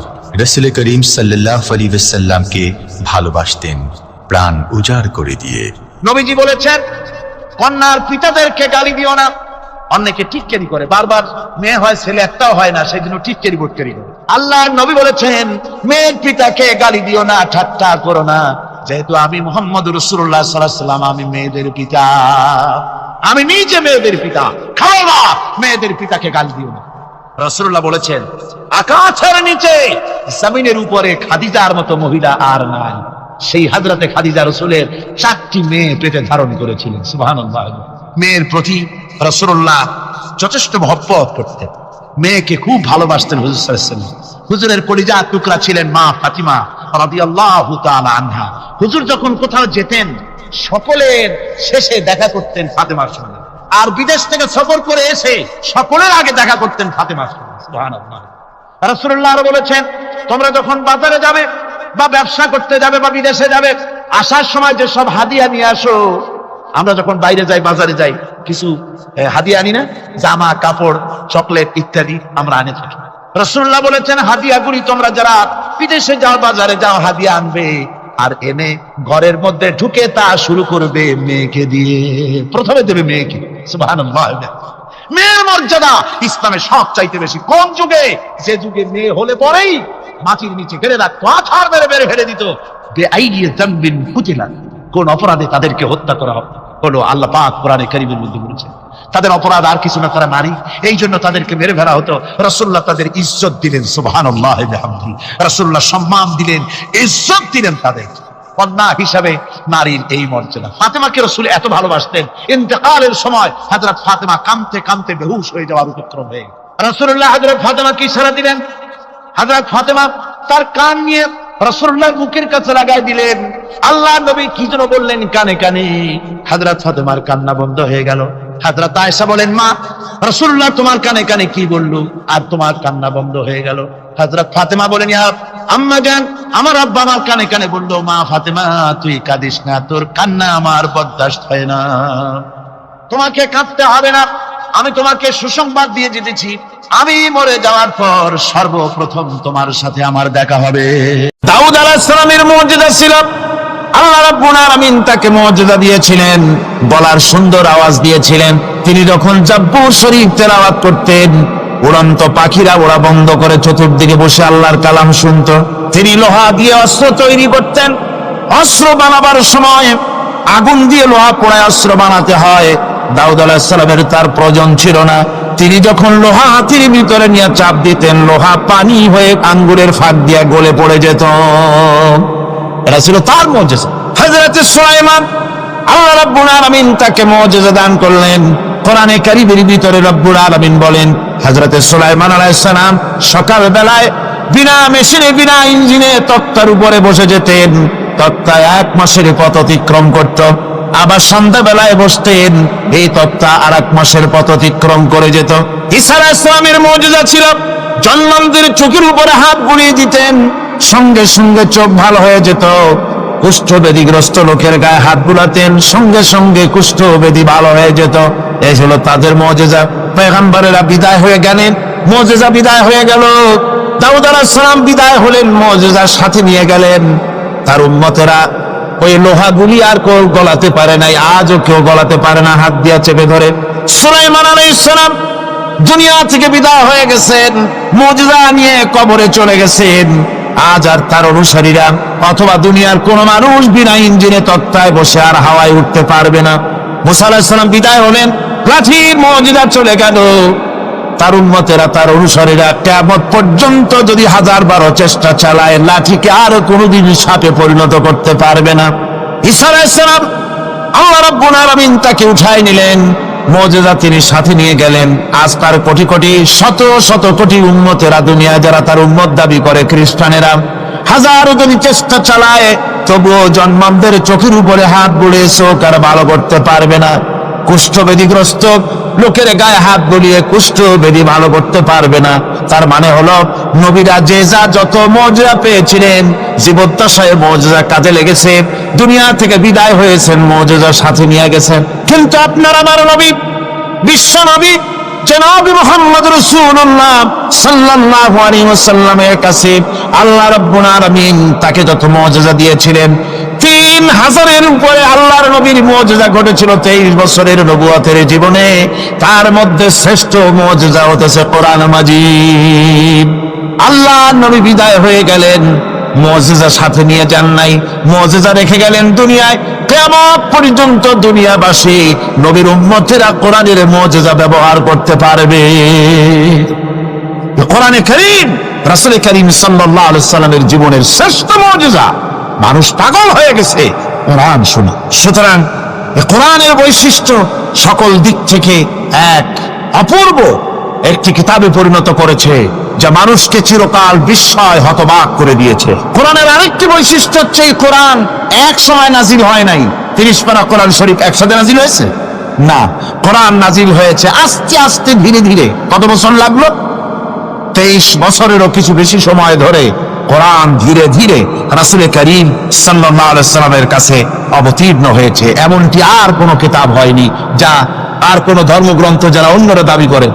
রাসূল করিম সাল্লাল্লাহু আলাইহি ওয়াসাল্লামকে ভালোবাসতেন প্রাণ উজাড় করে দিয়ে। নবীজি বলেছেন, কন্যার পিতাদেরকে গালি দিও না। অনেকে টিটকারি করে, বারবার মেয়ে হয়, ছেলে একটাও হয় না, সেই জন্য টিটকারি বটকারি করে। আল্লাহর নবী বলেছেন, মেয়ের পিতাকে গালি দিও না, ঠাট্টা করো না, যেহেতু আমি মুহাম্মদ রাসূলুল্লাহ সাল্লাল্লাহু আলাইহি ওয়াসাল্লাম, আমি মেয়েদের পিতা, আমি নিজে মেয়েদের পিতা, খাও না, মেয়েদের পিতাকে গালি দিও না। রাসূলুল্লাহ বলেছেন, আকাশের নিচে জমিনের উপরে খাদিজার মতো মহিলা আর নাই। সেই হযরতে খাদিজা রাসূলের 4টি মেয়ে পেটে ধারণ করেছিলেন। সুবহানাল্লাহ। মেয়ের প্রতি রাসূলুল্লাহ যথেষ্ট মহব্বত করতেন, মেয়েকে খুব ভালোবাসতেন হুজুর সাল্লাল্লাহু আলাইহি ওয়াসাল্লাম। হুজুরের কলিজার টুকরা ছিলেন মা ফাতিমা রাদিয়াল্লাহু তাআলা আনহা। হুজুর যখন কোথাও যেতেন, সকলের শেষে দেখা করতেন ফাতেমার সঙ্গে, আর বিদেশ থেকে সফর করে এসে সকলের আগে দেখা করতেন ফাতেমার সঙ্গে। সুবহানাল্লাহ। রাসূলুল্লাহ আরো বলেছেন, তোমরা যখন বাজারে যাবে বা ব্যবসা করতে যাবে বা বিদেশে যাবে, আসার সময় যে সব হাদিয়া নিয়ে আসো। আমরা যখন বাইরে যাই, বাজারে যাই, কিছু হাদিয়া আনি না? জামা, কাপড়, চকলেট ইত্যাদি আমরা আনে থাকি। রাসূলুল্লাহ বলেছেন, হাদিয়াগুলি তোমরা যারা বিদেশে যাও, বাজারে যাও, হাদিয়া আনবে, আর এনে ঘরের মধ্যে ঢুকে তা শুরু করবে মেয়েকে দিয়ে। প্রথমে দেবে মেয়েকে। সুবহানাল্লাহ। মেয়ের মর্যাদা ইসলামে সব চাইতে বেশি। কোন যুগে? যে যুগে মেয়ে হলে পরেই মাটির নিচে ফেলে রাখতো, আছাড় মেরে মেরে ফেলে দিত। বেআইনি যামবিন কুতিলা, কোন অপরাধে তাদেরকে হত্যা করা হলো। আল্লাহ পাক কোরআনে কারীমের মধ্যে বলেছেন তাদের অপরাধ আর কিছু না, তারা নারী, এই জন্য তাদেরকে মেরে ফেলা হতো। রাসূলুল্লাহ তাদের ইজ্জত দিলেন। সুবহানাল্লাহ বিহামদিহি। রাসূলুল্লাহ সম্মান দিলেন, ইজ্জত দিলেন তাদের। কন্যা হিসাবে নারীর এই মর্যাদা। ফাতেমাকে রাসূল এত ভালোবাসতেন, ইন্তেকালের সময় হযরত ফাতেমা কাঁদতে কাঁদতে বেহুশ হয়ে যাওয়ার উপক্রম হয়ে রাসূলুল্লাহ হযরত ফাতেমাকে ইশারা দিলেন। হযরত ফাতেমা তার কান নিয়ে রাসূলুল্লাহর মুখের কাছে লাগাই দিলেন। আল্লাহ নবী কি যেন বললেন কানে কানে। হযরত ফাতেমার কান্না বন্ধ হয়ে গেল। হযরত আয়েশা বলেন, মা, রাসূলুল্লাহ তোমার কানে কানে কি বললো আর তোমার কান্না বন্ধ হয়ে গেল? হযরত ফাতেমা বলেন, ইয়া আম্মা জান, আমার আব্বা আমার কানে কানে বললো, মা ফাতেমা তুই কাঁদিস না, তোর কান্না আমার বরদাস্ত হয় না, তোমাকে কাঁদতে হবে না। আমি তোমাকে সুসংবাদ দিয়ে যেতেছি, আমি মরে যাওয়ার পর সর্বপ্রথম তোমার সাথে আমার দেখা হবে। দাউদ আলাইহিস সালামের মুজিজা ছিল, আল্লাহ রাব্বুল আলামিন তাকে মুজিজা দিয়েছিলেন, গলার সুন্দর আওয়াজ দিয়েছিলেন। তিনি যখন জাব্বুর শরীফ তেলাওয়াত করতেন, উড়ন্ত পাখিরা ওরা বন্ধ করে চতুর্দিকে বসে আল্লাহর কালাম শুনতো। তিনি লোহা দিয়ে অস্ত্র তৈরি করতেন। অস্ত্র বানাবার সময় আগুন দিয়ে লোহা পোড়ায় অস্ত্র বানাতে হয়। দাউদ আলাইহিস সালামের তার প্রয়োজন ছিল না। তিনি যখন লোহা হাতির ভিতরে নিয়ে চাপ দিতেন, লোহা পানি হয়ে আঙ্গুরের ফাঁক দিয়ে গলে পড়ে যেত। এটা ছিল তার মুজিজা। হযরত সুলাইমান, আল্লাহ রাব্বুল আলামিন তাকে মুজিজা দান করলেন। কোরআনে কারীমের ভিতরে রব্বুল আলামিন বলেন, হযরত সুলাইমান আলাইহিস সালাম সকাল বেলায় বিনা মেশিনে বিনা ইঞ্জিনে তক্তার উপরে বসে যেতেন। তক্তা 1 মাসের পথ অতিক্রম করত। আবার সন্ধ্যা বেলায় বসতেন, এই তক্তা আর 1 মাসের পথ অতিক্রম করে যেত। ঈসা আলাইহিস সালামের মুজিজা ছিল, জন্মান্তের চোখের উপরে হাত বুলিয়ে দিতেন, সঙ্গে সঙ্গে চোখ ভালো হয়ে যেত। কুষ্ঠব্যাধিগ্রস্ত লোকের গায়ে হাত বুলাতেন, সঙ্গে সঙ্গে কুষ্ঠব্যাধি ভালো হয়ে যেত। এই হলো তাদের মুজিজা। পয়গম্বরেরা বিদায় হয়ে গেলেন, মুজিজা বিদায় হয়ে গেল। দাউদ আলাইহিস সালাম বিদায় হলেন, মুজিজার সাথে নিয়ে গেলেন। তার উম্মতেরা ওই লোহাগুলি আর কেউ গলাতে পারে নাই, আজও কেউ গলাতে পারে না, হাত দিয়া চেপে ধরে। সুলাইমান আলাইহিস সালাম দুনিয়া থেকে বিদায় হয়ে গেছেন, মুজিজা নিয়ে কবরে চলে গেছেন। আজ আর তার অনুসারীরা অথবা দুনিয়ার কোন মানুষ বিনা ইঞ্জিনে তক্তায় বসে আর হাওয়ায় উঠতে পারবে না। মুসা আলাইহিস সালাম বিদায় হলেন, লাঠির মুজিজা চলে গেল। তার উম্মতেরা, তার অনুসারীরা কিয়ামত পর্যন্ত যদি 1000 চেষ্টা চালায়, লাঠিকে আর কোনোদিন সাপে পরিণত করতে পারবে না। ঈসা আলাইহিস সালাম, আল্লাহ রাব্বুল আলামিন তাকে উঠায় নিলেন, মুজিজা তিনি সাথে নিয়ে গেলেন। আজ তার কোটি কোটি শত শত কোটি উম্মতেরা, দুনিয়া যারা তার উম্মত দাবি করে, খ্রিস্টানেরা হাজারো যদি চেষ্টা চালায়, তবুও জন্মানদের চোখের উপরে হাত বুলিয়ে চোখ আর ভালো করতে পারবে না। কুষ্ঠব্যাধিগ্রস্ত লোকের গায়ে হাত বুলিয়ে কুষ্ঠব্যাধি ভালো করতে পারবে না। তার মানে হলো, নবীরা যে যা যত মুজিজা পেয়েছিলেন, জীবদ্দশায় মুজিজা কাজে লেগেছে, দুনিয়া থেকে বিদায় হয়েছেন, মুজিজা সাথে নিয়ে গেছেন। কিন্তু আপনার আমার নবী, বিশ্ব নবী জনাব মুহাম্মদ রাসূলুল্লাহ সাল্লাল্লাহু আলাইহি ওয়াসাল্লামের কাছে আল্লাহ রাব্বুল আলামিন তাকে যত মুজিজা দিয়েছিলেন, 3000-এর উপরে আল্লাহর নবীর মুজিজা ঘটেছিল 23 বছরের নবুয়তের জীবনে। তার মধ্যে শ্রেষ্ঠ মুজিজা হতেছে কোরআন মাজিদ। আল্লাহ নবী বিদায় হয়ে গেলেন, মুজিজা সাথে নিয়ে যান নাই, মুজিজা রেখে গেলেন দুনিয়ায়। কিয়ামত পর্যন্ত দুনিয়াবাসী, নবীর উম্মতেরা কোরআনের মুজিজা ব্যবহার করতে পারবে। কোরআনে কারীম রাসূল কারীম সাল্লাল্লাহু আলাইহি সাল্লামের জীবনের শ্রেষ্ঠ মুজিজা। মানুষ পাগল হয়ে গেছে কোরআন শুনে। সুতরাং কোরআনের বৈশিষ্ট্য সকল দিক থেকে এক অপূর্ব একটি কিতাবে পরিণত করেছে, যা মানুষকে চিরকাল বিস্ময় হতবাক করে দিয়েছে। কোরআনের আরেকটি বৈশিষ্ট্য হচ্ছে, এই কোরআন এক সময় নাজিল হয় নাই। 30 পারা কোরআন শরীফ একসাথে নাজিল হয়েছে না, কোরআন নাজিল হয়েছে আস্তে আস্তে, ধীরে ধীরে। কত বছর লাগলো? 23 বছরেরও কিছু বেশি সময় ধরে কোরআন ধীরে ধীরে রাসূল কারীম সাল্লাল্লাহু আলাইহি সাল্লামের কাছে অবতীর্ণ হয়েছে। এমনটি আর কোনো কিতাব হয়নি, যা আর কোনো ধর্মগ্রন্থ যারা অন্যরা দাবি করে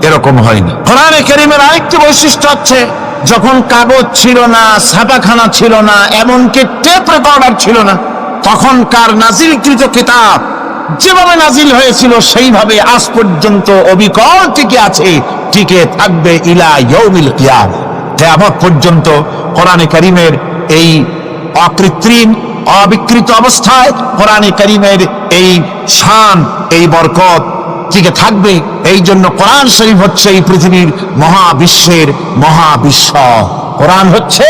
এরকম হয়নি। কোরআনে কারীমের আরেকটি বৈশিষ্ট্য হচ্ছে, যখন কাগজ ছিল না, ছাপাখানা ছিল না, এমনকি টেপ রেকর্ডার ছিল না, তখনকার নাজিলকৃত কিতাব যেভাবে নাজিল হয়েছিল সেইভাবে আজ পর্যন্ত অবিকল টিকে আছে, টিকে থাকবে ইলা ইয়াউমিল কিয়ামah। কিয়ামত পর্যন্ত কোরআনে কারীমের এই অকৃত্রিম অবিকৃত অবস্থায় কোরআনে কারীমের এই শান, এই বরকত টিকে থাকবে। এই জন্য কোরআন শরীফ হচ্ছে এই পৃথিবীর মহাবিশ্বের মহাবিশ্ব। কোরআন হচ্ছে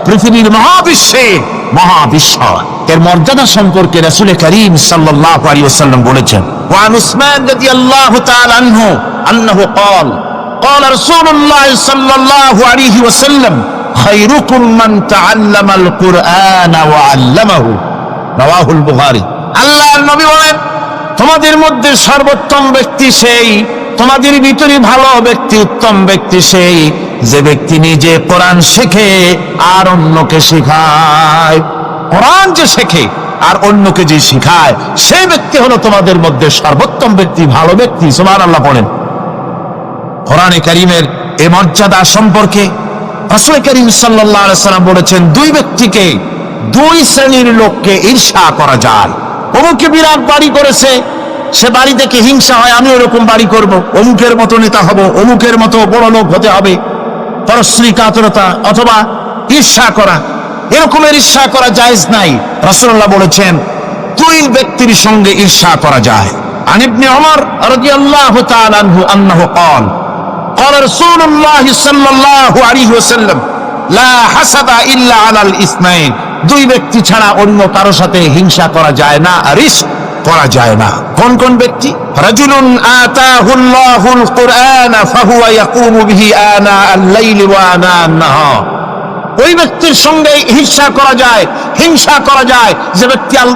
পৃথিবীর মহাবিশ্বের মহাবিশ্ব। এর মর্যাদা সম্পর্কে রাসূল করিম সাল্লাল্লাহু আলাইহি ওয়াসাল্লাম বলেছেন, ওয়ান উসমান রাদিয়াল্লাহু তাআলা আনহু আন্নাহু قال قال رسول الله صلى الله عليه وسلم خيركم من تعلم القرآن وعلمه رواه البخاري। আল্লাহর নবী বলেন, তোমাদের মধ্যে সর্বোত্তম ব্যক্তি সেই, তোমাদের ভিতরে ভালো ব্যক্তি, উত্তম ব্যক্তি সেই যে ব্যক্তি নিজে কোরআন শেখে আর অন্যকে শেখায়। কোরআন যে শেখে আর অন্যকে যে শেখায় সেই ব্যক্তি হলো তোমাদের মধ্যে সর্বোত্তম ব্যক্তি, ভালো ব্যক্তি। সুবহানাল্লাহ পড়েন। কোরআনে কারীমের এই মর্যাদা সম্পর্কে রাসূল করিম সাল্লাল্লাহু আলাইহি ওয়াসাল্লাম বলেছেন, দুই ব্যক্তিকে, দুই শ্রেণীর লোককে ঈর্ষা করা যায়। অমুকে বিরাট বাড়ি করেছে, সে বাড়ি দেখে হিংসা হয়, আমি ওরকম বাড়ি করব, অমুকের মতো নেতা হব, অমুকের মতো বড় লোক হতে হবে। পরশ্রী কাতরতা অথবা ঈর্ষা করা, এরকমের ঈর্ষা করা জায়েজ নাই। রাসূলুল্লাহ বলেছেন দুই ব্যক্তির সঙ্গে ঈর্ষা করা যায়। আন ইবনে ওমর রাদিয়াল্লাহু তাআলা আনহু আন্নাহু قال قال رسول الله صلى الله عليه وسلم لا حسد الا على الاثنين। দুই ব্যক্তি ছাড়া অন্য কারো সাথে হিংসা করা যায় না, ঈর্ষা করা যায় না। কোন কোন ব্যক্তি? রাজুলুন আতাহুল্লাহুল কুরআন ফাহুয়া ইয়াকুমু বিহি আনা আল-লাইলি ওয়া আনা আন-নাহার। ওই ব্যক্তির সঙ্গে ঈর্ষা করা যায়, হিংসা করা যায়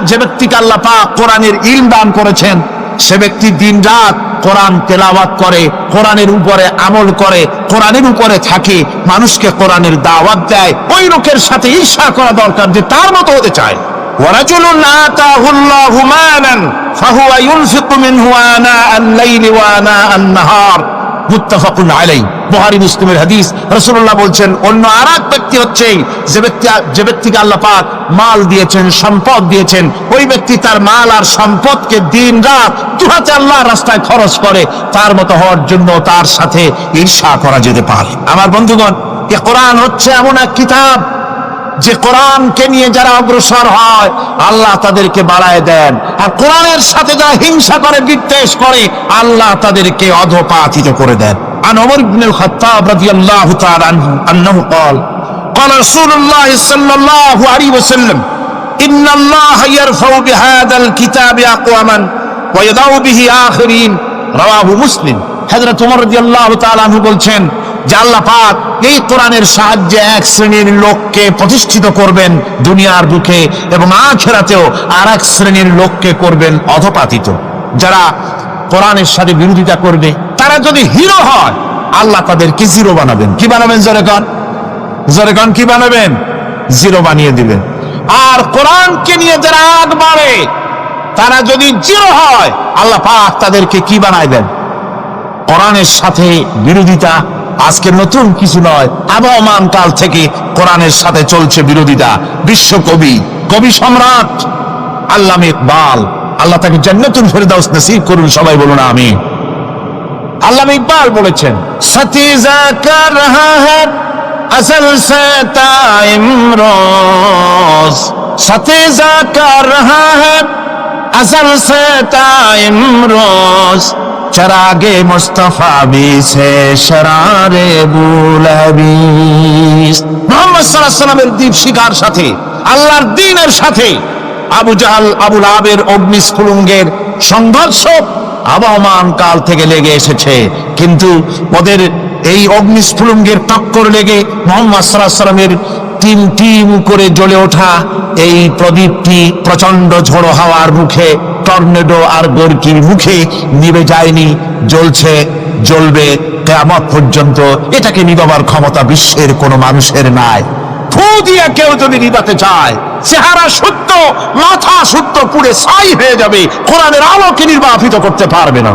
যে ব্যক্তিকে আল্লাহ পাক কোরআনের ইলম দান করেছেন, সে ব্যক্তি দিন রাত কোরআন তেলাওয়াত করে, কোরআনের উপরে আমল করে, কোরআনের উপরে থাকে, মানুষকে কোরআনের দাওয়াত দেয়। ওই লোকের সাথে ঈর্ষা করা দরকার যে তার মতো হতে চায়। ওয়ারাজুলুন আতাহুল্লাহু মালান ফাহুয়া ইউনফিকু মিনহু আনা আল-লাইলি ওয়া আনা আন-নাহার। মুত্তাফাকুন আলাইহি, বুখারী মুসলিমের হাদিস। রাসূলুল্লাহ বলছেন, অন্য আরেক ব্যক্তি হচ্ছে যে ব্যক্তিকে আল্লাহ পাক মাল দিয়েছেন, সম্পদ দিয়েছেন, ওই ব্যক্তি তার মাল আর সম্পদকে দিন রাত দুহাতে আল্লাহর রাস্তায় খরচ করে। তার মতো হওয়ার জন্য তার সাথে ঈর্ষা করা যেতে পারে। আমার বন্ধুগণ, এই কোরআন হচ্ছে এমন এক কিতাব যে কোরআনকে নিয়ে যারা অগ্রসর হয় আল্লাহ তাদেরকে বাড়ায় দেন, আর কোরআনের সাথে যারা হিংসা করে, বিদ্বেষ করে, আল্লাহ তাদেরকে অধঃপাতিত করে দেন। আন ওমর ইবনে আল-খাত্তাব রাদিয়াল্লাহু তাআলা আনহু আন্নাহু قال قال رسول الله صلى الله عليه وسلم ان الله يرفع بهذا الكتاب اقواما ويضع به آخرين رواه مسلم। হযরত ওমর রাদিয়াল্লাহু তাআলা আনহু বলছেন যে আল্লাহ পাক এই কোরআনের সাহায্যে এক শ্রেণীর লোককে প্রতিষ্ঠিত করবেন দুনিয়ার বুকে, এবং আখিরাতেও আর এক শ্রেণীর লোককে করবেন অধঃপাতিত। যারা কোরআনের সাথে বিরোধিতা করবে, তারা যদি হিরো হয় আল্লাহ তাদেরকে জিরো বানাবেন। কি বানাবেন? জোরে কোন কি বানাবেন? জিরো বানিয়ে দিবেন। আর কোরআনকে নিয়ে যারা আগ বাড়ে, তারা যদি জিরো হয় আল্লাহ পাক তাদেরকে কি বানায় দেন? কোরআনের সাথে বিরোধিতা আজকে নতুন কিছু নয়, আবহমান কাল থেকে কোরআনের সাথে চলছে বিরোধিতা। বিশ্বকবি, কবি সম্রাট আল্লামা ইকবাল, আল্লাহ তাকে জান্নাতুল ফেরদাউস নসিব করুন, সবাই বলুন আমিন। আল্লামা ইকবাল বলেছেন, সতীজা কর রহা হ্যায় আসল সে টাইম রোজ, সতীজা কর রহা হ্যায় আসল সে টাইম রোজ, চরাগে মুস্তাফা বি সে শরারে বুলহাবিস। মুহাম্মদ সাল্লাল্লাহু আলাইহি ওয়াসাল্লামের দ্বীপ শিকার সাথে, আল্লাহর দ্বীনের সাথে আবু জাহাল, আবু লাহাবের অগ্নিস্ফুলিঙ্গের সংঘর্ষ আবহমান কাল থেকে লেগে এসেছে, কিন্তু ওদের এই অগ্নিস্ফুলিঙ্গের টক্কর লেগে মুহাম্মদ সাল্লাল্লাহু আলাইহি ওয়াসাল্লামের টিম টিম করে জ্বলে ওঠা এই প্রদীপটি প্রচন্ড ঝড়ো হাওয়ার মুখে, টর্নেডো আর গর্কির মুখে নিভে যায়নি, জ্বলছে, জ্বলবে কিয়ামত পর্যন্ত। এটাকে নিভাবার ক্ষমতা বিশ্বের কোনো মানুষের নাই। ফু দিয়ে কেউ যদি নিভাতে চায়, চেহারা সত্য, মাথা সত্য পুড়ে ছাই হয়ে যাবে, কোরআনের আলোকে নির্বাপিত করতে পারবে না।